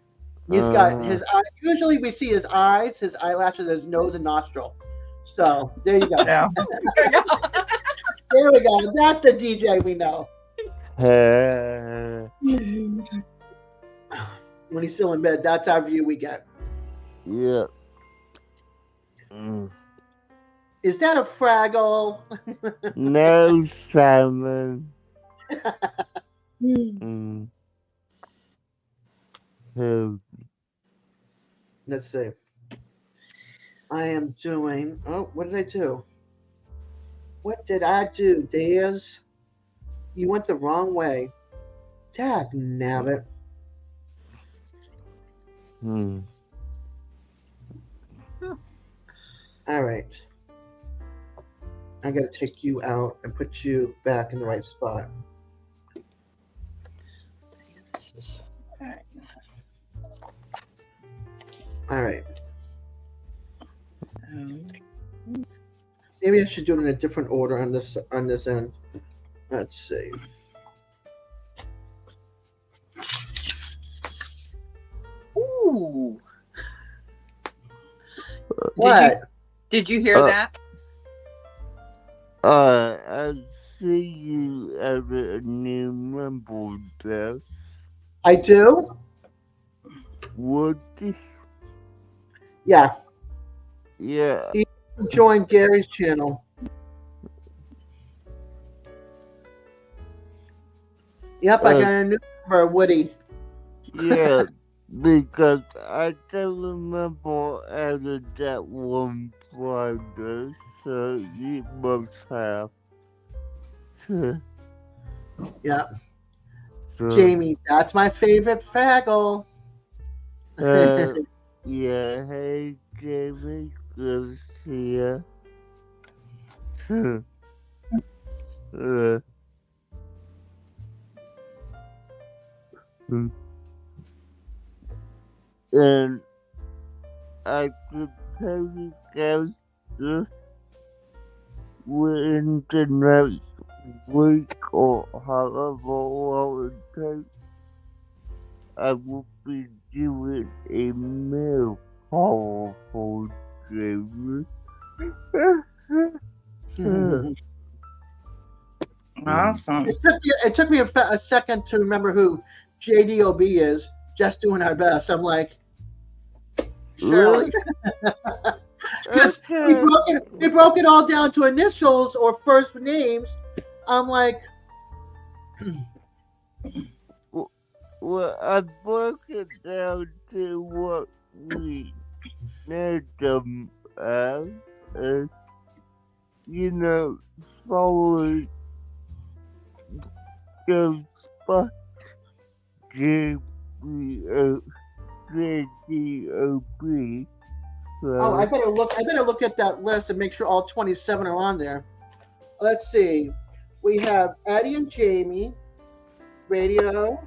He's got his eye. Usually we see his eyes, his eyelashes, his nose, and nostril. So there you go. Yeah. There we go. That's the DJ we know. When he's still in bed, that's our view we get. Yep. Is that a Fraggle? No, Simon. Let's see. I am doing. Oh, what did I do? What did I do, Daz? You went the wrong way. Dag nabbit. All right. I gotta take you out and put you back in the right spot. All right. Maybe I should do it in a different order on this end. Let's see. Ooh. What? Did you hear that? I see you have a new member there. I do? What is? Yeah. Yeah. He joined Gary's channel. Yep, I got a new member, Woody. Yeah, because I can remember added that one Friday, so you must have. Yeah. So, Jamie, that's my favorite Fraggle. yeah, hey Jamie, good to see ya. And I could tell you guys this within the next week or however long it takes. I will be doing a more powerful Jamie. Awesome. It took me a second to remember who JDOB is. Just doing our best. I'm like, Shirley. Because Okay. we broke it all down to initials or first names. I'm like, Well, I broke it down to what we named them as, and, slowly goes by JDOB. oh, I better look at that list and make sure all 27 are on there. Let's see. We have Eddie and Jamie, Radio,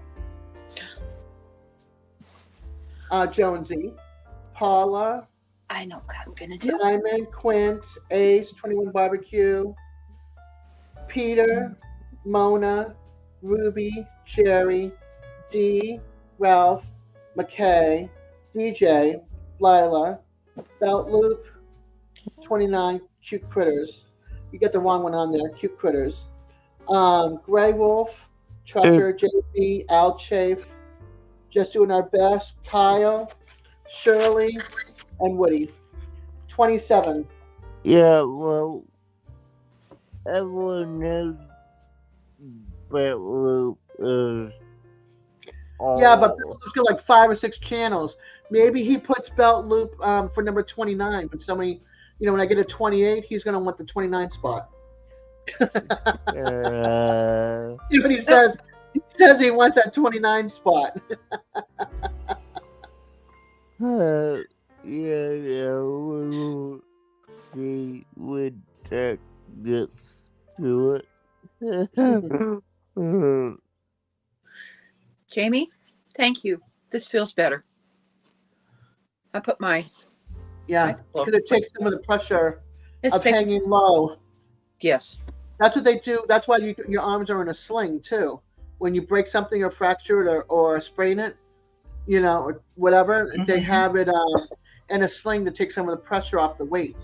Jonesy, Paula, I know what I'm gonna do. Simon, Quint, Ace, 21 Barbecue, Peter, Mona, Ruby, Jerry, Dee, Ralph, McKay, DJ, Lila, Belt Loop, 29, Cute Critters. You get the wrong one on there, Cute Critters. Grey Wolf, Trucker, JP, Al Chafe, Just Doing Our Best, Kyle, Shirley, and Woody. 27. Yeah, well, everyone knows Belt is Yeah, but Belt Loop's got like 5 or 6 channels. Maybe he puts Belt Loop for number 29, but somebody, when I get a 28, he's going to want the 29 spot. See what he says? He says he wants that 29 spot. yeah, we'll see when that gets to it. Jamie, thank you. This feels better. I put my Yeah, because it takes some of the pressure of hanging low. Yes. That's what they do. That's why your arms are in a sling too. When you break something or fracture it or sprain it, or whatever, they have it in a sling to take some of the pressure off the weight.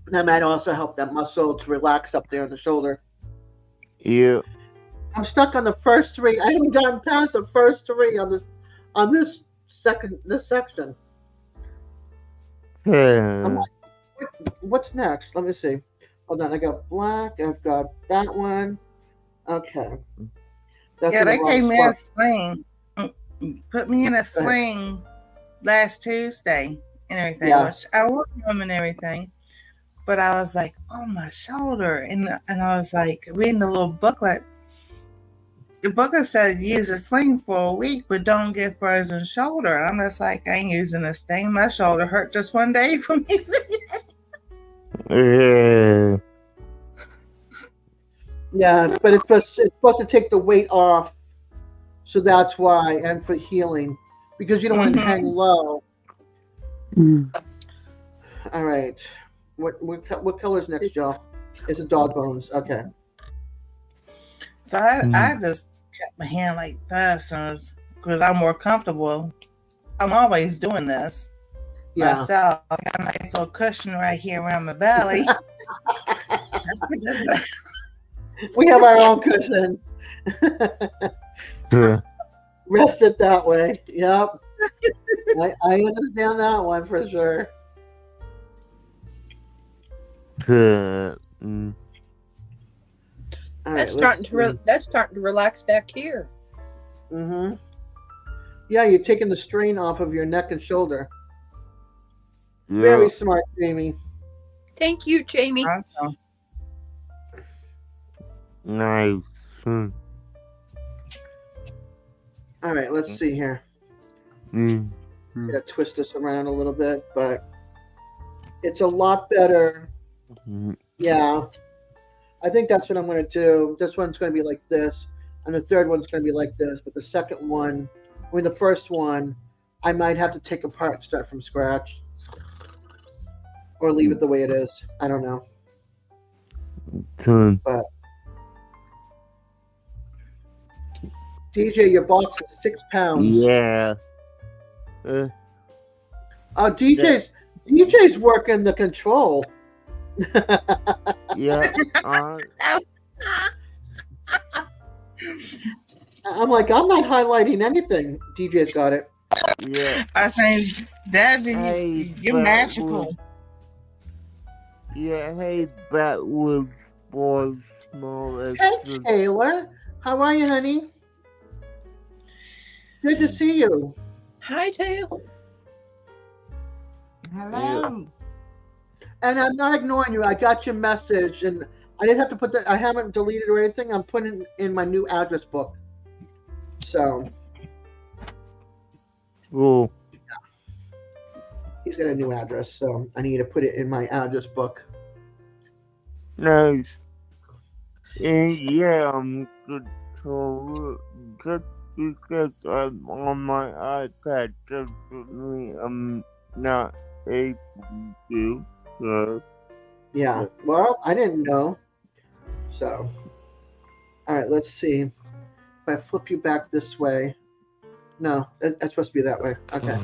That might also help that muscle to relax up there in the shoulder. Yeah. I'm stuck on the first 3. I haven't gotten past the first 3 on this section. I'm like, what's next? Let me see. Hold on, I got black. I've got that one. Okay. That's Yeah, in the they wrong gave me spot. a sling. Put me in a sling last Tuesday and everything. Yeah. Which I worked on them and everything. But I was like, oh, my shoulder. And I was like, reading the little booklet. The booklet said use a sling for a week, but don't get frozen shoulder. I'm just like, I ain't using this thing. My shoulder hurt just one day from using it. Yeah. Yeah, but it's supposed to take the weight off. So that's why, and for healing. Because you don't want to hang low. All right. What color's next, y'all? It's a dog bones. Okay. So I just kept my hand like this because I'm more comfortable. I'm always doing this myself. I got a nice little cushion right here around my belly. We have our own cushion. Rest it that way. Yep. I understand that one for sure. All right, that's starting to relax back here. Mm-hmm. Yeah, you're taking the strain off of your neck and shoulder. Yeah. Very smart, Jamie. Thank you, Jamie. Awesome. Nice. All right, let's see here. Gotta twist this around a little bit, but it's a lot better. Yeah. I think that's what I'm going to do. This one's going to be like this, and the third one's going to be like this. But the second one, the first one, I might have to take apart and start from scratch, or leave it the way it is. I don't know. Turn. But DJ, your box is 6 pounds. Yeah. DJ's working the control. Yeah. I'm like, I'm not highlighting anything. DJ's got it. Yeah. I saying that Hey, you're but magical. Yeah, hey, backwards boy, small Hey, extra. Taylor. How are you, honey? Good to see you. Hi, Tail. Hello. And I'm not ignoring you. I got your message, and I didn't have to put that. I haven't deleted or anything. I'm putting it in my new address book. So Cool. he's got a new address, so I need to put it in my address book. Nice. And yeah, I'm good to just because I'm on my iPad, definitely I'm not able to. So, Yeah. Well, I didn't know. So, all right. Let's see. If I flip you back this way. No, it's supposed to be that way. Okay.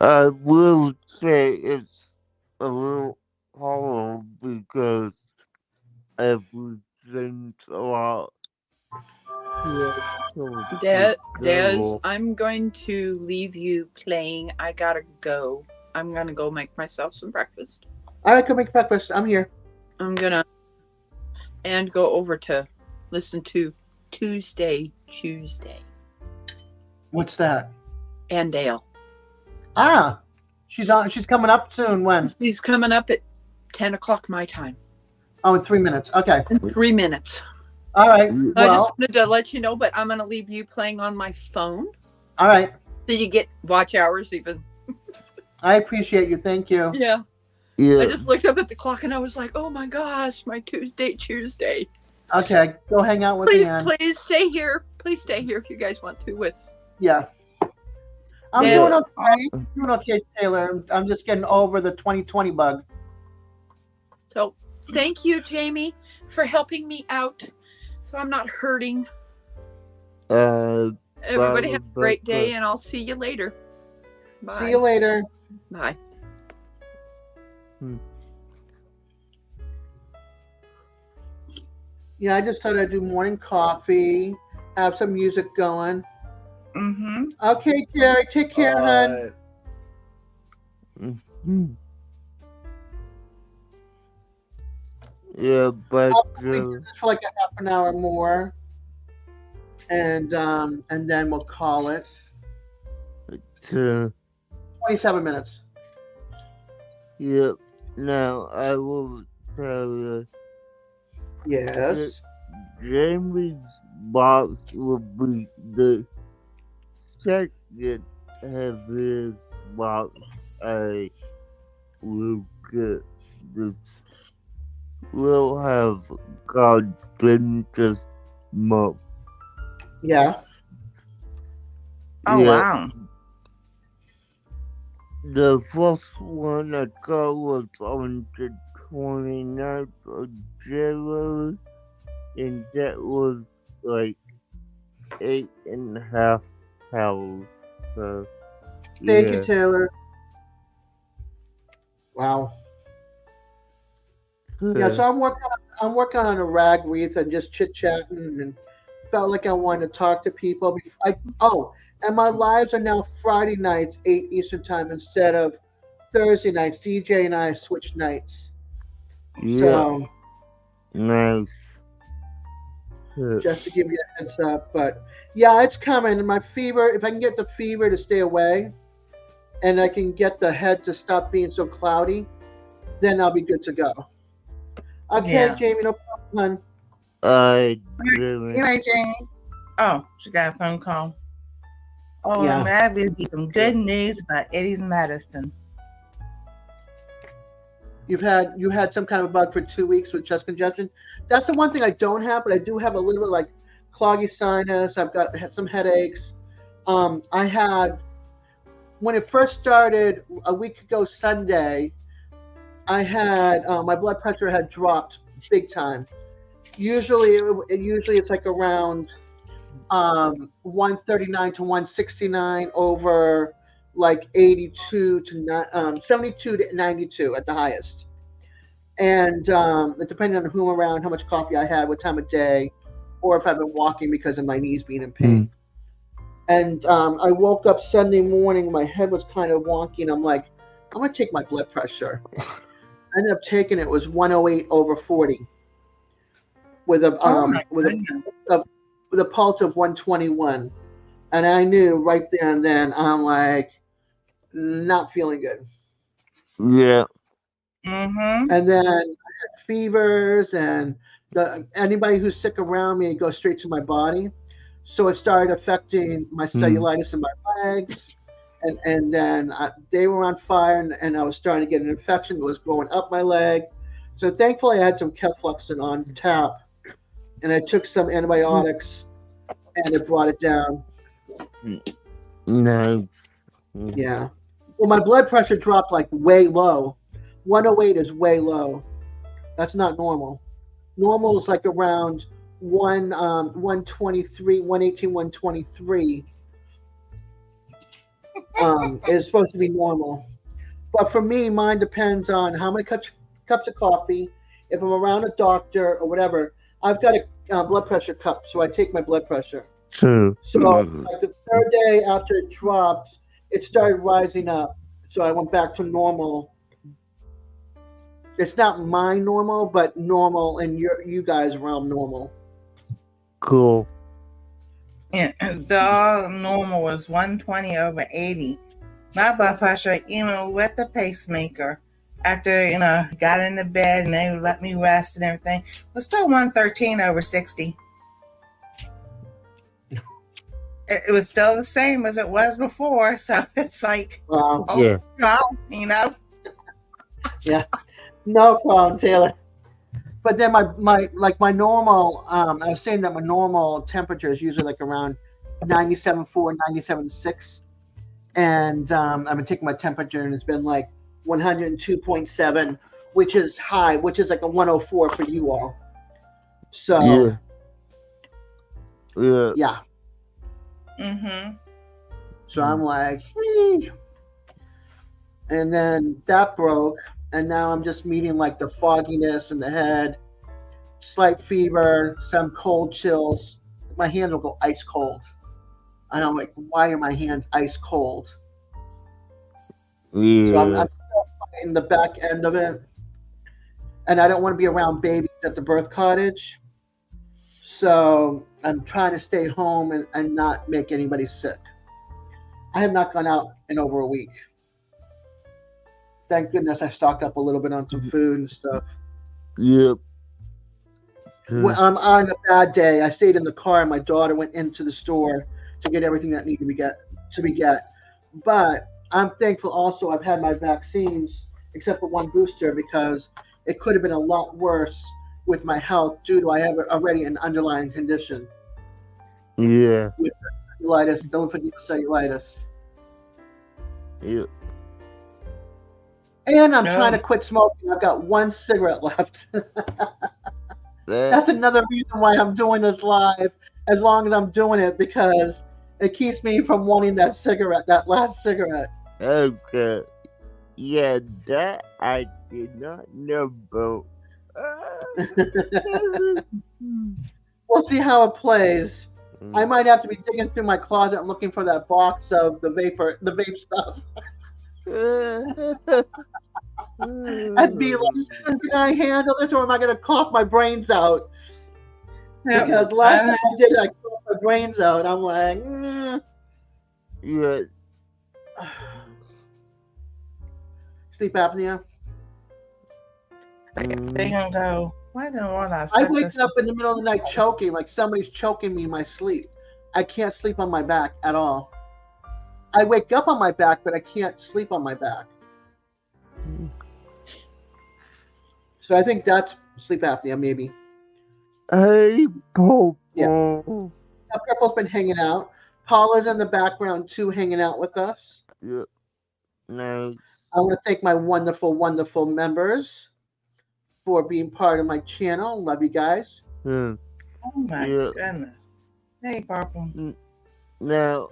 I will say it's a little hollow because everything's a lot. Des, I'm going to leave you playing. I gotta go. I'm gonna go make myself some breakfast. All right, go make breakfast. I'm here. I'm gonna and go over to listen to Tuesday. What's that? And Dale. Ah, she's on. She's coming up soon. When? She's coming up at 10 o'clock my time. Oh, in 3 minutes. Okay. In 3 minutes. All right. I just Well, wanted to let you know, but I'm gonna leave you playing on my phone. all right. So you get watch hours even. I appreciate you. Thank you. Yeah. I Yeah, just looked up at the clock and I was like, oh my gosh, my Tuesday. Okay, go hang out with Ann. Please stay here. Please stay here if you guys want to with. Yeah. I'm Yeah. doing okay. Doing okay, Taylor. I'm just getting over the 2020 bug. So thank you, Jamie, for helping me out so I'm not hurting. Everybody have a great day and I'll see you later. Bye. See you later. Bye. Yeah, I just thought I'd do morning coffee, have some music going. Mm-hmm. Okay, Jerry, take care, hon. yeah, but I'll probably do this for like a half an hour more, and then we'll call it 27 minutes. Yep. Now I will tell you. Yes. Jamie's box will be the second heaviest box I will get. This will have gotten this month. Yeah. Oh, Yeah. wow. The first one I got was on the 29th of January, and that was like 8.5 pounds. So, Thank yeah. you, Taylor. Wow. Yeah, so I'm working on a rag wreath and just chit chatting, and felt like I wanted to talk to people. And my lives are now Friday nights, 8 Eastern time instead of Thursday nights. DJ and I switch nights. Yeah, So nice. just to give you a heads up, but yeah, it's coming. And my fever, if I can get the fever to stay away, and I can get the head to stop being so cloudy, then I'll be good to go. Okay, Yeah. Jamie, no problem, hon. I Good didn't. night, Jamie. Oh, she got a phone call. Oh, Yeah. that will be some good news about Eddie's medicine. You had some kind of bug for 2 weeks with chest congestion. That's the one thing I don't have, but I do have a little bit like cloggy sinus. Had some headaches. I had when it first started a week ago Sunday. I had my blood pressure had dropped big time. Usually it's like around 139 to 169 over like 82 to 72 to 92 at the highest. And it depended on whom around, how much coffee I had, what time of day, or if I've been walking because of my knees being in pain. And I woke up Sunday morning, my head was kind of wonky, and I'm like, I'm going to take my blood pressure. I ended up taking it was 108 over 40 with a pulse of 121. And I knew right there and then, I'm like, not feeling good. Yeah. Mm-hmm. And then I had fevers, and anybody who's sick around me, it goes straight to my body. So it started affecting my cellulitis in my legs. And then they were on fire, and I was starting to get an infection that was going up my leg. So thankfully, I had some Kefluxin on tap, and I took some antibiotics, and it brought it down. No. Yeah. Well, my blood pressure dropped like way low. 108 is way low. That's not normal. Normal is like around 123, 118, 123. Is supposed to be normal. But for me, mine depends on how many cups of coffee, if I'm around a doctor or whatever. I've got a blood pressure cup, so I take my blood pressure. True. So like the third day after it dropped, it started rising up. So I went back to normal. It's not my normal, but normal in you guys' realm normal. Cool. Yeah, the normal was 120 over 80. My blood pressure, even with the pacemaker, after got into bed and they let me rest and everything, was still 113 over 60. It was still the same as it was before, so it's like, Yeah. God, Yeah, no problem, Taylor. But then my normal, I was saying that my normal temperature is usually like around 97.4, 97.6. And I've been taking my temperature, and it's been like 102.7, which is high, which is like a 104 for you all. So, yeah. Mm-hmm. So I'm like, hey. And then that broke, and now I'm just meeting like the fogginess in the head, slight fever, some cold chills. My hands will go ice cold. And I'm like, why are my hands ice cold? Yeah. So I'm still fighting the back end of it. And I don't want to be around babies at the birth cottage. So I'm trying to stay home and not make anybody sick. I have not gone out in over a week. Thank goodness I stocked up a little bit on some food and stuff. Yep. When I'm on a bad day, I stayed in the car, and my daughter went into the store to get everything that needed to be get. But I'm thankful also I've had my vaccines, except for one booster, because it could have been a lot worse with my health due to I have already an underlying condition. Yeah. With cellulitis, lymphatic cellulitis. Yep. And I'm trying to quit smoking. I've got one cigarette left. That's another reason why I'm doing this live, as long as I'm doing it, because it keeps me from wanting that last cigarette. Okay. Yeah, that I did not know about. We'll see how it plays. I might have to be digging through my closet and looking for that box of the vape stuff. I'd be like, can I handle this, or am I going to cough my brains out? Yep. Because last time I did it, I coughed my brains out. I'm like, Yeah. Sleep apnea. They're gonna go, why didn't I wake up in the middle of the night choking, like somebody's choking me in my sleep. I can't sleep on my back at all. I wake up on my back, but I can't sleep on my back. So I think that's sleep apnea, maybe. Hey, Popo. Yeah. Now, Purple's been hanging out. Paula's in the background too, hanging out with us. Yep. Nice. I want to thank my wonderful, wonderful members for being part of my channel. Love you guys. Hmm. Oh my Yeah. goodness. Hey, Purple. Now,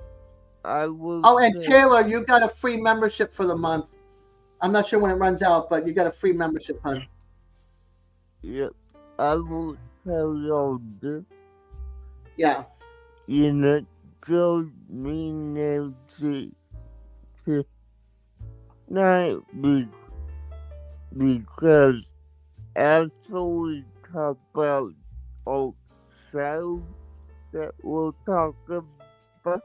I will. Oh, and say- Taylor, you got a free membership for the month. I'm not sure when it runs out, but you got a free membership, hon. Yep. I will tell y'all this. Yeah. You know, told me Nancy tonight because after we talk about shows that we'll talk about,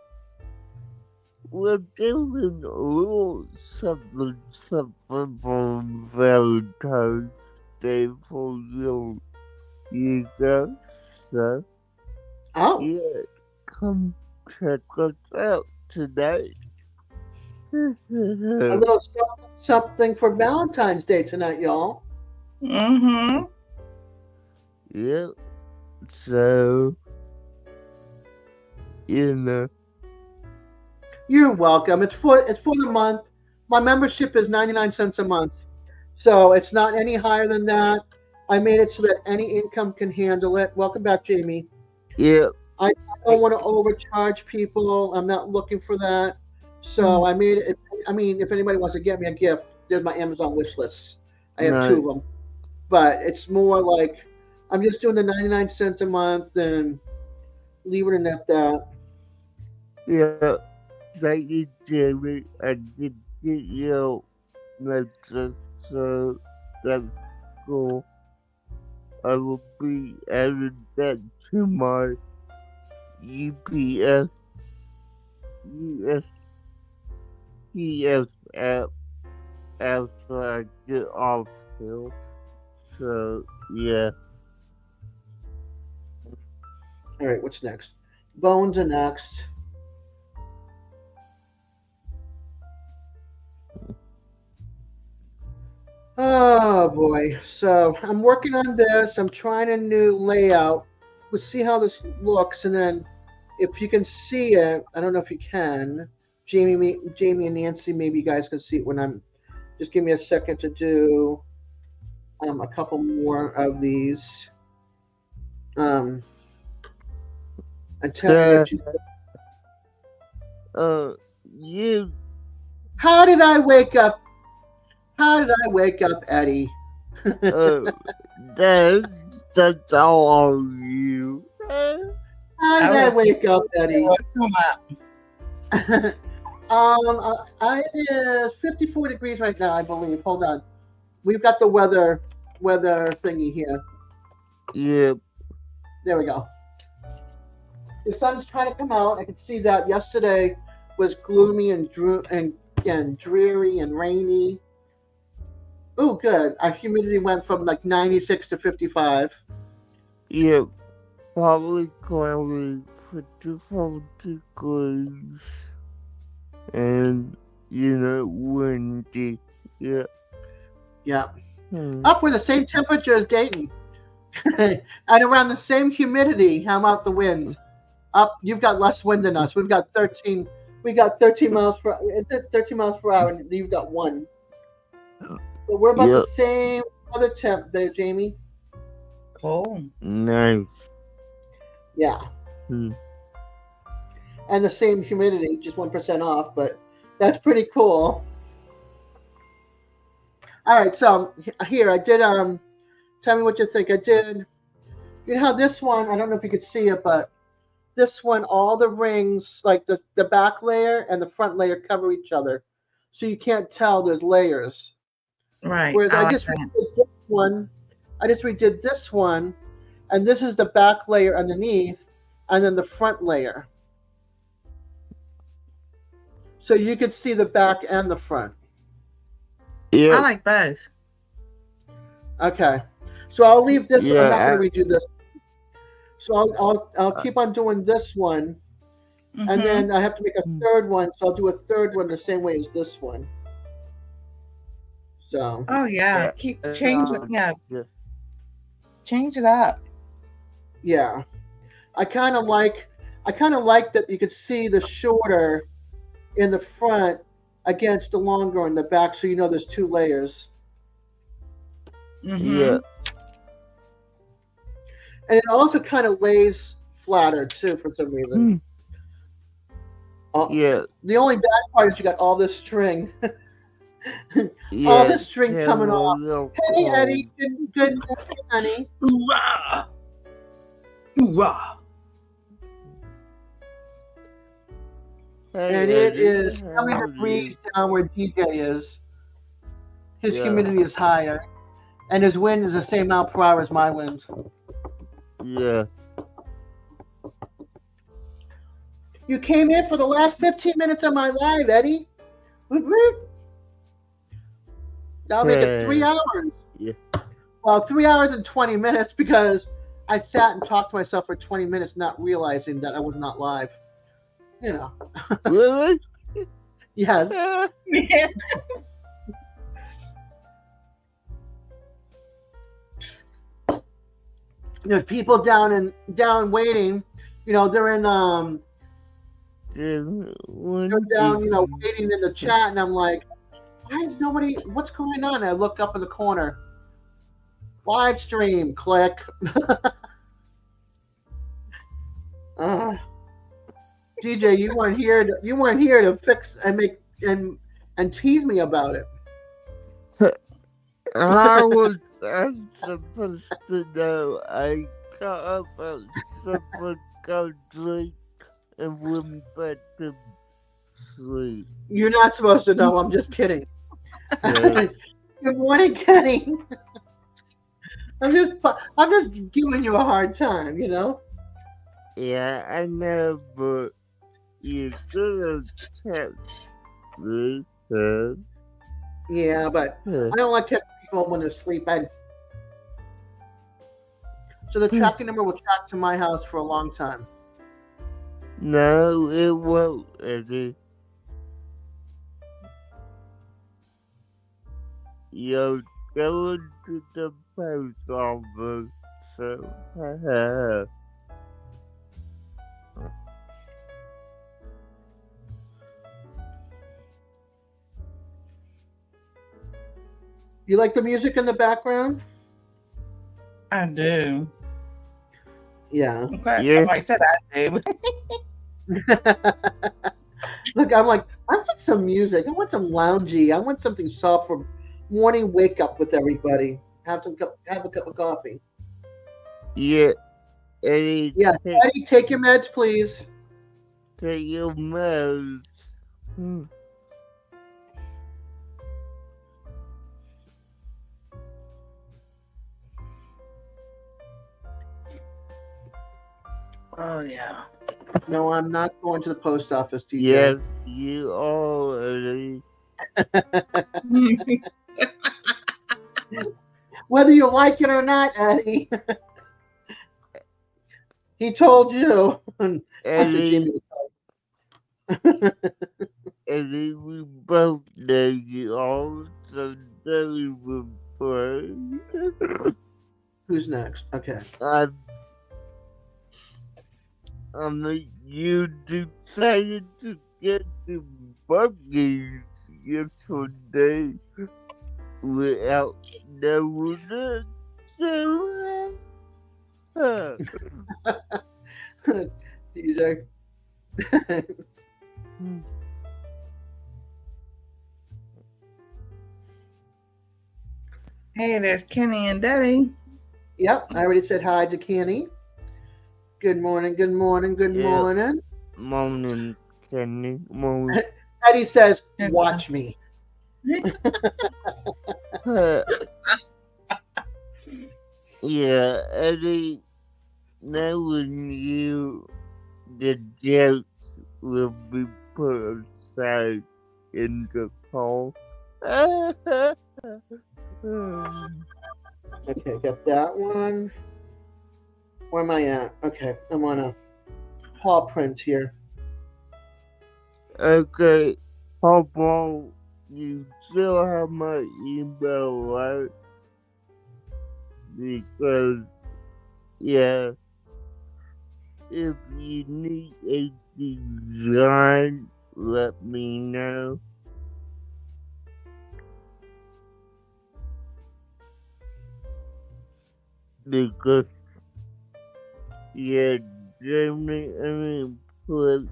we're doing a little something for Valentine's Day for you guys. So, Oh, yeah, come check us out tonight. a little something for Valentine's Day tonight, y'all. Mm-hmm. Yep. So, you know. You're welcome. It's for the month. My membership is 99 cents a month, so it's not any higher than that. I made it so that any income can handle it. Welcome back, Jamie. Yep. I don't want to overcharge people. I'm not looking for that. So I made it. I mean, if anybody wants to get me a gift, there's my Amazon wish list. I have Nice. 2 of them, but it's more like I'm just doing the 99 cents a month and leaving it at that. Yeah. Thank you, Jamie. I did get your message, so that's cool. I will be adding that to my UPS app after I get off here. So, yeah. All right, what's next? Bones are next. Oh boy. So I'm working on this. I'm trying a new layout. We'll see how this looks, and then if you can see it, I don't know if you can. Jamie and Nancy, maybe you guys can see it when I'm. Just give me a second to do a couple more of these. And tell me what you think. You How did I wake up? How did I wake up, Eddie? that's all on you. How did I wake up, Eddie? Come on. I is 54 degrees right now, I believe. Hold on. We've got the weather thingy here. Yep. There we go. The sun's trying to come out. I can see that yesterday was gloomy and dreary and rainy. Oh, good. Our humidity went from like 96 to 55. Yep. Probably cloudy, 54 degrees. And, windy. Yeah. Yeah. Up with the same temperature as Dayton. And around the same humidity. How about the wind? Up, you've got less wind than us. We've got 13. We got 13 miles per. Is it 13 miles per hour? And you've got 1. So we're about the same other temp there, Jamie. Cool. Nice. Yeah. And the same humidity, just 1% off, but that's pretty cool. All right, so here I did. Tell me what you think. I did. You know how this one? I don't know if you could see it, but this one, all the rings, like the back layer and the front layer, cover each other, so you can't tell there's layers. Right. Whereas I just redid this one. I just redid this one, and this is the back layer underneath, and then the front layer. So you could see the back and the front. Yeah. I like both. Okay. So I'll leave this. Yeah, I'm not going to redo this. So I'll keep on doing this one, and then I have to make a third one. So I'll do a third one the same way as this one. So Oh yeah, Yeah, keep and, changing. Yeah, just change it up. yeah, I kind of like that you could see the shorter in the front against the longer in the back, so you know there's two layers. Mm-hmm. yeah, And it also kind of lays flatter too for some reason. yeah, The only bad part is you got all this string, all yeah. this string Have a coming off. little Hey cold. Eddie, good morning, honey. Hoorah! Hoorah! Hey, And it Eddie, is how 70 are degrees you? down where DJ is. His Yeah, humidity is higher, and his wind is the same mile per hour as my wind. yeah. You came in for the last 15 minutes of my live, Eddie. Woot woot. That'll make it 3 Hey, hours. yeah. Well, 3 hours and 20 minutes because I sat and talked to myself for 20 minutes, not realizing that I was not live. You know. Really? Yes. There's people down waiting. You know, they're in they're down, waiting in the chat, and I'm like, why is nobody? What's going on? I look up in the corner. Live stream, click. DJ, you weren't here. You weren't here to fix and make and tease me about it. How was I supposed to know? I got up at 7, got drink, and went back to sleep. You're not supposed to know. I'm just kidding. Yeah. Good morning, Kenny. I'm just giving you a hard time, you know. Yeah, I know, but you could have kept me. Yeah, but I don't like to have people when they're sleeping. So the tracking number will track to my house for a long time. No, it won't, Eddie. You're going to the post office, so You like the music in the background? I do. Yeah. Okay. Yeah. Like I said, I do. Look, I'm like, I want some music. I want some loungy. I want something soft for morning wake up with everybody. Have a cup of coffee. yeah, Eddie, Yeah, Eddie, take your meds, please. take your meds. Oh yeah. No, I'm not going to the post office, DJ. Yes, you are, Eddie. Whether you like it or not, Eddie. He told you. Eddie, Eddie, we both know you all, so Debbie will play. Who's next? Okay. I mean, you decided to get the buggies yesterday without knowing it. So, DJ. Hey, there's Kenny and Debbie. Yep, I already said hi to Kenny. Good morning, good morning, good Yeah. morning. morning, Kenny. Morning. Eddie says, watch me. Yeah, Eddie, knowing you, the jokes will be put aside in the call. Okay, got that one. Where am I at? Okay, I'm on a paw print here. Okay, how about you still have my email, right? Because, yeah, if you need a design, let me know. Because, yeah, Germany, I mean, put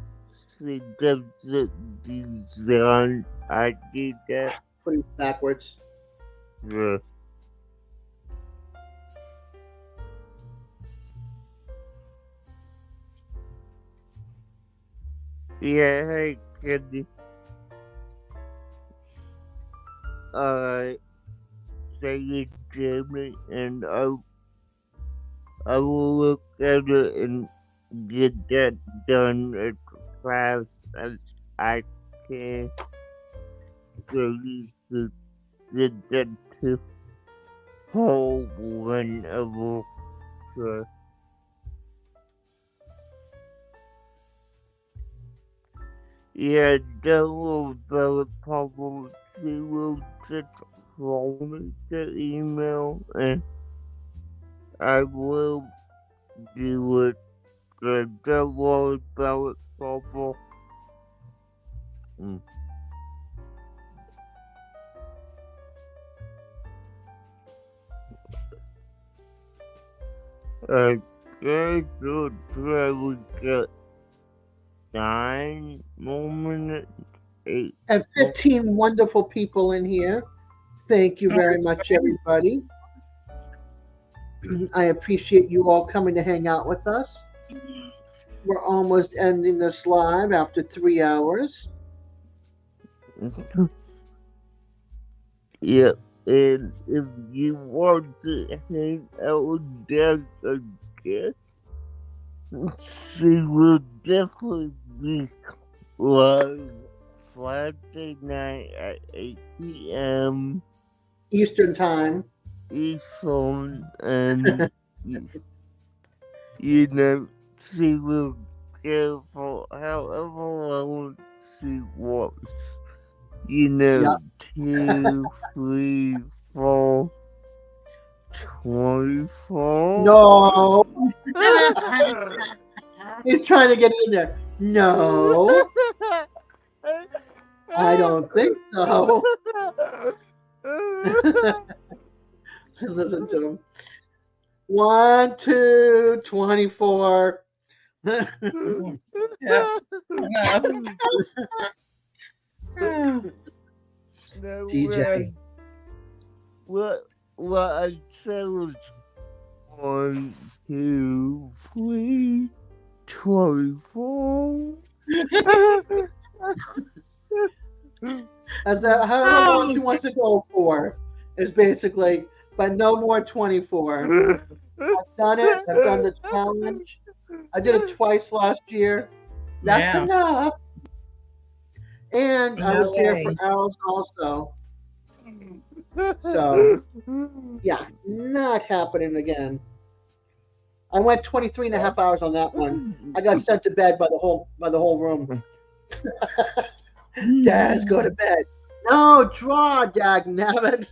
suggested design. I did that. Put it backwards. Yeah. Yeah, hey, Candy. Alright, say it, Jamie, and I will look at it and get that done as fast as I can. So you could get that to hold whenever. So, yeah, that will very probably will just forward me the email and I will do it. Don't worry about it, Papa. Okay, so try we got 9 more minutes. 8. And 15 wonderful people in here. Thank you very much, everybody. I appreciate you all coming to hang out with us. We're almost ending this live after 3 hours. Yeah, and if you want to hang out with Dad again, she will definitely be live Friday night at 8 p.m. Eastern time. Eastern, and you know, she will go for however long she wants. You know, 2, 3, 4, 24. No. He's trying to get in there. No, I don't think so. Listen to him. 1, 2, 24. Yeah. No DJ. way. What I said was 1, 2, 3, 24. As however long she wants to go for is basically, but no more 24. I've done it. I've done the challenge. I did it twice last year. That's Yeah. enough. And I was there for Okay. hours also. So, yeah, not happening again. I went 23 and a half hours on that one. I got sent to bed by the whole room. Daz, go to bed. No, draw, dag nabbit.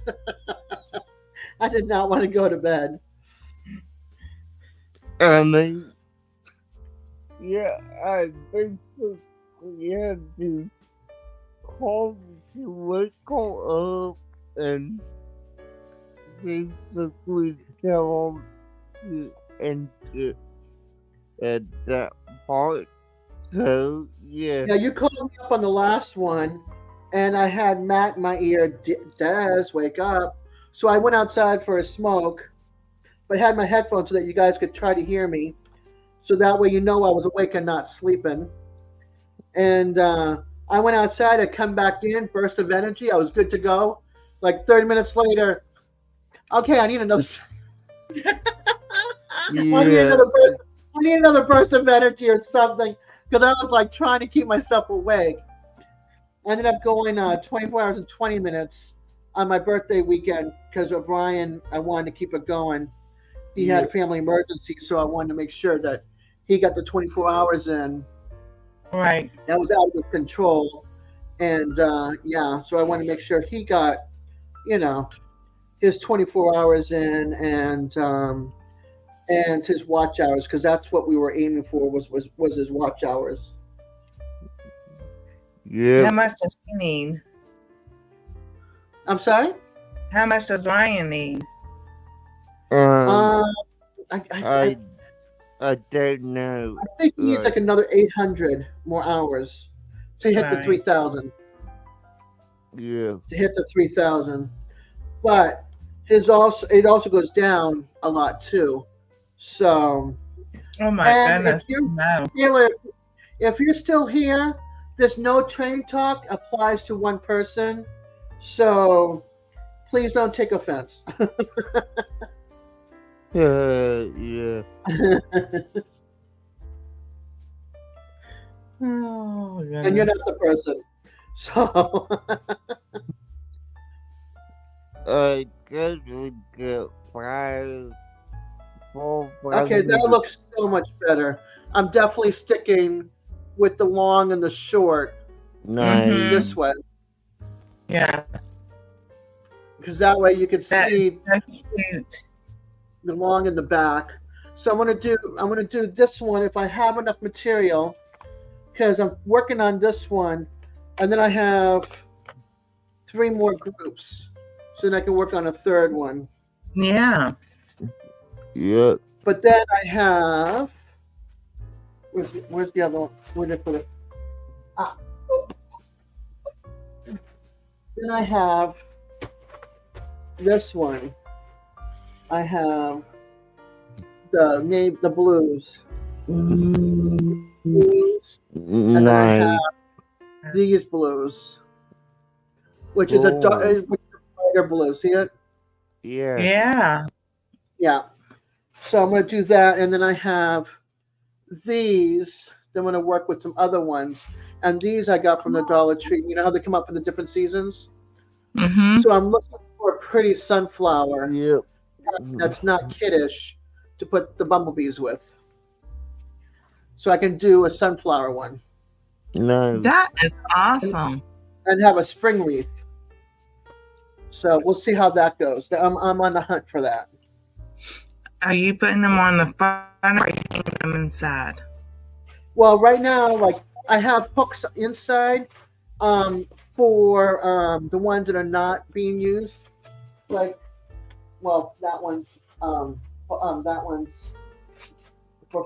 I did not want to go to bed. I mean, yeah, I basically had to call to wake her up and basically tell them to enter at that part. So, yeah. Yeah, you called me up on the last one, and I had Matt in my ear. Daz, wake up. So I went outside for a smoke, but had my headphones so that you guys could try to hear me. So that way you know I was awake and not sleeping. And I went outside, I come back in, burst of energy. I was good to go. Like 30 minutes later, okay, I need another. I need another burst of energy or something, because I was like trying to keep myself awake. I ended up going 24 hours and 20 minutes on my birthday weekend because of Ryan. I wanted to keep it going. He had a family emergency, so I wanted to make sure that he got the 24 hours in. Right. That was out of control. And yeah, so I want to make sure he got, you know, his 24 hours in, and his watch hours, because that's what we were aiming for, was his watch hours. How Yeah. much does he need? I'm sorry. How much does Ryan need? Um. I I I don't know. think he needs like another 800 more hours to hit the Right. 3,000. Yeah. To hit the 3,000, but it also goes down a lot too. So, Oh my and goodness. No. Taylor, if you're still here, this no train talk applies to one person. So please don't take offense. Yeah. Oh And you're not goodness. the person. So I guess we get 4, okay, that looks so much better. I'm definitely sticking with the long and the short Nice. this way, Yes. because that way you can That is see so cute. the long and the back. So I'm gonna do this one if I have enough material, because I'm working on this one, and then I have 3 more groups, so then I can work on a third one. Yeah. Yep. But then I have where's the other one? Where did I put it? Ah. Then I have this one. I have the blues. Blues. And then I Nice. have these blues, which is a lighter blue. See it? Yeah. Yeah. Yeah. So I'm going to do that, and then I have these. Then I'm going to work with some other ones, and these I got from the Dollar Tree. You know how they come up for the different seasons. Mm-hmm. So I'm looking for a pretty sunflower Yep. that's not kiddish to put the bumblebees with. So I can do a sunflower one Nice. That is awesome. and have a spring wreath. So we'll see how that goes. I'm on the hunt for that. Are you putting them on the front or hanging them inside? Well, right now, like I have hooks inside for the ones that are not being used. Like, well, that one's for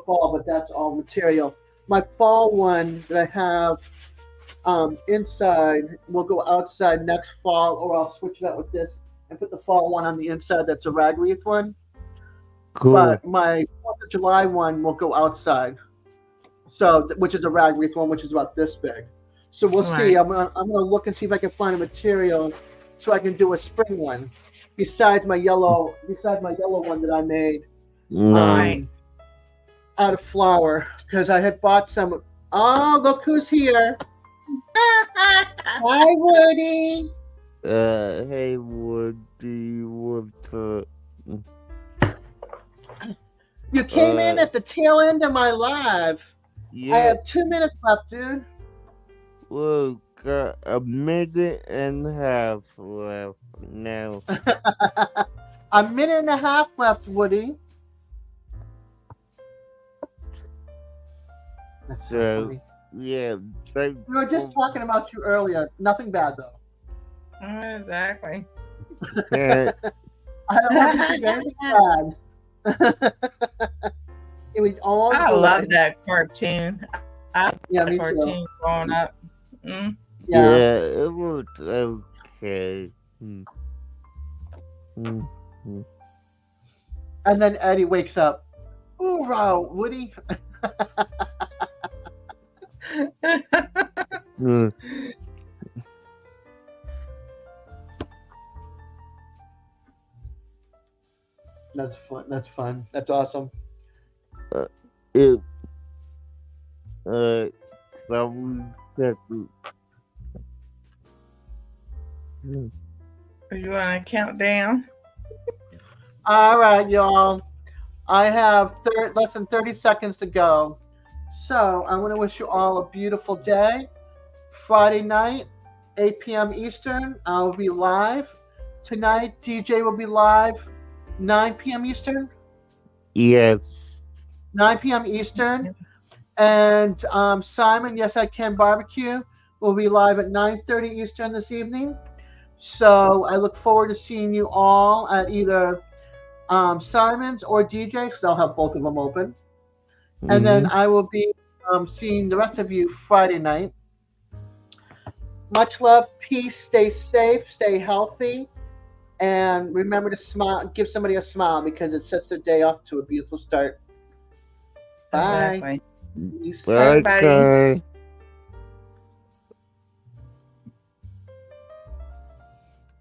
fall, but that's all material. My fall one that I have inside will go outside next fall, or I'll switch it out with this and put the fall one on the inside. That's a rag wreath one. Cool. But my 4th of July one will go outside. So, which is a rag wreath one, which is about this big. So we'll see. Right. I'm gonna look and see if I can find a material so I can do a spring one, besides my yellow one that I made Nice. out of flour, because I had bought some. Oh, look who's here! Hi, Woody. Hey, what do you want to? You came in at the tail end of my live. I Yeah. have 2 minutes left, dude. Well, got a minute and a half left now. A minute and a half left, Woody. That's so So, funny. yeah. Thank We were just talking about you earlier. Nothing bad though. Exactly. you. I don't want to think anything bad. It was all I good. love that cartoon. I love Yeah, that me cartoon too. growing up. Mm. Yeah. Yeah, it was okay. And then Eddie wakes up. Hoorah, Woody. That's fun. That's fun. That's awesome. It, 7 seconds. Are you want to count down? All right, y'all. I have less than 30 seconds to go. So I want to wish you all a beautiful day. Friday night, 8 p.m. Eastern. I'll be live. Tonight, DJ will be live 9 p.m. Eastern. Yes. 9 p.m. Eastern. And Simon, Yes I Can Barbecue, will be live at 9:30 Eastern this evening. So I look forward to seeing you all at either Simon's or DJ, because I'll have both of them open. And then I will be seeing the rest of you Friday night. Much love, peace, stay safe, stay healthy, and remember to smile. Give somebody a smile because it sets their day off to a beautiful start. Bye. Exactly. Peace. Bye, everybody. Okay.